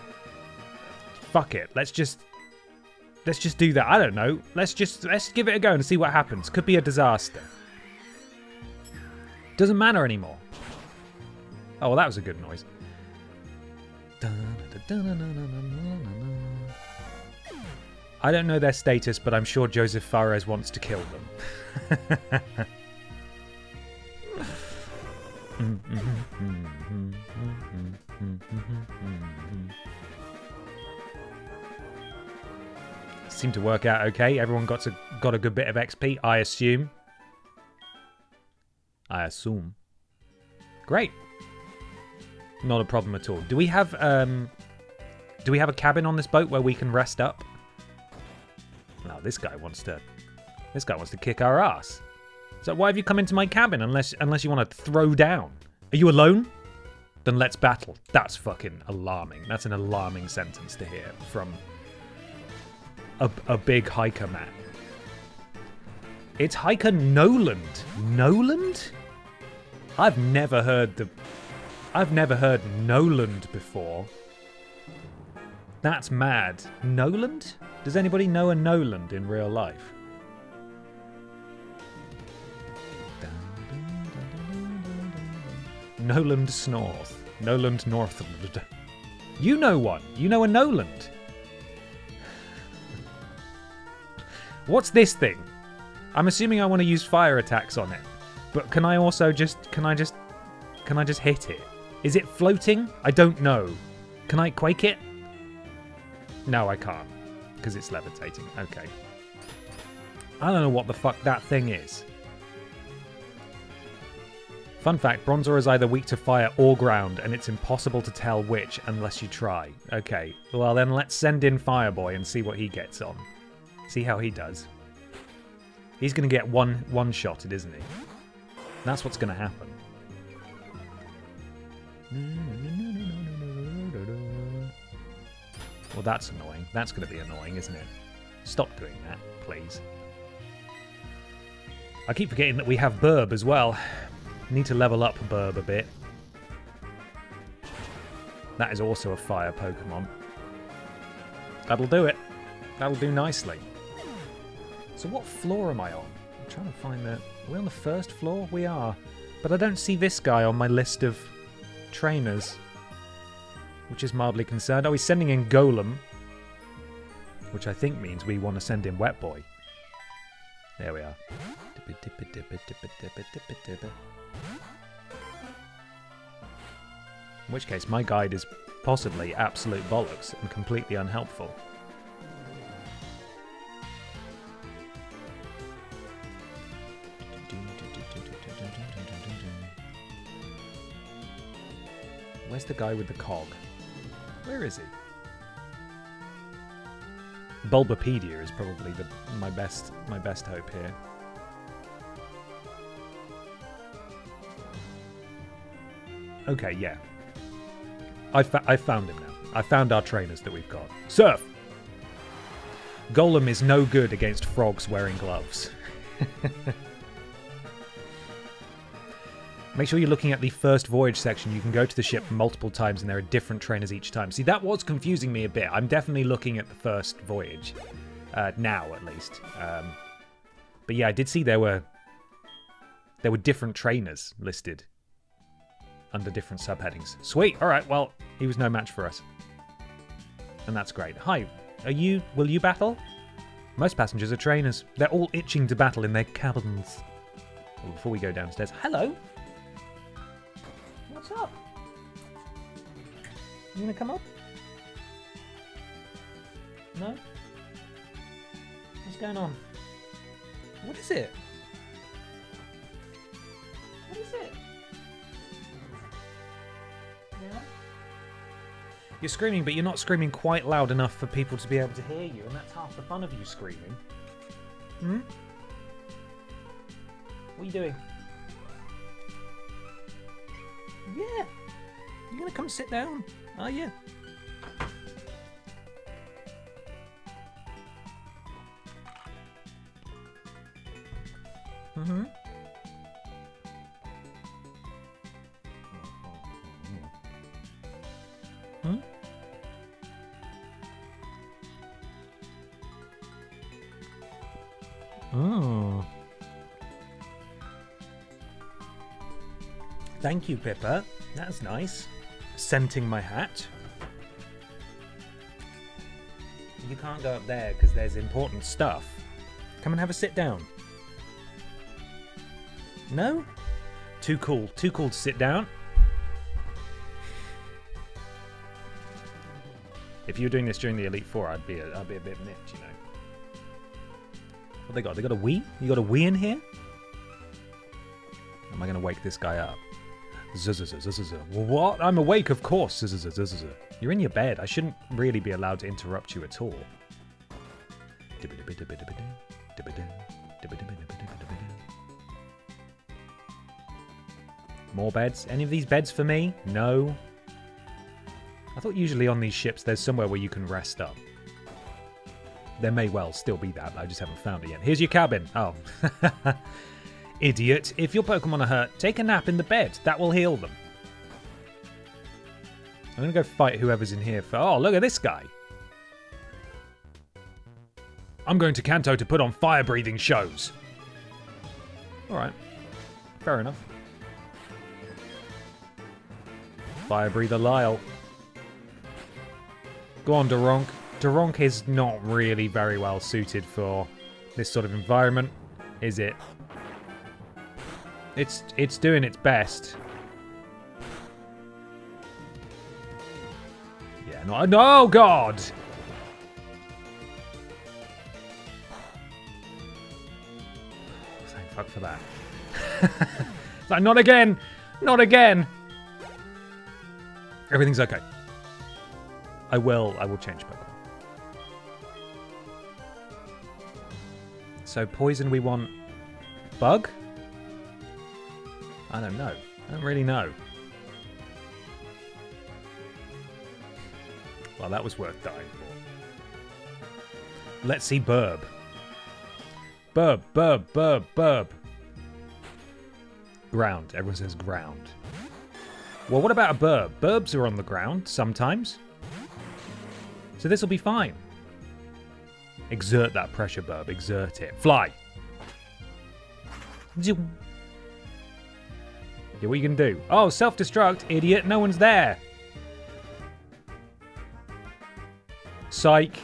Fuck it. Let's just do that. I don't know. Let's give it a go and see what happens. Could be a disaster. Doesn't matter anymore. Oh, well, that was a good noise. I don't know their status, but I'm sure Joseph Fares wants to kill them. Seemed to work out okay. Everyone got a good bit of XP, I assume. Great. Not a problem at all. Do we have Do we have a cabin on this boat where we can rest up? No, this guy wants to kick our ass. So why have you come into my cabin unless you want to throw down? Are you alone? Then let's battle. That's fucking alarming. That's an alarming sentence to hear from a big hiker man. It's hiker Noland. Noland? I've never heard Noland before. That's mad. Noland? Does anybody know a Noland in real life? Noland Snorth. Noland Northland. You know one. You know a Noland. What's this thing? I'm assuming I want to use fire attacks on it. But can I also just... Can I just hit it? Is it floating? I don't know. Can I quake it? No, I can't. Because it's levitating. Okay. I don't know what the fuck that thing is. Fun fact, Bronzor is either weak to fire or ground, and it's impossible to tell which unless you try. Okay, well then let's send in Fireboy and see what he gets on. See how he does. He's going to get one-shotted, isn't he? That's what's going to happen. Well, that's annoying. That's going to be annoying, isn't it? Stop doing that, please. I keep forgetting that we have Burb as well. Need to level up Burb a bit. That is also a fire Pokemon. That'll do it. That'll do nicely. So what floor am I on? I'm trying to find the... Are we on the first floor? We are. But I don't see this guy on my list of trainers, which is mildly concerned. Oh, he's sending in Golem, which I think means we want to send in Wet Boy. There we are. In which case, my guide is possibly absolute bollocks and completely unhelpful. Where's the guy with the cog? Where is he? Bulbapedia is probably my best hope here. Okay, yeah. I found him now. I found our trainers that we've got. Surf! Golem is no good against frogs wearing gloves. Make sure you're looking at the first voyage section. You can go to the ship multiple times and there are different trainers each time. See, that was confusing me a bit. I'm definitely looking at the first voyage. Now, at least. But yeah, I did see there were different trainers listed under different subheadings. Sweet. All right. Well, he was no match for us. And that's great. Hi. Will you battle? Most passengers are trainers. They're all itching to battle in their cabins. Well, before we go downstairs. Hello. What's up? You gonna come up? No? What's going on? What is it? What is it? Yeah? You're screaming, but you're not screaming quite loud enough for people to be able to hear you, and that's half the fun of you screaming. Hmm? What are you doing? Yeah. You're gonna come sit down, are you? Mm-hmm. Hmm? Oh. Thank you, Pippa. That's nice. Scenting my hat. You can't go up there because there's important stuff. Come and have a sit down. No? Too cool. Too cool to sit down. If you were doing this during the Elite Four, I'd be a bit miffed, you know. What they got? They got a Wii? You got a Wii in here? Am I going to wake this guy up? What? I'm awake, of course. You're in your bed. I shouldn't really be allowed to interrupt you at all. More beds? Any of these beds for me? No. I thought usually on these ships there's somewhere where you can rest up. There may well still be that, but I just haven't found it yet. Here's your cabin. Oh. Idiot. If your Pokemon are hurt, take a nap in the bed. That will heal them. I'm going to go fight whoever's in here for... Oh, look at this guy. I'm going to Kanto to put on fire-breathing shows. Alright. Fair enough. Fire breather Lyle. Go on, Duronk. Duronk is not really very well suited for this sort of environment, is it? It's doing its best. Yeah, no, oh God! Thank fuck for that. It's like, not again! Not again! Everything's okay. I will change Pokemon. So poison we want bug? I don't know. I don't really know. Well, that was worth dying for. Let's see Burb. Burb. Ground. Everyone says ground. Well, what about a Burb? Burbs are on the ground sometimes. So this will be fine. Exert that pressure, Burb. Exert it. Fly. Yeah, what are you going to do? Oh, self-destruct, idiot. No one's there. Psych.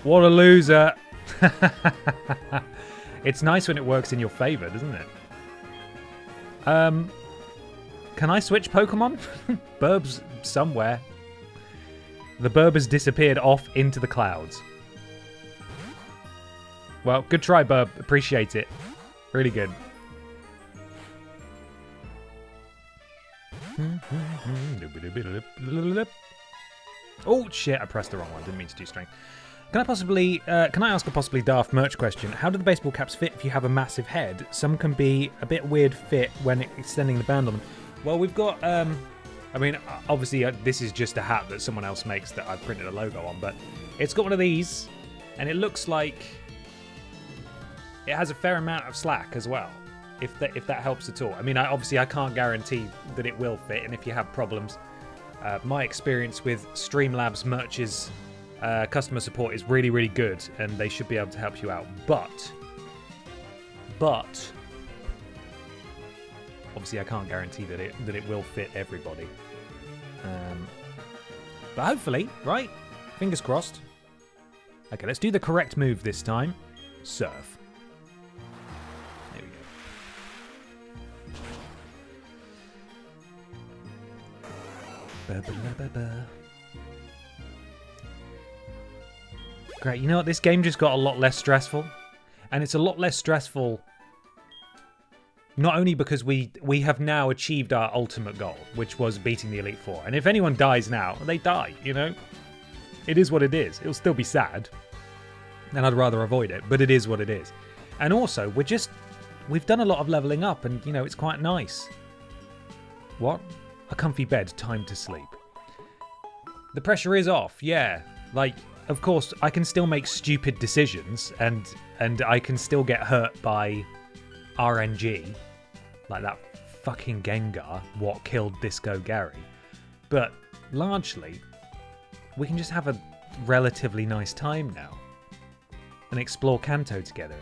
What a loser. It's nice when it works in your favor, doesn't it? Can I switch Pokemon? Burb's somewhere. The Burb has disappeared off into the clouds. Well, good try, Burb. Appreciate it. Really good. Oh, shit. I pressed the wrong one. Didn't mean to do strength. Can I ask a possibly daft merch question? How do the baseball caps fit if you have a massive head? Some can be a bit weird fit when extending the band on them. Well, we've got, I mean, obviously this is just a hat that someone else makes that I've printed a logo on, but it's got one of these, and it looks like it has a fair amount of slack as well, if that helps at all. I mean, obviously I can't guarantee that it will fit, and if you have problems, my experience with Streamlabs merch's customer support is really, really good, and they should be able to help you out. But obviously I can't guarantee that it will fit everybody. But hopefully, right? Fingers crossed. Okay, let's do the correct move this time. Surf. There we go. Great, you know what? This game just got a lot less stressful. And it's a lot less stressful not only because we have now achieved our ultimate goal, which was beating the Elite Four. And if anyone dies now, they die, you know? It is what it is. It'll still be sad. And I'd rather avoid it, but it is what it is. And also, we've done a lot of leveling up, and, you know, it's quite nice. What? A comfy bed, time to sleep. The pressure is off, yeah. Like, of course, I can still make stupid decisions, and I can still get hurt by RNG, like that fucking Gengar, what killed Disco Gary. But largely, we can just have a relatively nice time now and explore Kanto together.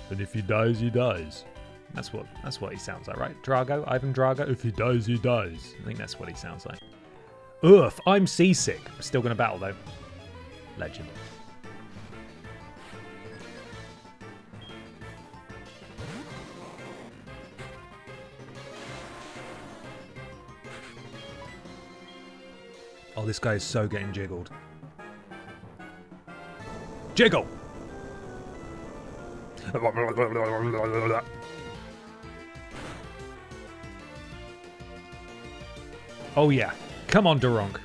And if he dies, he dies. That's what he sounds like, right? Drago? Ivan Drago? If he dies, he dies. I think that's what he sounds like. Ugh, I'm seasick. I'm still going to battle, though. Legend. Oh, this guy is so getting jiggled. Jiggle! Oh, yeah. Come on, Durong.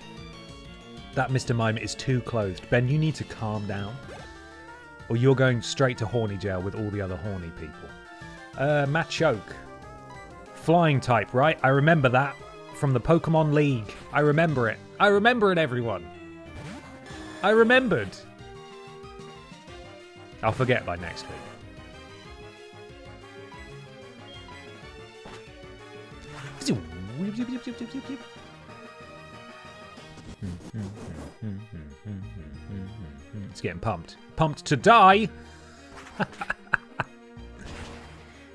That Mr. Mime is too clothed. Ben, you need to calm down. Or you're going straight to horny jail with all the other horny people. Machoke. Flying type, right? I remember that from the Pokemon League. I remember it. I remember it, everyone. I remembered. I'll forget by next week. It's getting pumped. Pumped to die!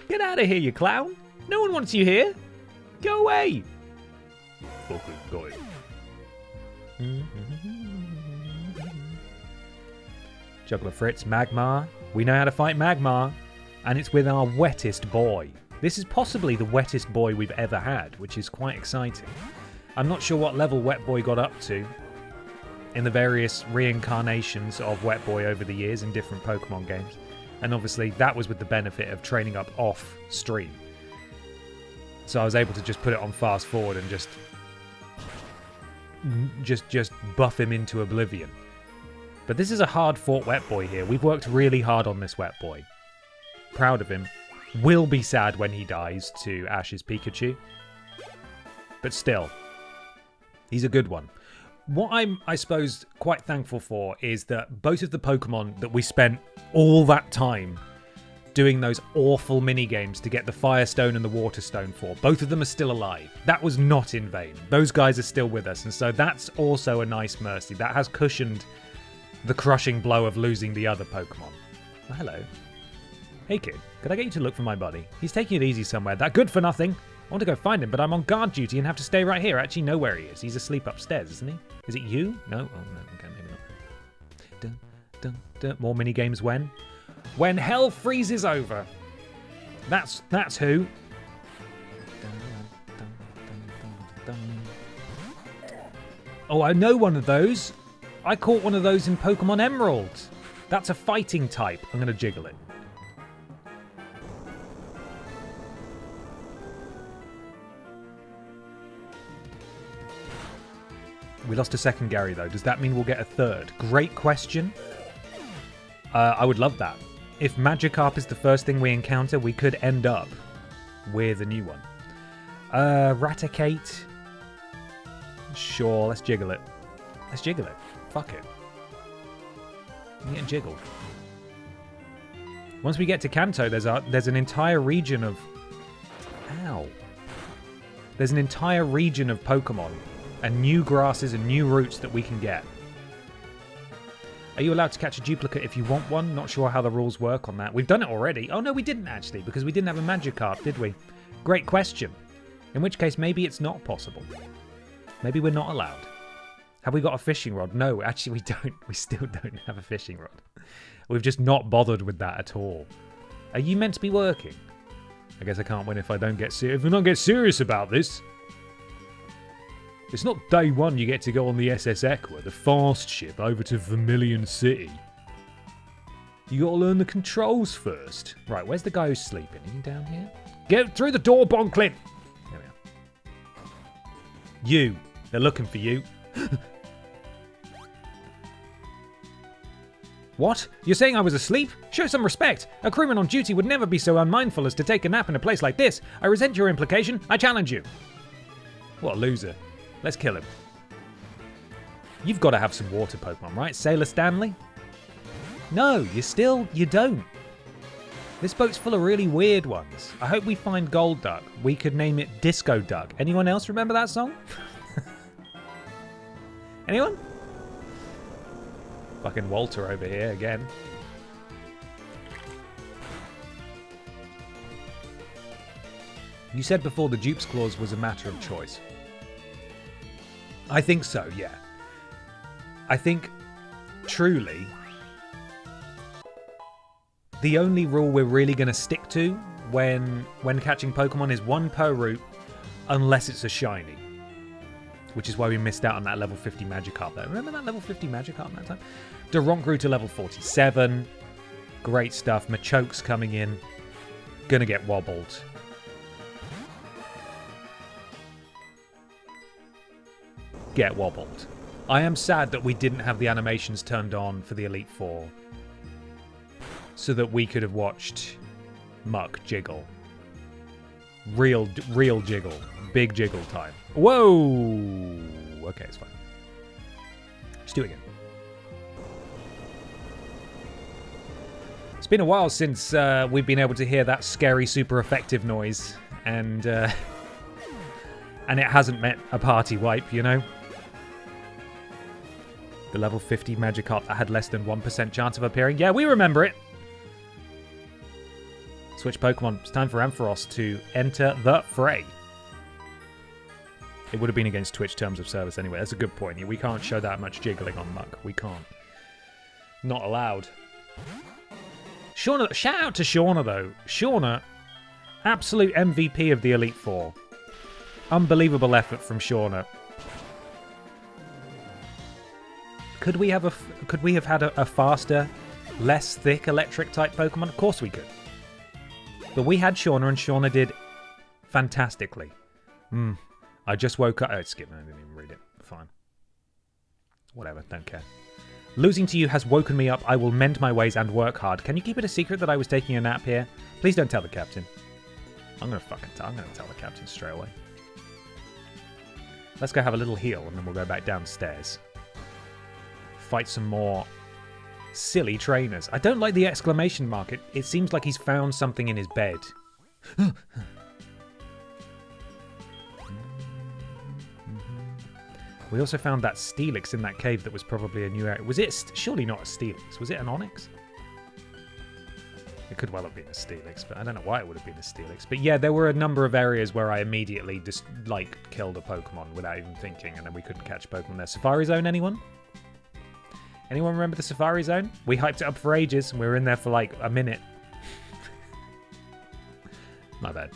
Get out of here, you clown! No one wants you here! Go away! Fucking guy. Juggler Fritz, Magmar. We know how to fight Magmar. And it's with our wettest boy. This is possibly the wettest boy we've ever had, which is quite exciting. I'm not sure what level Wet Boy got up to in the various reincarnations of Wet Boy over the years in different Pokemon games. And obviously that was with the benefit of training up off stream. So I was able to just put it on fast forward and just buff him into oblivion. But this is a hard-fought Wet Boy here. We've worked really hard on this Wet Boy. Proud of him. Will be sad when he dies to Ash's Pikachu. But still, he's a good one. What I'm, I suppose, quite thankful for is that both of the Pokemon that we spent all that time doing those awful mini-games to get the Firestone and the Waterstone for, both of them are still alive. That was not in vain. Those guys are still with us, and so that's also a nice mercy. That has cushioned the crushing blow of losing the other Pokemon. Oh, hello. Hey kid, could I get you to look for my buddy? He's taking it easy somewhere. That good for nothing. I want to go find him, but I'm on guard duty and have to stay right here. I actually know where he is. He's asleep upstairs, isn't he? Is it you? No? Oh, no. Okay, maybe not. Dun, dun, dun. More mini-games when? When hell freezes over. That's who. Oh, I know one of those. I caught one of those in Pokemon Emerald. That's a fighting type. I'm going to jiggle it. We lost a second Gary, though. Does that mean we'll get a third? Great question. I would love that. If Magikarp is the first thing we encounter, we could end up with a new one. Raticate. Sure, let's jiggle it. Let's jiggle it. Fuck it. I'm getting jiggled. Once we get to Kanto, there's an entire region of... Ow. There's an entire region of Pokemon and new grasses and new routes that we can get. Are you allowed to catch a duplicate if you want one? Not sure how the rules work on that. We've done it already. Oh no, we didn't actually, because we didn't have a Magikarp, did we? Great question. In which case, maybe it's not possible. Maybe we're not allowed. Have we got a fishing rod? No, actually we don't. We still don't have a fishing rod. We've just not bothered with that at all. Are you meant to be working? I guess I can't win if I don't get serious. If we don't get serious about this. It's not day one you get to go on the SS Equa, the fast ship, over to Vermilion City. You gotta learn the controls first. Right, where's the guy who's sleeping? Are you down here? Get through the door, Bonklin! There we are. You. They're looking for you. What? You're saying I was asleep? Show some respect. A crewman on duty would never be so unmindful as to take a nap in a place like this. I resent your implication. I challenge you. What a loser. Let's kill him. You've got to have some water Pokemon, right? Sailor Stanley? No, you don't. This boat's full of really weird ones. I hope we find Gold Duck. We could name it Disco Duck. Anyone else remember that song? Anyone? Fucking Walter over here again. You said before the dupes clause was a matter of choice. I think so, yeah. I think, truly, the only rule we're really going to stick to when catching Pokemon is one per route, unless it's a shiny. Which is why we missed out on that level 50 Magikarp there. Remember that level 50 Magikarp that time? Durant grew to level 47. Great stuff. Machoke's coming in. Gonna get wobbled. get wobbled. I am sad that we didn't have the animations turned on for the Elite Four so that we could have watched Muck jiggle. Real jiggle. Big jiggle time. Whoa! Okay, it's fine. Let's do it again. It's been a while since we've been able to hear that scary, super effective noise, and it hasn't meant a party wipe, you know? The level 50 Magikarp that had less than 1% chance of appearing. Yeah, we remember it. Switch Pokemon. It's time for Ampharos to enter the fray. It would have been against Twitch terms of service anyway. That's a good point. We can't show that much jiggling on Muck. We can't. Not allowed. Shauna, shout out to Shauna, though. Shauna, absolute MVP of the Elite Four. Unbelievable effort from Shauna. Could we have had a faster, less thick electric type Pokemon? Of course we could. But we had Shauna, and Shauna did fantastically. I just woke up. Oh, skip. I didn't even read it. Fine. Whatever. Don't care. Losing to you has woken me up. I will mend my ways and work hard. Can you keep it a secret that I was taking a nap here? Please don't tell the captain. I'm gonna tell the captain straight away. Let's go have a little heal, and then we'll go back downstairs. Fight some more silly trainers. I don't like the exclamation mark. It seems like he's found something in his bed. We also found that Steelix in that cave that was probably a new area. Was it surely not a Steelix? Was it an Onyx? It could well have been a Steelix, but I don't know why it would have been a Steelix. But yeah, there were a number of areas where I immediately just, like, killed a Pokemon without even thinking, and then we couldn't catch Pokemon there. Safari Zone, anyone? Anyone remember the Safari Zone? We hyped it up for ages, and we were in there for, like, a minute. My bad.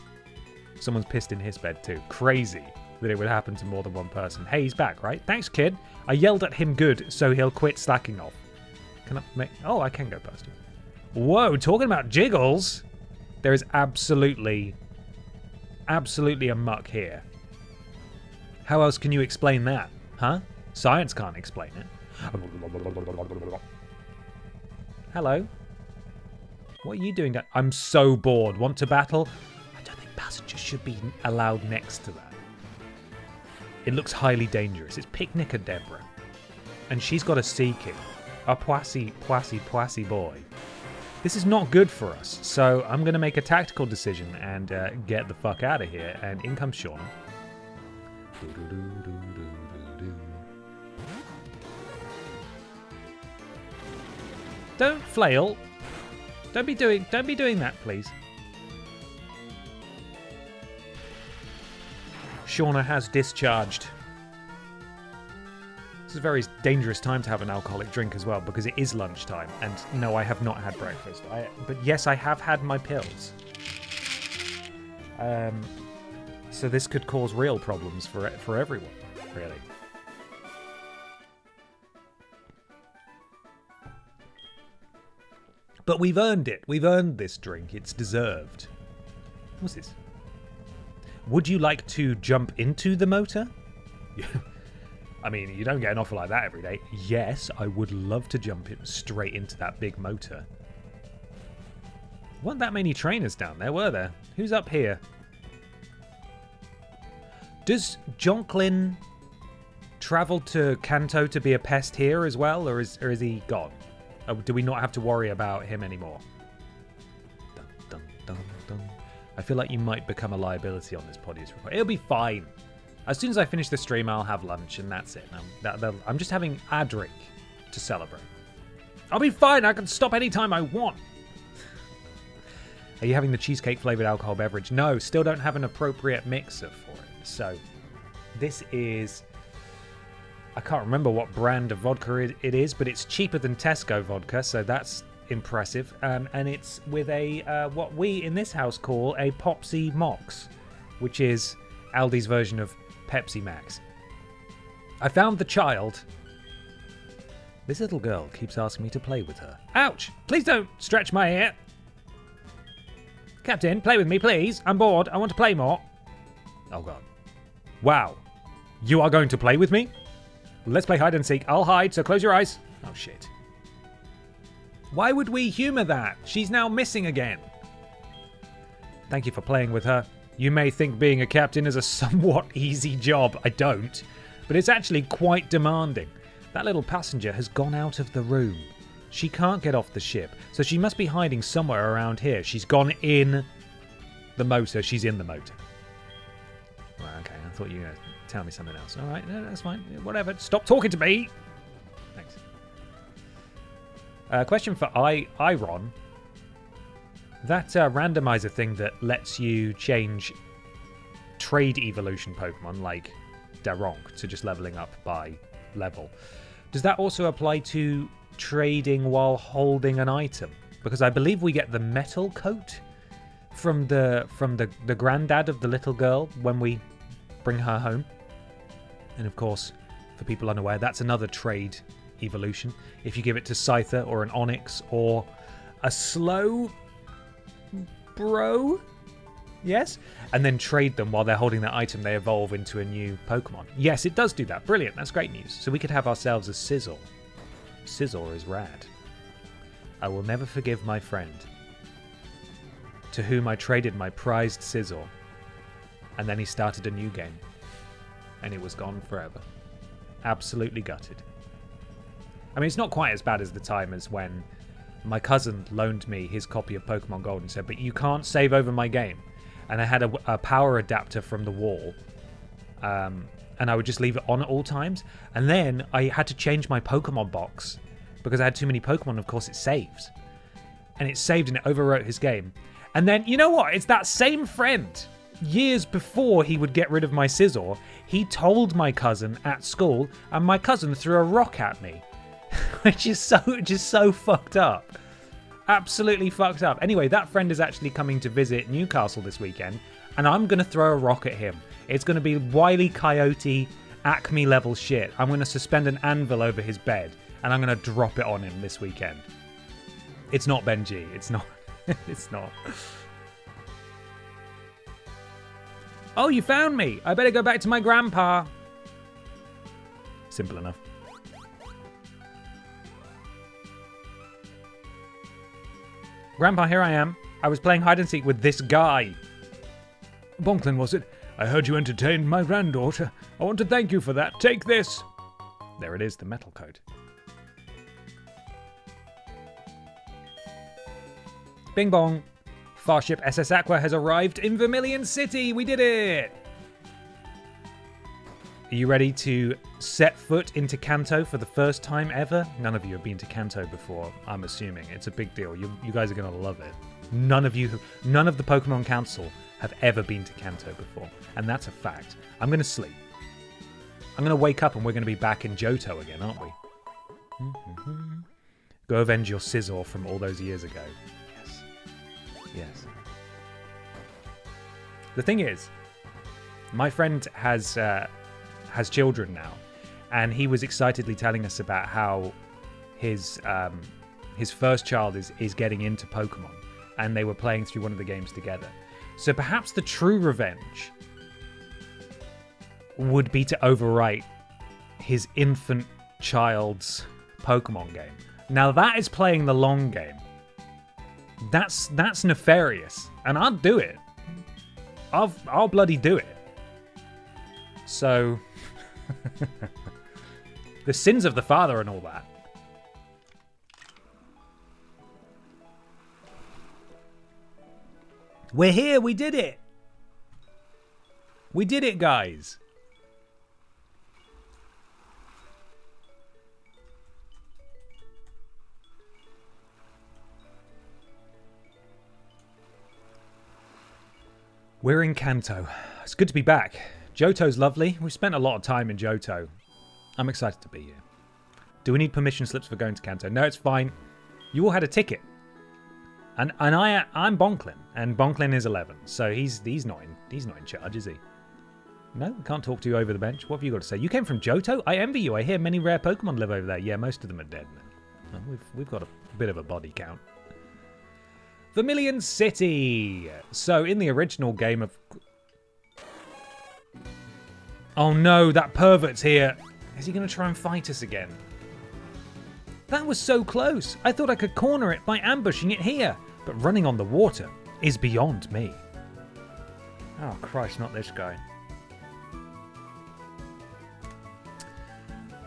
Someone's pissed in his bed, too. Crazy that it would happen to more than one person. Hey, he's back, right? Thanks, kid. I yelled at him good, so he'll quit slacking off. Can I make... Oh, I can go past you. Whoa, talking about jiggles. There is absolutely a Muck here. How else can you explain that? Huh? Science can't explain it. Hello? What are you doing? I'm so bored. Want to battle? I don't think passengers should be allowed next to that. It looks highly dangerous. It's Picnic and Deborah. And she's got a Seaking. A poissy boy. This is not good for us. So I'm going to make a tactical decision and get the fuck out of here. And in comes Shauna. Don't flail. Don't be doing that, please. Shauna has discharged. This is a very dangerous time to have an alcoholic drink as well, because it is lunchtime. And no, I have not had breakfast. But yes, I have had my pills. So this could cause real problems for everyone, really. But we've earned it. We've earned this drink. It's deserved. What's this? Would you like to jump into the motor? I mean, you don't get an offer like that every day. Yes, I would love to jump straight into that big motor. Weren't that many trainers down there, were there? Who's up here? Does Jonklin travel to Kanto to be a pest here as well, or is he gone? Do we not have to worry about him anymore? Dun, dun, dun, dun. I feel like you might become a liability on this Podius report. It'll be fine. As soon as I finish the stream, I'll have lunch, and that's it. I'm just having a drink to celebrate. I'll be fine. I can stop anytime I want. Are you having the cheesecake-flavored alcohol beverage? No, still don't have an appropriate mixer for it. So this is... I can't remember what brand of vodka it is, but it's cheaper than Tesco vodka, so that's impressive. And it's with a what we in this house call a Popsy Mox, which is Aldi's version of Pepsi Max. I found the child. This little girl keeps asking me to play with her. Ouch! Please don't stretch my ear. Captain, play with me, please. I'm bored. I want to play more. Oh, God. Wow. You are going to play with me? Let's play hide and seek. I'll hide, so close your eyes. Oh, shit. Why would we humor that? She's now missing again. Thank you for playing with her. You may think being a captain is a somewhat easy job. I don't. But it's actually quite demanding. That little passenger has gone out of the room. She can't get off the ship, so she must be hiding somewhere around here. She's gone in the motor. She's in the motor. Right, okay, I thought you were going to tell me something else. All right, no, that's fine. Whatever. Stop talking to me. Thanks. Question for Iron. That randomizer thing that lets you change trade evolution Pokemon, like Daronk, to just leveling up by level. Does that also apply to trading while holding an item? Because I believe we get the metal coat from the granddad of the little girl when we bring her home. And of course, for people unaware, that's another trade evolution. If you give it to Scyther or an Onyx or a Slow Bro, yes, and then trade them while they're holding that item, they evolve into a new Pokemon. Yes, it does do that. Brilliant. That's great news. So we could have ourselves a Sizzle. Sizzle is rad. I will never forgive my friend to whom I traded my prized Sizzle, and then he started a new game, and it was gone forever. Absolutely gutted. I mean, it's not quite as bad as the time as when my cousin loaned me his copy of Pokemon Gold and said, but you can't save over my game. And I had a power adapter from the wall, and I would just leave it on at all times. And then I had to change my Pokemon box because I had too many Pokemon. Of course, it saves. And it saved and it overwrote his game. And then, you know what? It's that same friend. Years before he would get rid of my Scizor, he told my cousin at school, and my cousin threw a rock at me. Which is so fucked up. Absolutely fucked up. Anyway, that friend is actually coming to visit Newcastle this weekend, and I'm going to throw a rock at him. It's going to be Wile E. Coyote, Acme level shit. I'm going to suspend an anvil over his bed, and I'm going to drop it on him this weekend. It's not Benji. It's not. It's not. Oh, you found me. I better go back to my grandpa. Simple enough. Grandpa, here I am. I was playing hide and seek with this guy. Bonklin, was it? I heard you entertained my granddaughter. I want to thank you for that. Take this. There it is, the metal coat. Bing bong. Farship SS Aqua has arrived in Vermilion City. We did it. Are you ready to set foot into Kanto for the first time ever? None of you have been to Kanto before, I'm assuming. It's a big deal. You guys are going to love it. None of the Pokemon Council have ever been to Kanto before. And that's a fact. I'm going to sleep. I'm going to wake up and we're going to be back in Johto again, aren't we? Go avenge your Scizor from all those years ago. Yes. Yes. The thing is, my friend has children now, and he was excitedly telling us about how his first child is getting into Pokemon, and they were playing through one of the games together. So perhaps the true revenge would be to overwrite his infant child's Pokemon game. Now that is playing the long game. That's nefarious, and I'll do it. I'll bloody do it. So, the sins of the father and all that. We're here. We did it. We did it, guys. We're in Kanto. It's good to be back. Johto's lovely. We've spent a lot of time in Johto. I'm excited to be here. Do we need permission slips for going to Kanto? No, it's fine. You all had a ticket. And I'm Bonklin, and Bonklin is 11, so he's not in charge, is he? No, we can't talk to you over the bench. What have you got to say? You came from Johto? I envy you. I hear many rare Pokemon live over there. Yeah, most of them are dead now. Well, we've got a bit of a body count. Vermilion City. So in the original game of... Oh no, that pervert's here. Is he going to try and fight us again? That was so close. I thought I could corner it by ambushing it here. But running on the water is beyond me. Oh, Christ, not this guy.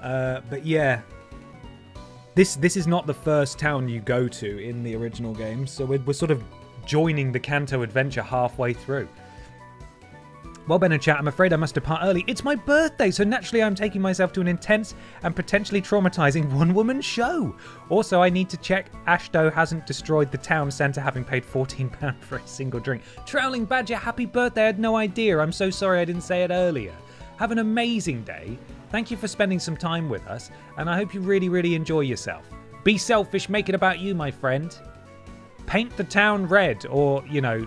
But yeah. This is not the first town you go to in the original game. So we're sort of joining the Kanto adventure halfway through. Well, Ben and chat, I'm afraid I must depart early. It's my birthday, so naturally I'm taking myself to an intense and potentially traumatizing one-woman show. Also, I need to check Ashto hasn't destroyed the town centre having paid £14 for a single drink. Trowling Badger, happy birthday. I had no idea. I'm so sorry I didn't say it earlier. Have an amazing day. Thank you for spending some time with us, and I hope you really, really enjoy yourself. Be selfish, make it about you, my friend. Paint the town red, or, you know,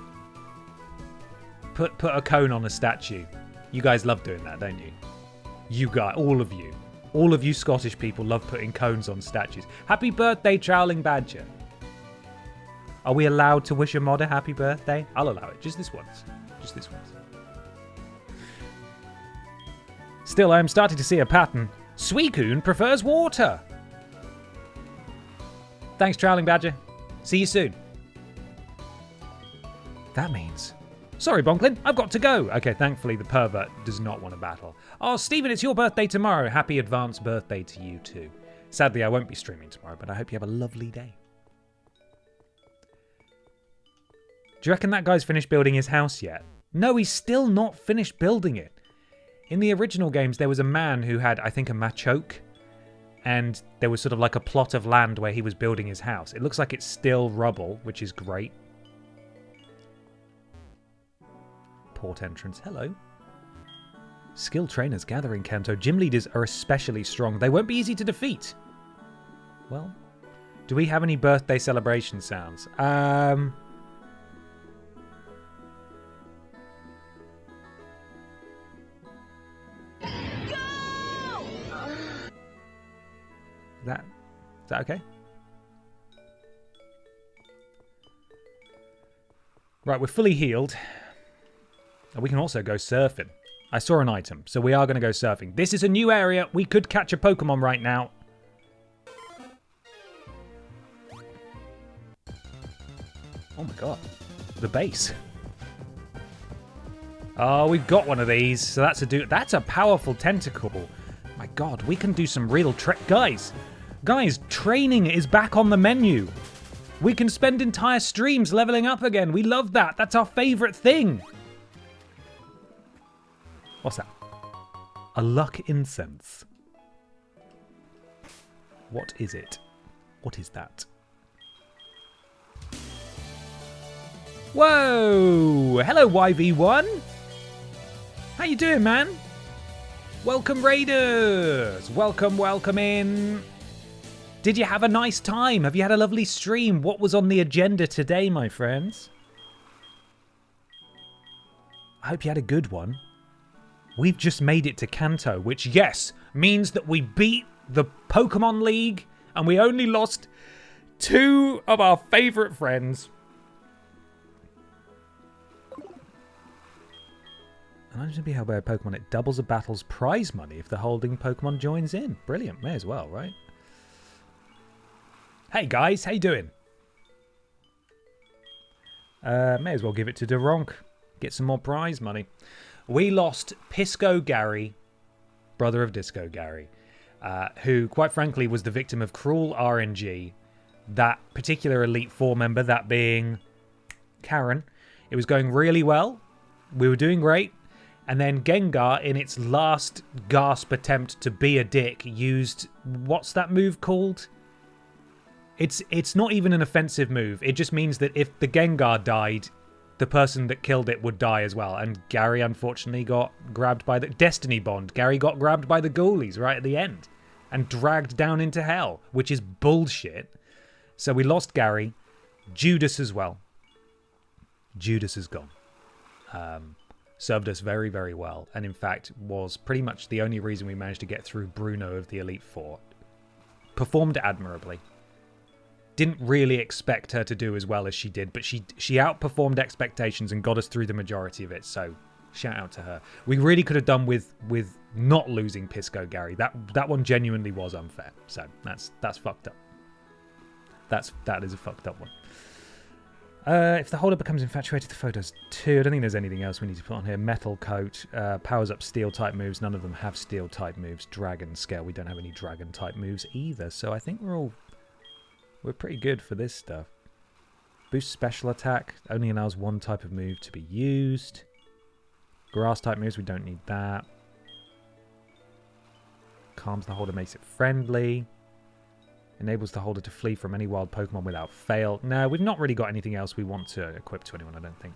Put a cone on a statue. You guys love doing that, don't you? You guys, all of you Scottish people love putting cones on statues. Happy birthday, Trowling Badger. Are we allowed to wish a mod a happy birthday? I'll allow it. Just this once. Just this once. Still, I am starting to see a pattern. Suicune prefers water. Thanks, Trowling Badger. See you soon. That means... Sorry, Bonklin, I've got to go. Okay, thankfully the pervert does not want to battle. Oh, Stephen, it's your birthday tomorrow. Happy advanced birthday to you too. Sadly, I won't be streaming tomorrow, but I hope you have a lovely day. Do you reckon that guy's finished building his house yet? No, he's still not finished building it. In the original games, there was a man who had, I think, a machoke, and there was sort of like a plot of land where he was building his house. It looks like it's still rubble, which is great. Port entrance. Hello. Skilled trainers gather in Kanto. Gym leaders are especially strong. They won't be easy to defeat. Well, do we have any birthday celebration sounds? Is that okay? Right, we're fully healed. And we can also go surfing. I saw an item, so we are going to go surfing. This is a new area. We could catch a Pokemon right now. Oh my god. The base. Oh, we've got one of these. So that's a powerful tentacle. My god, we can do some real Guys, training is back on the menu. We can spend entire streams leveling up again. We love that. That's our favorite thing. What's that? A luck incense. What is it? What is that? Whoa! Hello, YV1. How you doing, man? Welcome, Raiders. Welcome in. Did you have a nice time? Have you had a lovely stream? What was on the agenda today, my friends? I hope you had a good one. We've just made it to Kanto, which, yes, means that we beat the Pokemon League and we only lost 2 of our favourite friends. And I'm to be held by a Pokemon. It doubles a battle's prize money if the holding Pokemon joins in. Brilliant. May as well, right? Hey, guys. How you doing? May as well give it to Duronk. Get some more prize money. We lost Pisco Gary, brother of Disco Gary, who, quite frankly, was the victim of cruel RNG. That particular Elite Four member, that being Karen, it was going really well. We were doing great. And then Gengar, in its last gasp attempt to be a dick, used... What's that move called? It's not even an offensive move. It just means that if the Gengar died... the person that killed it would die as well. And Gary, unfortunately, got grabbed by the... Destiny Bond. Gary got grabbed by the ghoulies right at the end. And dragged down into hell. Which is bullshit. So we lost Gary. Judas as well. Judas is gone. Served us very, very well. And in fact, was pretty much the only reason we managed to get through Bruno of the Elite Four. Performed admirably. Didn't really expect her to do as well as she did, but she outperformed expectations and got us through the majority of it, so Shout out to her. We really could have done with not losing Pisco Gary. That one genuinely was unfair. So that's fucked up. That is a fucked up one. If the holder becomes infatuated with the photos too, I don't think there's anything else we need to put on here. Metal coat, powers up steel type moves. None of them have steel type moves. Dragon scale. We don't have any dragon type moves either. So I think we're pretty good for this stuff. Boost special attack. Only allows one type of move to be used. Grass type moves. We don't need that. Calms the holder, makes it friendly. Enables the holder to flee from any wild Pokemon without fail. No, we've not really got anything else we want to equip to anyone, I don't think.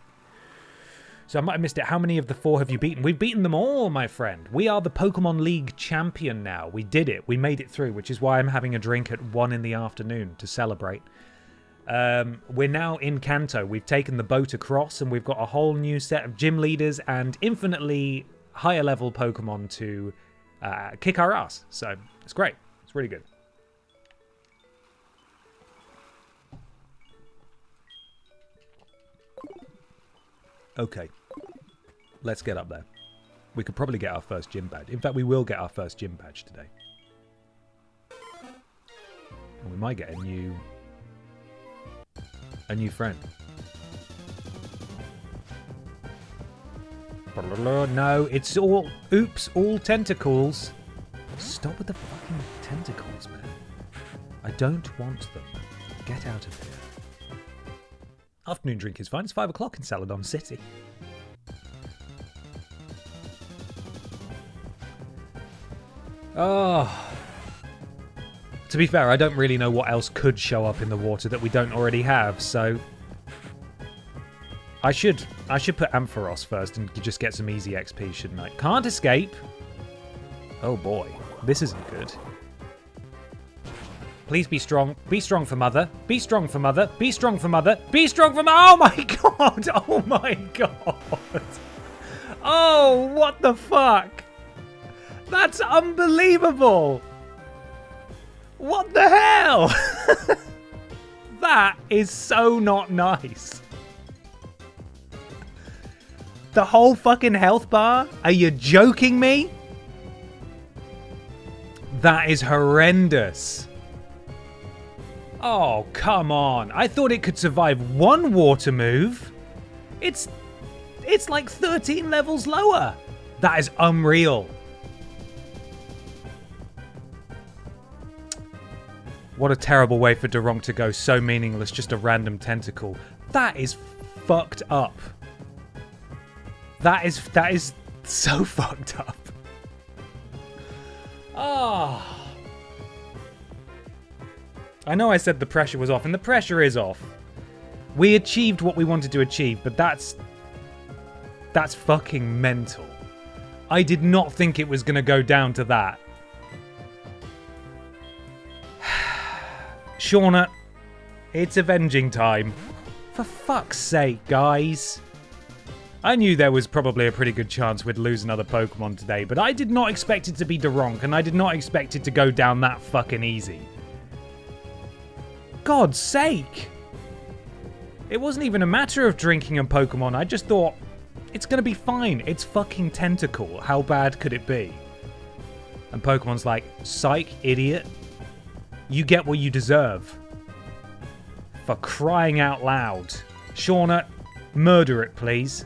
So I might have missed it. How many of the 4 have you beaten? We've beaten them all, my friend. We are the Pokemon League champion now. We did it. We made it through, which is why I'm having a drink at 1 in the afternoon to celebrate. We're now in Kanto. We've taken the boat across, and we've got a whole new set of gym leaders and infinitely higher level Pokemon to kick our ass. So it's great. It's really good. Okay, let's get up there. We could probably get our first gym badge. In fact, we will get our first gym badge today. And we might get a new friend. No, it's all... Oops, all tentacles. Stop with the fucking tentacles, man. I don't want them. Get out of here. Afternoon drink is fine. It's 5 o'clock in Saladon City. Oh. To be fair, I don't really know what else could show up in the water that we don't already have, so... I should put Ampharos first and just get some easy XP, shouldn't I? Can't escape. Oh boy. This isn't good. Please be strong. Be strong for mother. Be strong for mother. Be strong for mother. Be strong for mother. Oh my god. Oh my god. Oh, what the fuck? That's unbelievable. What the hell? That is so not nice. The whole fucking health bar? Are you joking me? That is horrendous. Oh, come on. I thought it could survive one water move. It's like 13 levels lower. That is unreal. What a terrible way for Durong to go so meaningless, just a random tentacle. That is fucked up. That is so fucked up. Ah. Oh. I know I said the pressure was off, and the pressure is off. We achieved what we wanted to achieve, but that's fucking mental. I did not think it was going to go down to that. Shauna, it's avenging time. For fuck's sake, guys. I knew there was probably a pretty good chance we'd lose another Pokemon today, but I did not expect it to be Durong, and I did not expect it to go down that fucking easy. God's sake! It wasn't even a matter of drinking a Pokemon. I just thought, it's gonna be fine. It's fucking Tentacle. How bad could it be? And Pokemon's like, psych, idiot. You get what you deserve. For crying out loud. Shauna, murder it, please.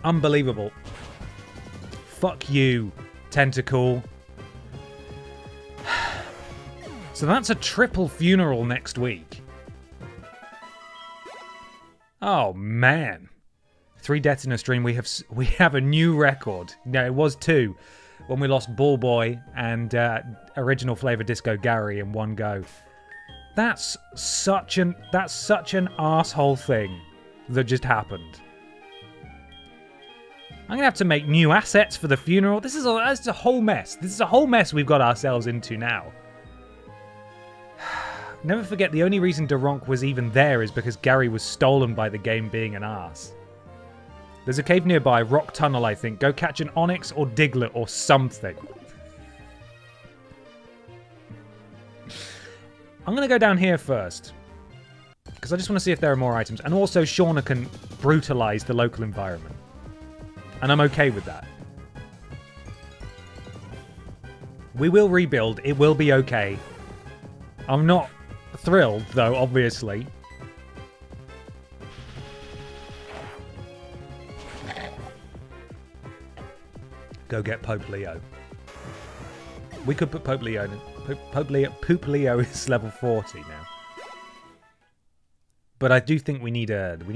Unbelievable. Fuck you, Tentacle. So that's a triple funeral next week. Oh, man. 3 deaths in a stream. We have a new record. No, it was 2 when we lost Ball Boy and original flavor Disco Gary in one go. That's such an asshole thing that just happened. I'm gonna have to make new assets for the funeral. This is a whole mess. This is a whole mess we've got ourselves into now. Never forget, the only reason Durong was even there is because Gary was stolen by the game being an ass. There's a cave nearby, Rock Tunnel, I think. Go catch an Onyx or Diglett or something. I'm going to go down here first, because I just want to see if there are more items. And also, Shauna can brutalize the local environment. And I'm okay with that. We will rebuild. It will be okay. I'm not thrilled, though, obviously. Go get Pope Leo. We could put Pope Leo in. Pope Leo is level 40 now. But I do think we need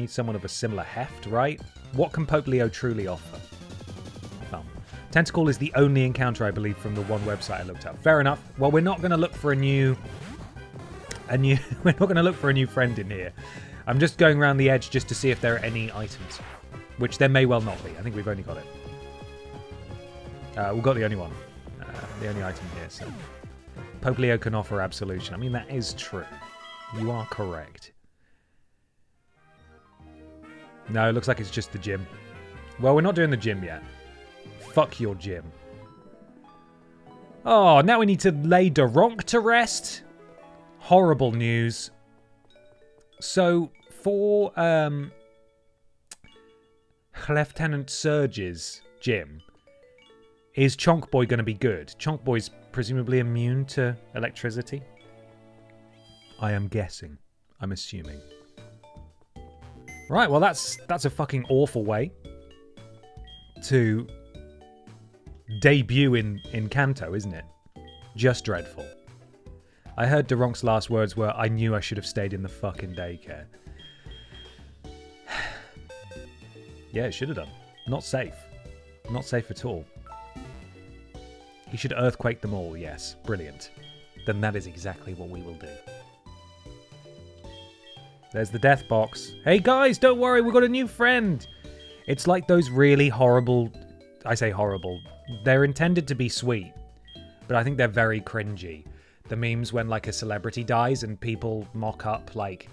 someone of a similar heft, right? What can Pope Leo truly offer? Well, Tentacle is the only encounter, I believe, from the one website I looked up. Fair enough. Well, we're not going to look for a new we're not going to look for a new friend in here. I'm just going around the edge just to see if there are any items, which there may well not be. I think we've only got it. We've got the only one, the only item here. So Pope Leo can offer absolution. I mean, that is true. You are correct. No, it looks like it's just the gym. Well, we're not doing the gym yet. Fuck your gym. Oh, now we need to lay Duronk to rest. Horrible news. So, for Lieutenant Surge's gym, is Chonk Boy going to be good? Chonk Boy's presumably immune to electricity? I am guessing. I'm assuming. Right, well that's a fucking awful way to debut in Kanto, isn't it? Just dreadful. I heard Duronk's last words were, I knew I should have stayed in the fucking daycare. Yeah, it should have done. Not safe. Not safe at all. He should earthquake them all, yes. Brilliant. Then that is exactly what we will do. There's the death box. Hey guys, don't worry, we've got a new friend. It's like those really horrible... I say horrible. They're intended to be sweet, but I think they're very cringy. The memes when like a celebrity dies and people mock up like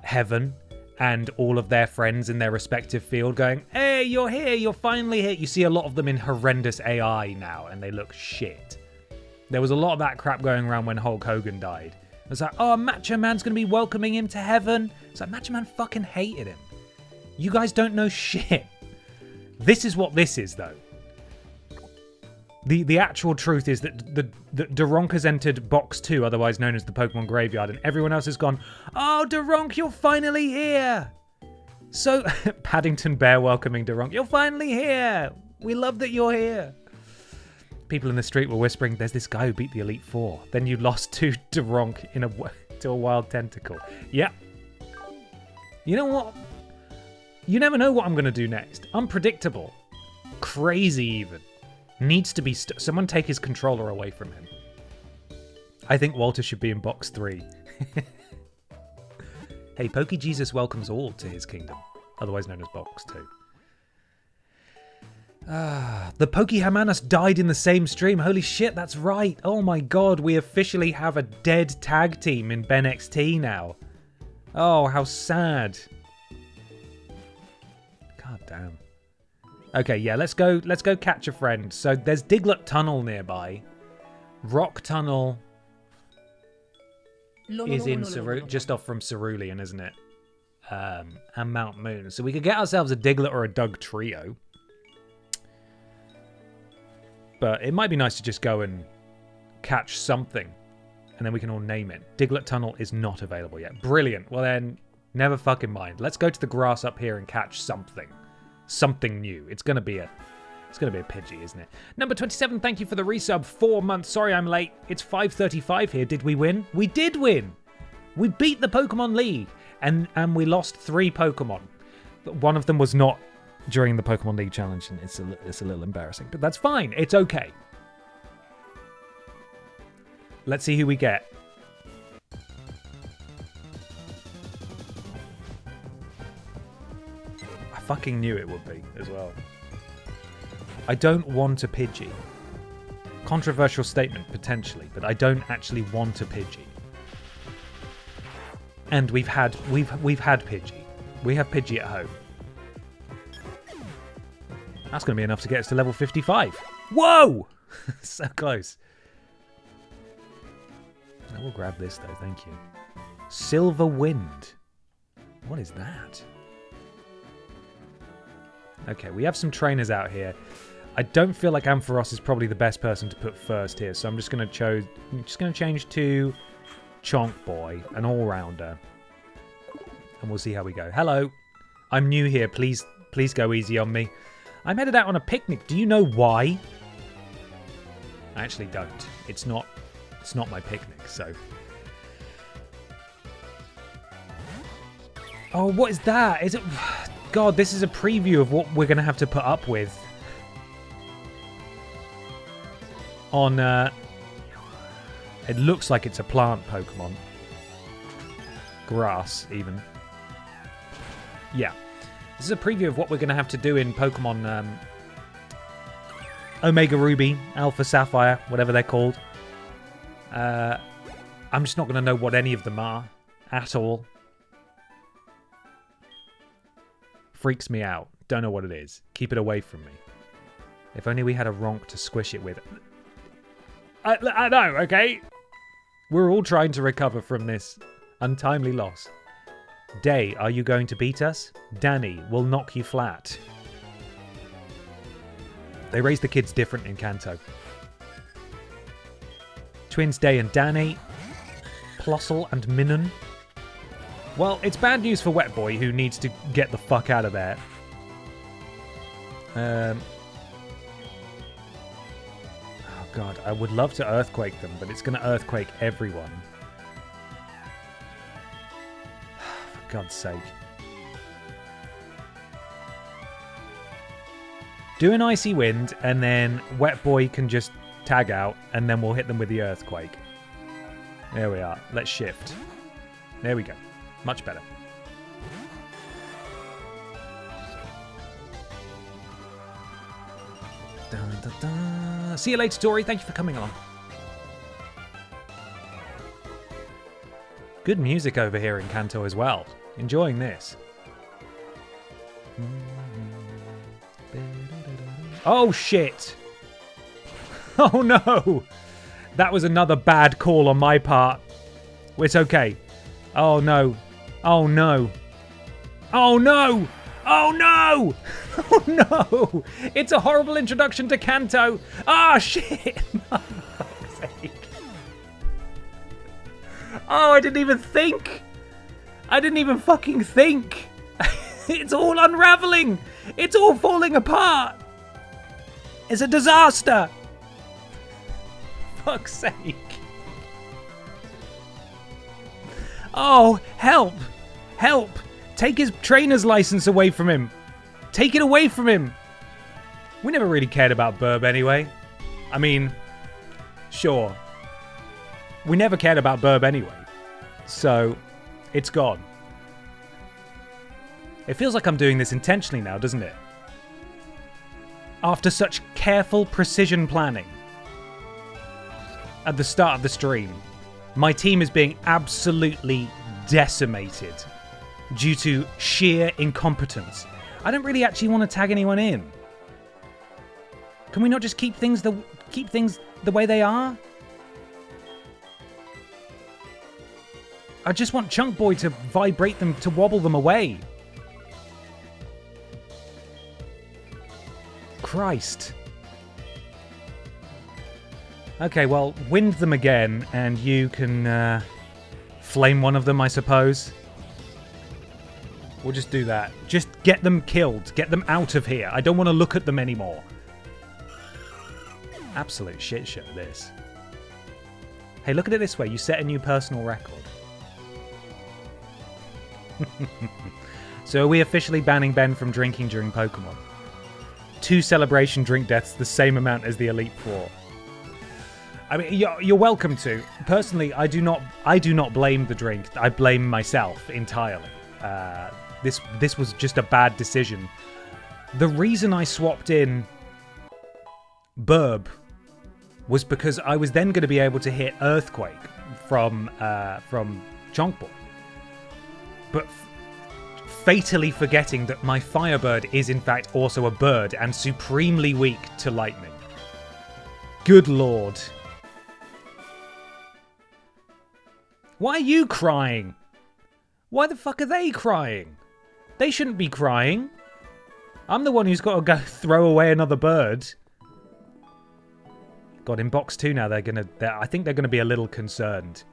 heaven and all of their friends in their respective field going, hey, you're here, you're finally here. You see a lot of them in horrendous AI now and they look shit. There was a lot of that crap going around when Hulk Hogan died. It's like, oh, Macho Man's going to be welcoming him to heaven. It's like, Macho Man fucking hated him. You guys don't know shit. This is what this is, though. The actual truth is that the Duronk has entered Box 2, otherwise known as the Pokemon Graveyard, and everyone else has gone, oh, Duronk, you're finally here. So, Paddington Bear welcoming Duronk, you're finally here. We love that you're here. People in the street were whispering, there's this guy who beat the Elite Four. Then you lost to Duronk to a wild tentacle. Yeah. You know what? You never know what I'm going to do next. Unpredictable. Crazy even. Needs to be... someone take his controller away from him. I think Walter should be in Box 3. Hey, PokeJesus welcomes all to his kingdom. Otherwise known as Box 2. The Pokehamanus died in the same stream. Holy shit, that's right. Oh my god, we officially have a dead tag team in Ben XT now. Oh, how sad. God damn. Okay, yeah, let's go catch a friend. So there's Diglett Tunnel nearby. Rock Tunnel is in just off from Cerulean, isn't it? And Mount Moon. So we could get ourselves a Diglett or a Doug trio. But it might be nice to just go and catch something. And then we can all name it. Diglett Tunnel is not available yet. Brilliant. Well then, never fucking mind. Let's go to the grass up here and catch something. Something new. It's gonna be a Pidgey, isn't it? Number 27, thank you for the resub. 4 months. Sorry I'm late. It's 5:35 here. Did we win? We did win. We beat the Pokemon League. And we lost 3 Pokemon. But one of them was not during the Pokemon League challenge, and it's a little embarrassing, but that's fine. It's okay. Let's see who we get. I fucking knew it would be as well. I don't want a Pidgey. Controversial statement potentially, but I don't actually want a Pidgey. And we've had Pidgey. We have Pidgey at home. That's going to be enough to get us to level 55. Whoa! So close. I will grab this, though. Thank you. Silver Wind. What is that? Okay, we have some trainers out here. I don't feel like Ampharos is probably the best person to put first here, so I'm just going to change to Chonk Boy, an all-rounder. And we'll see how we go. Hello. I'm new here. Please go easy on me. I'm headed out on a picnic. Do you know why? I actually don't. It's not my picnic, so. Oh, what is that? Is it? God, this is a preview of what we're going to have to put up with. On, it looks like it's a plant Pokemon. Grass, even. Yeah. This is a preview of what we're going to have to do in Pokemon Omega Ruby, Alpha Sapphire, whatever they're called. I'm just not going to know what any of them are at all. Freaks me out. Don't know what it is. Keep it away from me. If only we had a Ronk to squish it with. I know, okay? We're all trying to recover from this untimely loss. Day, are you going to beat us? Danny will knock you flat. They raise the kids different in Kanto. Twins Day and Danny. Plossel and Minun. Well, it's bad news for Wet Boy, who needs to get the fuck out of there. Oh god, I would love to Earthquake them, but it's going to Earthquake everyone. For God's sake. Do an Icy Wind, and then Wet Boy can just tag out, and then we'll hit them with the Earthquake. There we are. Let's shift. There we go. Much better. Dun, dun, dun. See you later, Tori. Thank you for coming along. Good music over here in Kanto as well. Enjoying this. Oh, shit. Oh, no. That was another bad call on my part. It's okay. Oh, no. Oh, no. Oh, no. Oh, no. Oh, no. It's a horrible introduction to Kanto. Ah, shit. Oh, for fuck's sake. Oh, I didn't even think. I didn't even fucking think. It's all unraveling. It's all falling apart. It's a disaster. Fuck's sake. Oh, help. Help. Take his trainer's license away from him. Take it away from him. We never really cared about Burb anyway. I mean, sure. We never cared about Burb anyway. So, it's gone. It feels like I'm doing this intentionally now, doesn't it? After such careful precision planning at the start of the stream, my team is being absolutely decimated due to sheer incompetence. I don't really actually want to tag anyone in. Can we not just keep things the way they are? I just want Chunk Boy to vibrate them, to wobble them away. Christ. Okay, well, wind them again, and you can flame one of them, I suppose. We'll just do that. Just get them killed. Get them out of here. I don't want to look at them anymore. Absolute shit show, this. Hey, look at it this way. You set a new personal record. So are we officially banning Ben from drinking during Pokemon? 2 celebration drink deaths, the same amount as the Elite Four. I mean, you're welcome to. Personally, I do not blame the drink. I blame myself entirely. This was just a bad decision. The reason I swapped in Burb was because I was then going to be able to hit Earthquake from Chonkboy. But fatally forgetting that my Firebird is in fact also a bird and supremely weak to lightning. Good lord. Why are you crying? Why the fuck are they crying? They shouldn't be crying. I'm the one who's got to go throw away another bird. God, in box 2 now, I think they're gonna be a little concerned.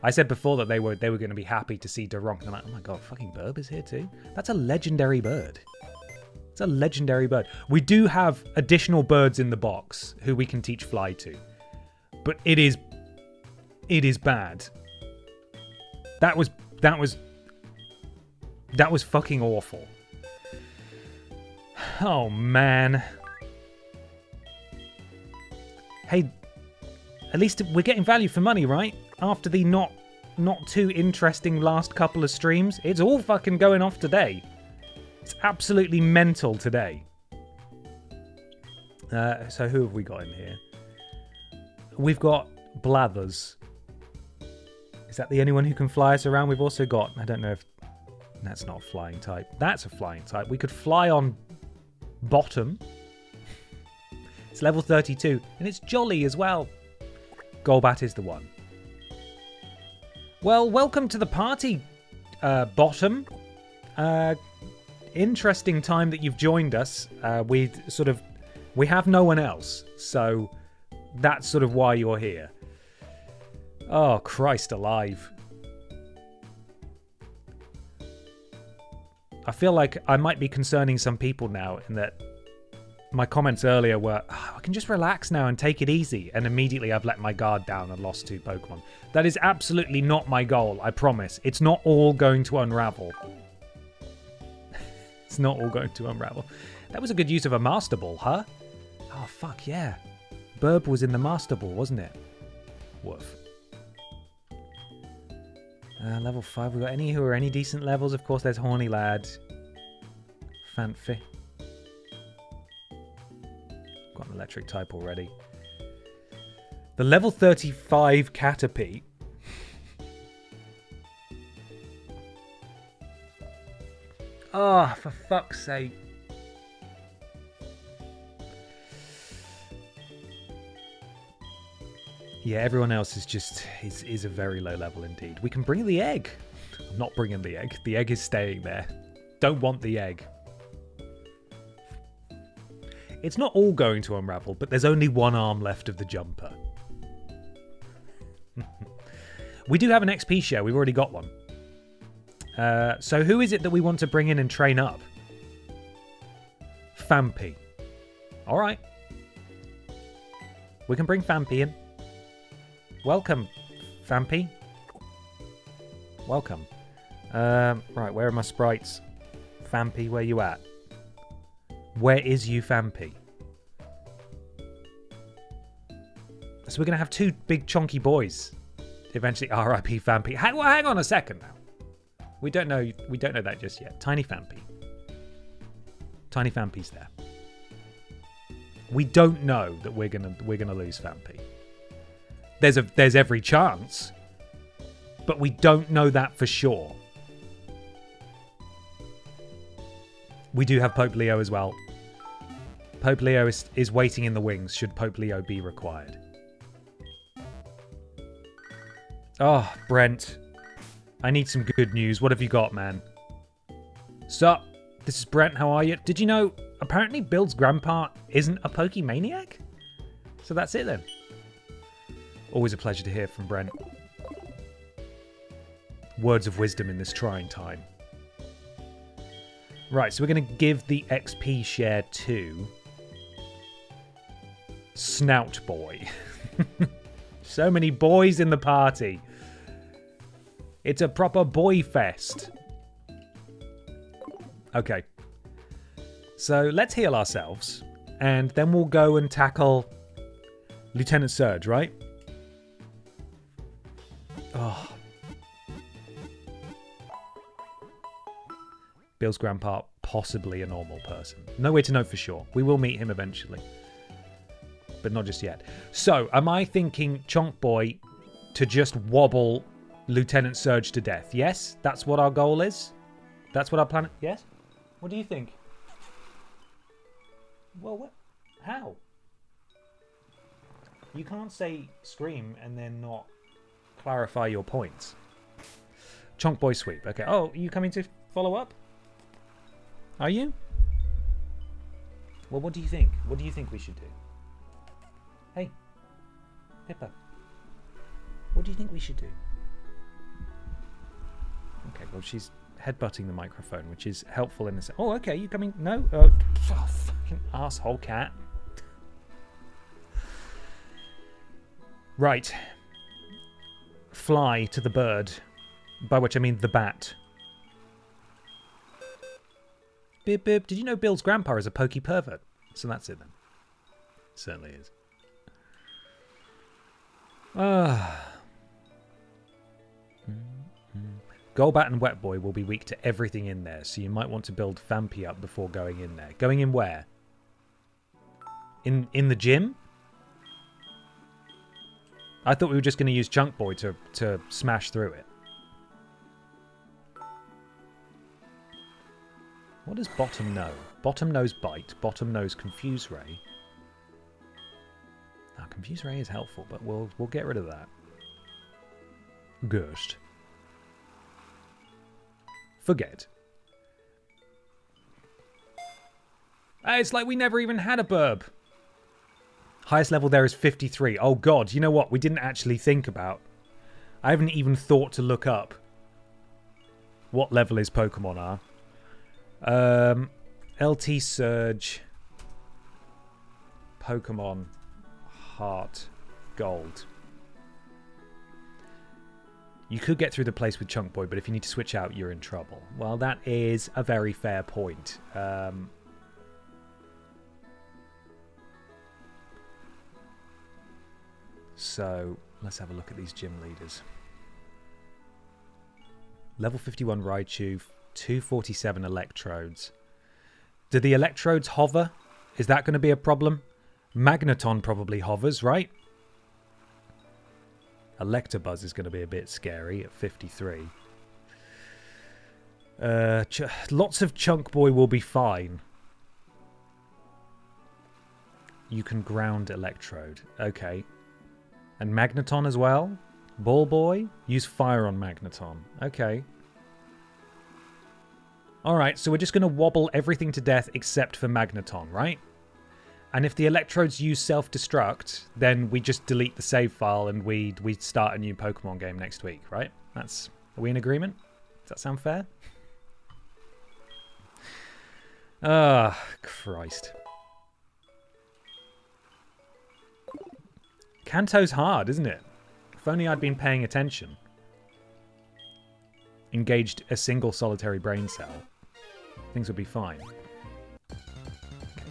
I said before that they were going to be happy to see Durong. They're like, oh my god, fucking Burb is here too. That's a legendary bird. It's a legendary bird. We do have additional birds in the box who we can teach fly to, but it is bad. That was fucking awful. Oh man. Hey, at least we're getting value for money, right? After the not too interesting last couple of streams, it's all fucking going off today. It's absolutely mental today. So who have we got in here? We've got Blathers. Is that the only one who can fly us around? We've also got, I don't know if that's not a flying type. That's a flying type. We could fly on Bottom. It's level 32 and it's jolly as well. Golbat is the one. Well, welcome to the party, Bottom. Interesting time that you've joined us. We have no one else, so that's sort of why you're here. Oh, Christ alive. I feel like I might be concerning some people now in that my comments earlier were, oh, I can just relax now and take it easy, and immediately I've let my guard down and lost 2 Pokemon. That is absolutely not my goal, I promise. It's not all going to unravel. It's not all going to unravel. That was a good use of a Master Ball, huh? Oh, fuck, yeah. Burb was in the Master Ball, wasn't it? Woof. Level 5, we got any who are any decent levels? Of course, there's Horny Lad. Fanfi. Got an electric type already. The level 35 Caterpie. Oh, for fuck's sake. Yeah, everyone else is a very low level indeed. We can bring the egg. I'm not bringing the egg. The egg is staying there. Don't want the egg. It's not all going to unravel, but there's only one arm left of the jumper. We do have an XP share. We've already got one. So who is it that we want to bring in and train up? Fampi. All right. We can bring Fampi in. Welcome, Fampi. Welcome. Right, where are my sprites? Fampi, where you at? Where is you, Fampi? So we're going to have 2 big chunky boys. Eventually, R.I.P. Fampi. Hang on a second now. We don't know that just yet. Tiny Fampi. Tiny Fampi's there. We don't know that we're gonna lose Fampi. There's every chance, but we don't know that for sure. We do have Pope Leo as well. Pope Leo is waiting in the wings should Pope Leo be required. Oh, Brent. I need some good news. What have you got, man? Sup? This is Brent. How are you? Did you know, apparently Bill's grandpa isn't a Pokemaniac? So that's it then. Always a pleasure to hear from Brent. Words of wisdom in this trying time. Right, so we're going to give the XP share to Snout Boy. So many boys in the party. It's a proper boy fest. Okay. So let's heal ourselves, and then we'll go and tackle Lieutenant Surge, right? Oh. Bill's grandpa, possibly a normal person. No way to know for sure. We will meet him eventually. But not just yet. So, am I thinking Chonk Boy to just wobble Lieutenant Surge to death? Yes? That's what our goal is? That's what our plan... Yes? What do you think? Well, what? How? You can't say scream and then not clarify your points. Chonk Boy sweep. Okay. Oh, are you coming to follow up? Are you? Well, what do you think? What do you think we should do? Hey, Pippa. What do you think we should do? Okay, well, she's headbutting the microphone, which is helpful in this. Oh, okay, you coming? No? Oh, fucking asshole cat. Right. Fly to the bird. By which I mean the bat. Bib Bib, did you know Bill's grandpa is a pokey pervert? So that's it then. Certainly is. Golbat and Wet Boy will be weak to everything in there, so you might want to build Vampy up before going in there. Going in where? In the gym? I thought we were just going to use Chunk Boy to smash through it. What does Bottom know? Bottom knows Bite. Bottom knows Confuse Ray. Now, Confuse Ray is helpful, but we'll get rid of that. Ghost. Forget. It's like we never even had a burb. Highest level there is 53. Oh god, you know what? We didn't actually think about. I haven't even thought to look up what level his Pokemon are. LT Surge. Pokemon Heart Gold. You could get through the place with Chunk Boy, but if you need to switch out, you're in trouble. Well, that is a very fair point. So, let's have a look at these gym leaders. Level 51 Raichu, 247 Electrodes. Do the Electrodes hover? Is that going to be a problem? Magneton probably hovers, right? Electabuzz is going to be a bit scary at 53. Lots of Chunk Boy will be fine. You can ground Electrode. Okay. And Magneton as well? Ball Boy? Use Fire on Magneton. Okay. Alright, so we're just going to wobble everything to death except for Magneton, right? And if the Electrodes use self-destruct, then we just delete the save file and we start a new Pokemon game next week, right? Are we in agreement? Does that sound fair? Ah, Christ. Kanto's hard, isn't it? If only I'd been paying attention. Engaged a single solitary brain cell. Things would be fine. Okay,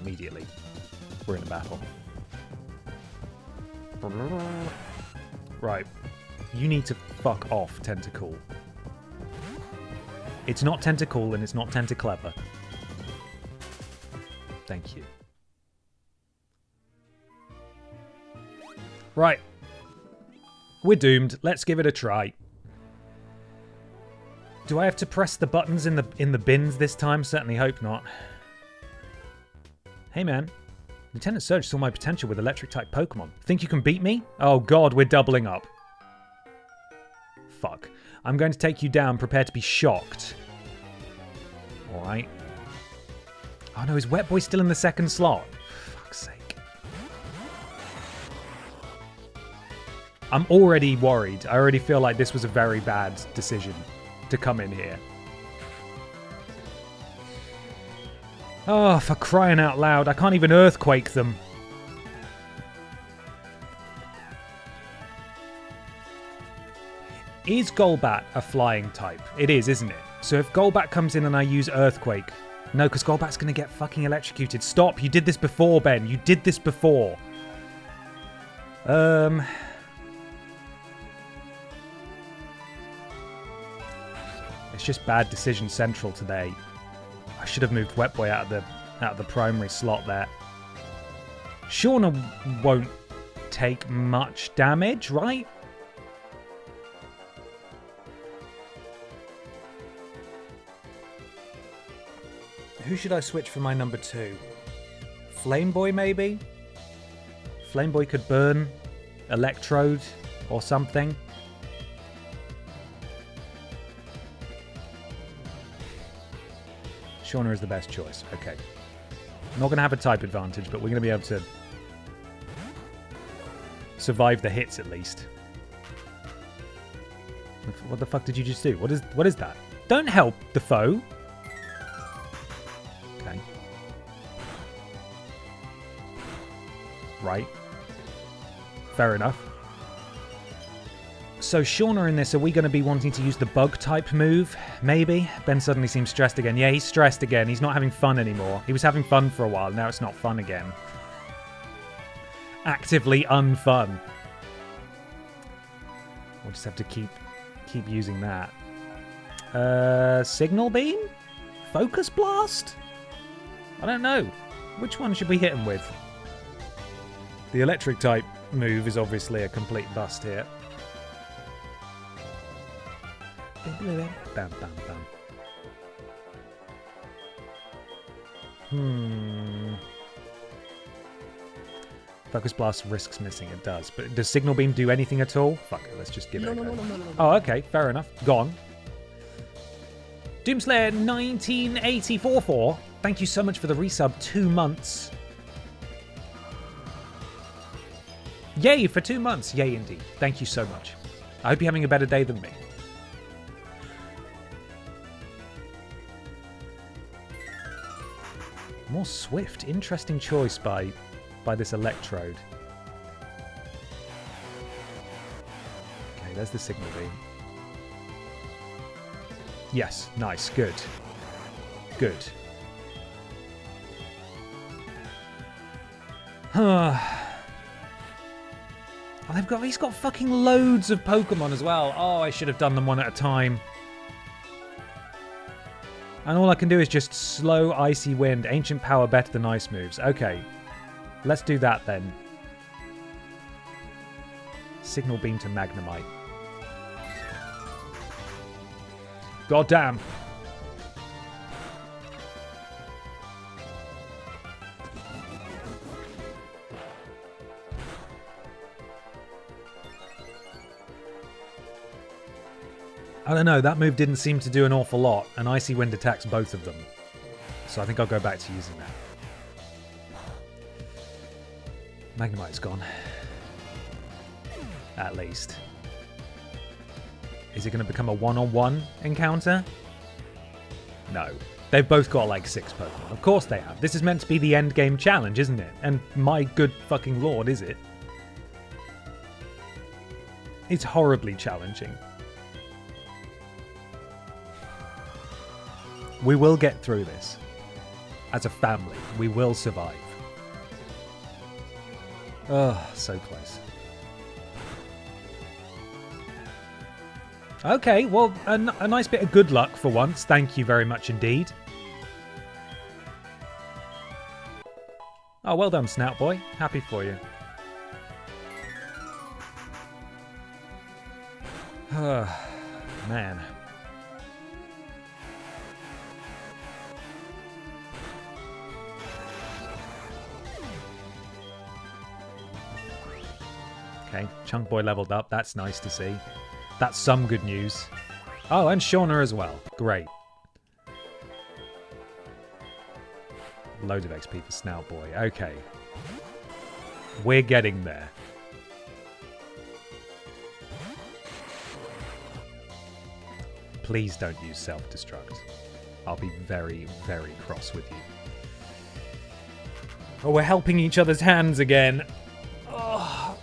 immediately. We're in a battle. Right. You need to fuck off, Tentacool. It's not Tentacool and it's not Tentaclever. Thank you. Right. We're doomed. Let's give it a try. Do I have to press the buttons in the bins this time? Certainly hope not. Hey man. Lieutenant Surge saw my potential with electric-type Pokemon. Think you can beat me? Oh god, we're doubling up. Fuck. I'm going to take you down. Prepare to be shocked. Alright. Oh no, is Wet Boy still in the second slot? For fuck's sake. I'm already worried. I already feel like this was a very bad decision to come in here. Oh, for crying out loud. I can't even Earthquake them. Is Golbat a flying type? It is, isn't it? So if Golbat comes in and I use Earthquake... No, because Golbat's going to get fucking electrocuted. Stop. You did this before, Ben. You did this before. It's just bad decision central today. I should have moved Wet Boy out of the primary slot there. Shauna won't take much damage, right? Who should I switch for my number 2? Flame Boy, maybe? Flame Boy could burn Electrode or something. Shauna is the best choice. Okay. Not going to have a type advantage, but we're going to be able to survive the hits at least. What the fuck did you just do? What is that? Don't help the foe. Okay. Right. Fair enough. So Shauna in this, are we going to be wanting to use the bug type move? Maybe? Ben suddenly seems stressed again. Yeah, he's stressed again. He's not having fun anymore. He was having fun for a while. Now it's not fun again. Actively unfun. We'll just have to keep using that. Signal beam? Focus blast? I don't know. Which one should we hit him with? The electric type move is obviously a complete bust here. Bam, bam, bam. Focus blast risks missing. It does. But does signal beam do anything at all? Fuck it. Let's just give it a go. No. Oh, okay. Fair enough. Gone. Doomslayer 1984. Thank you so much for the resub. 2 months. Yay for 2 months. Yay indeed. Thank you so much. I hope you're having a better day than me. More swift. Interesting choice by this electrode. Okay, there's the signal beam. Yes, nice, good. Good. He's got fucking loads of Pokemon as well. Oh, I should have done them one at a time. And all I can do is just slow Icy Wind. Ancient Power better than Ice moves. Okay. Let's do that then. Signal Beam to Magnemite. God damn. I don't know, that move didn't seem to do an awful lot, and Icy Wind attacks both of them. So I think I'll go back to using that. Magnemite's gone. At least. Is it going to become a one-on-one encounter? No. They've both got like 6 Pokemon. Of course they have. This is meant to be the end game challenge, isn't it? And my good fucking lord, is it? It's horribly challenging. We will get through this. As a family, we will survive. Oh, so close. Okay, well, a nice bit of good luck for once. Thank you very much indeed. Oh, well done, Snout Boy. Happy for you. Man. Okay, Chunk Boy leveled up. That's nice to see. That's some good news. Oh, and Shauna as well. Great. Load of XP for Snout Boy. Okay. We're getting there. Please don't use self-destruct. I'll be very, very cross with you. Oh, we're helping each other's hands again. Oh.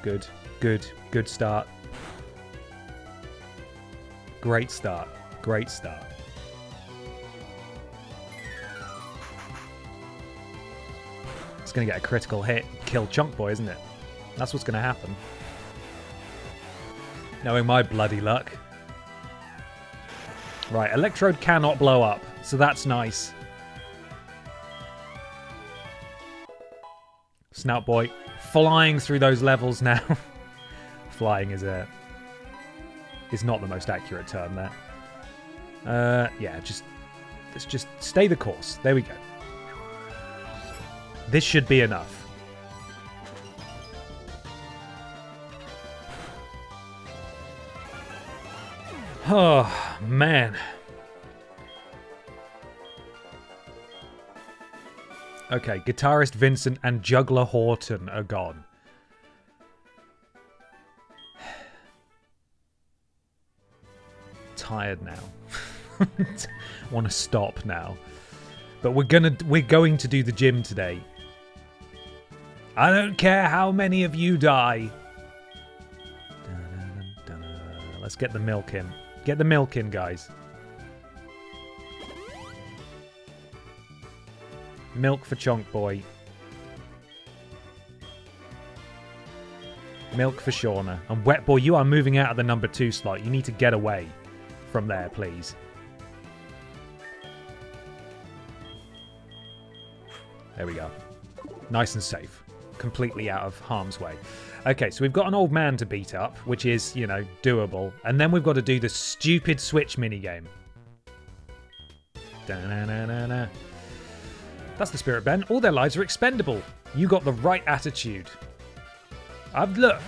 Good, good, good start. Great start, great start. It's going to get a critical hit, kill Chunk Boy, isn't it? That's what's going to happen. Knowing my bloody luck. Right, Electrode cannot blow up, so that's nice. Snout Boy flying through those levels now. Flying is not the most accurate term there. Yeah, let's just stay the course. There we go. This should be enough. Oh, man. Okay, guitarist Vincent and juggler Horton are gone. Tired now. Want to stop now. But we're going to do the gym today. I don't care how many of you die. Let's get the milk in. Get the milk in, guys. Milk for Chonk Boy. Milk for Shauna. And Wet Boy, you are moving out of the number 2 slot. You need to get away from there, please. There we go. Nice and safe. Completely out of harm's way. Okay, so we've got an old man to beat up, which is, you know, doable. And then we've got to do the stupid Switch minigame. Da-na-na-na-na. That's the spirit, Ben. All their lives are expendable. You got the right attitude. Look.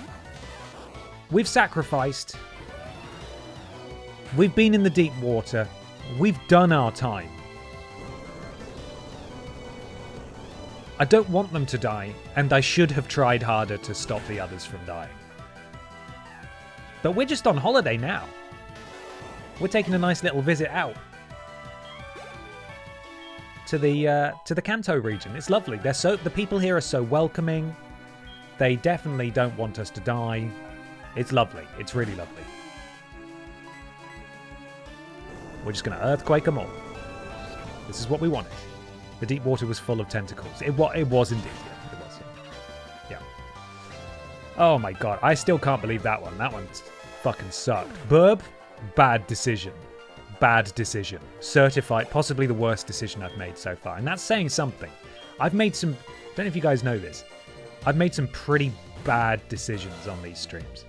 We've sacrificed. We've been in the deep water. We've done our time. I don't want them to die, and I should have tried harder to stop the others from dying. But we're just on holiday now. We're taking a nice little visit out to the Kanto region. It's lovely. The people here are so welcoming. They definitely don't want us to die. It's lovely. It's really lovely. We're just going to earthquake them all. This is what we wanted. The deep water was full of tentacles. It was indeed. Yeah, it was. Yeah. Oh my god. I still can't believe that one. That one fucking sucked. Burb, bad decision. Bad decision. Certified, possibly the worst decision I've made so far. And that's saying something. I've made some... don't know if you guys know this. I've made some pretty bad decisions on these streams.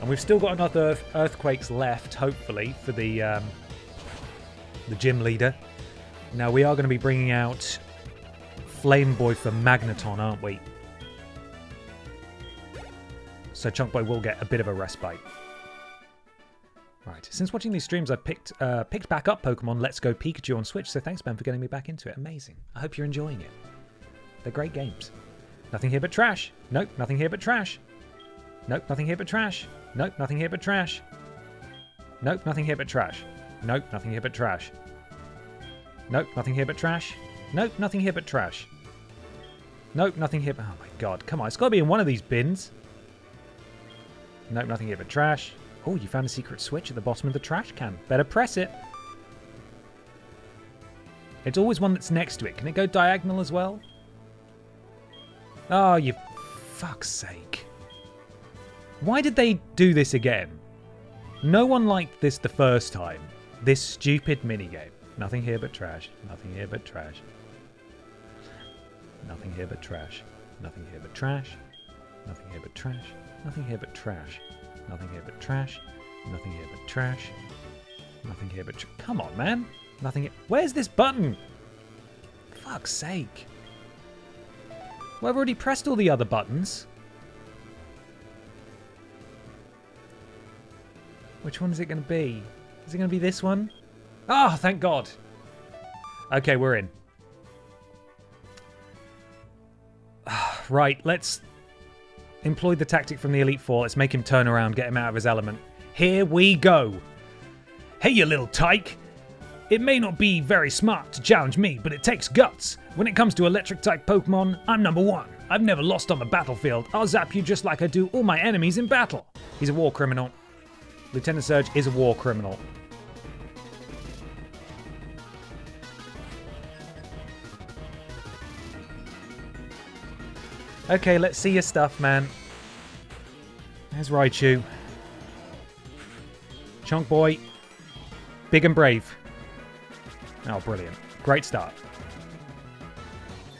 And we've still got another earthquakes left, hopefully, for the gym leader. Now, we are going to be bringing out Flame Boy for Magneton, aren't we? So Chunk Boy will get a bit of a respite. Right. Since watching these streams, I've picked back up Pokemon Let's Go Pikachu on Switch, so thanks, Ben, for getting me back into it. Amazing. I hope you're enjoying it. They're great games. Nothing here but trash. Nope, nothing here but trash. Nope, nothing here but trash. Nope, nothing here but trash. Nope, nothing here but trash. Nope, nothing here but trash. Nope, nothing here but trash. Nope, nothing here but trash. Nope, nothing here but... oh my god, come on, it's got to be in one of these bins. Nope, nothing here but trash. Oh, you found a secret switch at the bottom of the trash can. Better press it. It's always one that's next to it. Can it go diagonal as well? Oh, you fuck's sake. Why did they do this again? No one liked this the first time. This stupid minigame. Nothing here but trash. Nothing here but trash. Nothing here but trash. Nothing here but trash. Nothing here but trash. Nothing here but trash. Nothing here but trash. Nothing here but trash. Nothing here but... come on, man. Nothing here... where's this button? Fuck's sake. Well, I've already pressed all the other buttons. Which one is it going to be? Is it going to be this one? Oh, thank God. Okay, we're in. Right, let's employ the tactic from the Elite Four. Let's make him turn around, get him out of his element. Here we go. Hey, you little tyke. It may not be very smart to challenge me, but it takes guts. When it comes to electric-type Pokemon, I'm number one. I've never lost on the battlefield. I'll zap you just like I do all my enemies in battle. He's a war criminal. Lieutenant Surge is a war criminal. Okay, let's see your stuff, man. There's Raichu. Chunk Boy. Big and brave. Oh, brilliant. Great start.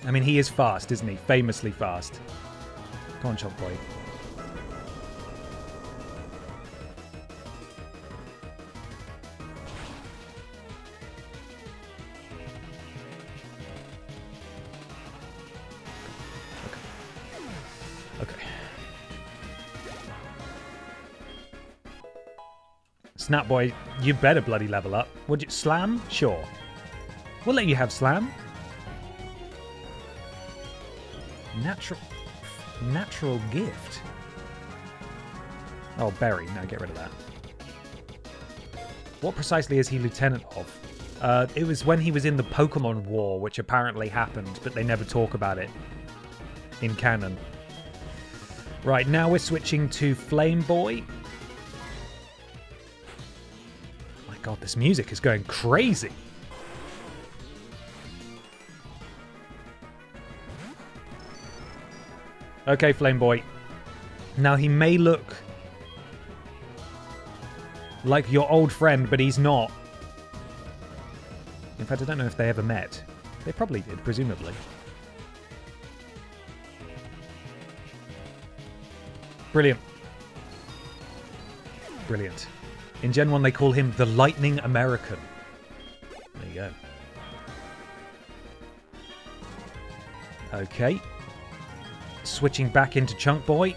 I mean, he is fast, isn't he? Famously fast. Come on, Chunk Boy. Snap Boy, you better bloody level up. Would you slam? Sure. We'll let you have slam. Natural gift. Oh, berry. No, get rid of that. What precisely is he lieutenant of? It was when he was in the Pokémon War, which apparently happened, but they never talk about it in canon. Right, now we're switching to Flame Boy. My god, this music is going crazy. Okay, Flame Boy. Now, he may look like your old friend, but he's not. In fact, I don't know if they ever met. They probably did, presumably. Brilliant. Brilliant. In Gen 1, they call him the Lightning American. There you go. Okay. Switching back into Chunk Boy.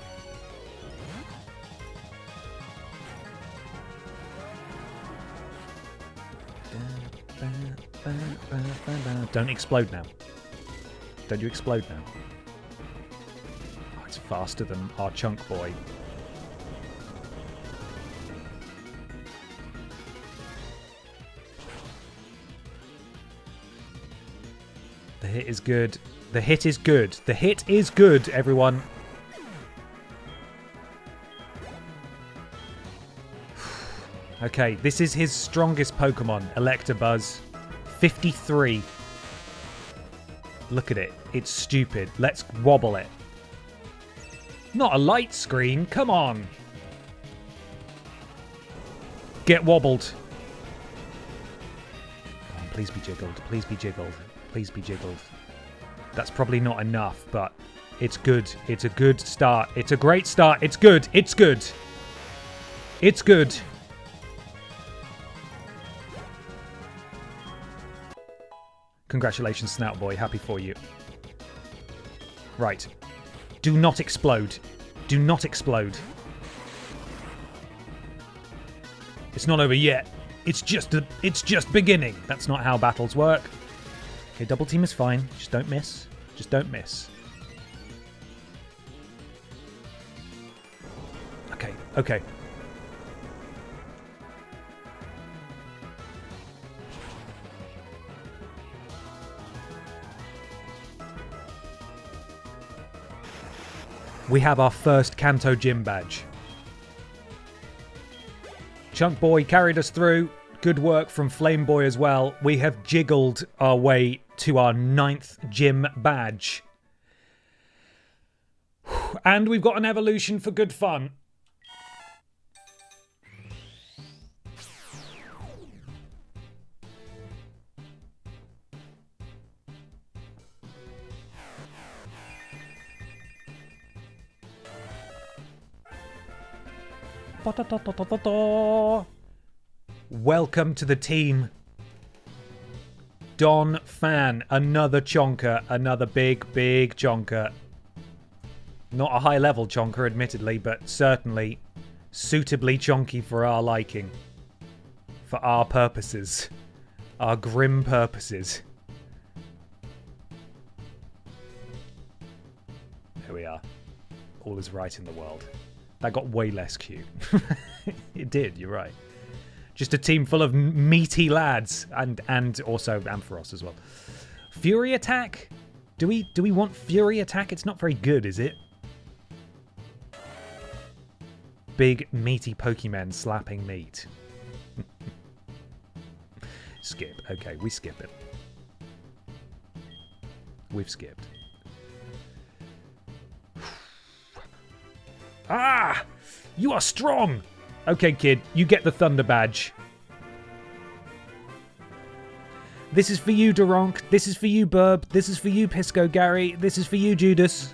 Don't explode now. Don't you explode now. Oh, it's faster than our Chunk Boy. The hit is good. The hit is good. The hit is good, everyone. Okay, this is his strongest Pokemon, Electabuzz. 53. Look at it. It's stupid. Let's wobble it. Not a light screen. Come on. Get wobbled. Oh, please be jiggled. Please be jiggled. Please be jiggled. That's probably not enough, but it's good. It's a good start. It's a great start. It's good. It's good. It's good. Congratulations, Snout Boy. Happy for you. Right. Do not explode. Do not explode. It's not over yet. It's just beginning. That's not how battles work. Okay, double team is fine. Just don't miss. Just don't miss. Okay, okay. We have our first Kanto Gym badge. Chunk Boy carried us through. Good work from Flame Boy as well. We have jiggled our way to our 9th gym badge. And we've got an evolution for good fun. Welcome to the team. Don Fan, another chonker, another big chonker. Not a high-level chonker, admittedly, but certainly suitably chonky for our liking. For our purposes. Our grim purposes. Here we are. All is right in the world. That got way less cute. It did, you're right. Just a team full of meaty lads, and also Ampharos as well. Fury Attack? Do we want Fury Attack? It's not very good, is it? Big meaty Pokemon slapping meat. Skip. Okay, we skip it. We've skipped. Ah! You are strong! Okay, kid, you get the Thunder Badge. This is for you, Duronk. This is for you, Burb. This is for you, Pisco Gary. This is for you, Judas.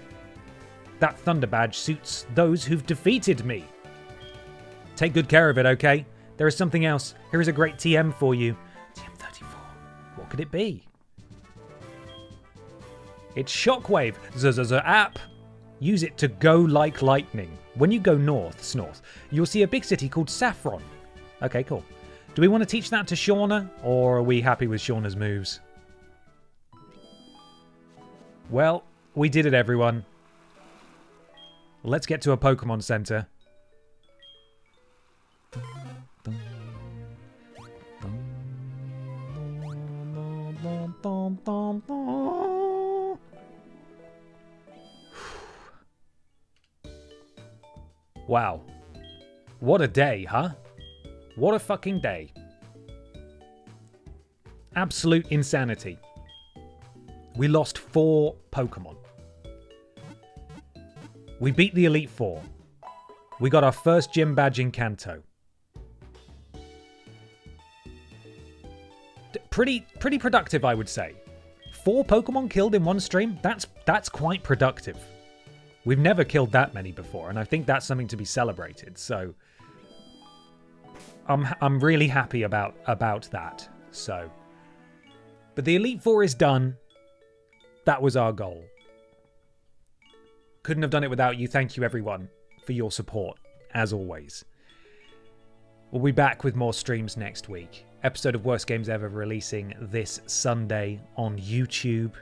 That Thunder Badge suits those who've defeated me. Take good care of it, okay? There is something else. Here is a great TM for you. TM34. What could it be? It's Shockwave. App. Use it to go like lightning. When you go north, you'll see a big city called Saffron. Okay, cool. Do we want to teach that to Shauna, or are we happy with Shauna's moves? Well, we did it, everyone. Let's get to a Pokemon Center. Wow. What a day, huh? What a fucking day. Absolute insanity. We lost 4 Pokemon. We beat the Elite Four. We got our first gym badge in Kanto. Pretty productive, I would say. 4 Pokemon killed in one stream? That's quite productive. We've never killed that many before, and I think that's something to be celebrated. So I'm really happy about that. So, but the Elite Four is done. That was our goal. Couldn't have done it without you. Thank you, everyone, for your support, as always. We'll be back with more streams next week. Episode of Worst Games Ever releasing this Sunday on YouTube.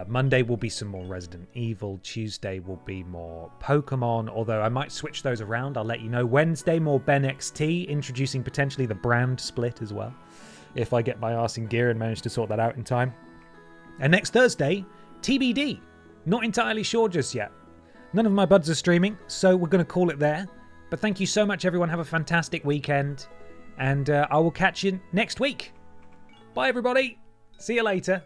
Monday will be some more Resident Evil. Tuesday will be more Pokemon, although I might switch those around. I'll let you know. Wednesday, more Ben XT, introducing potentially the brand split as well, if I get my arse in gear and manage to sort that out in time. And next Thursday, TBD. Not entirely sure just yet. None of my buds are streaming, so we're going to call it there. But thank you so much, everyone. Have a fantastic weekend. And I will catch you next week. Bye, everybody. See you later.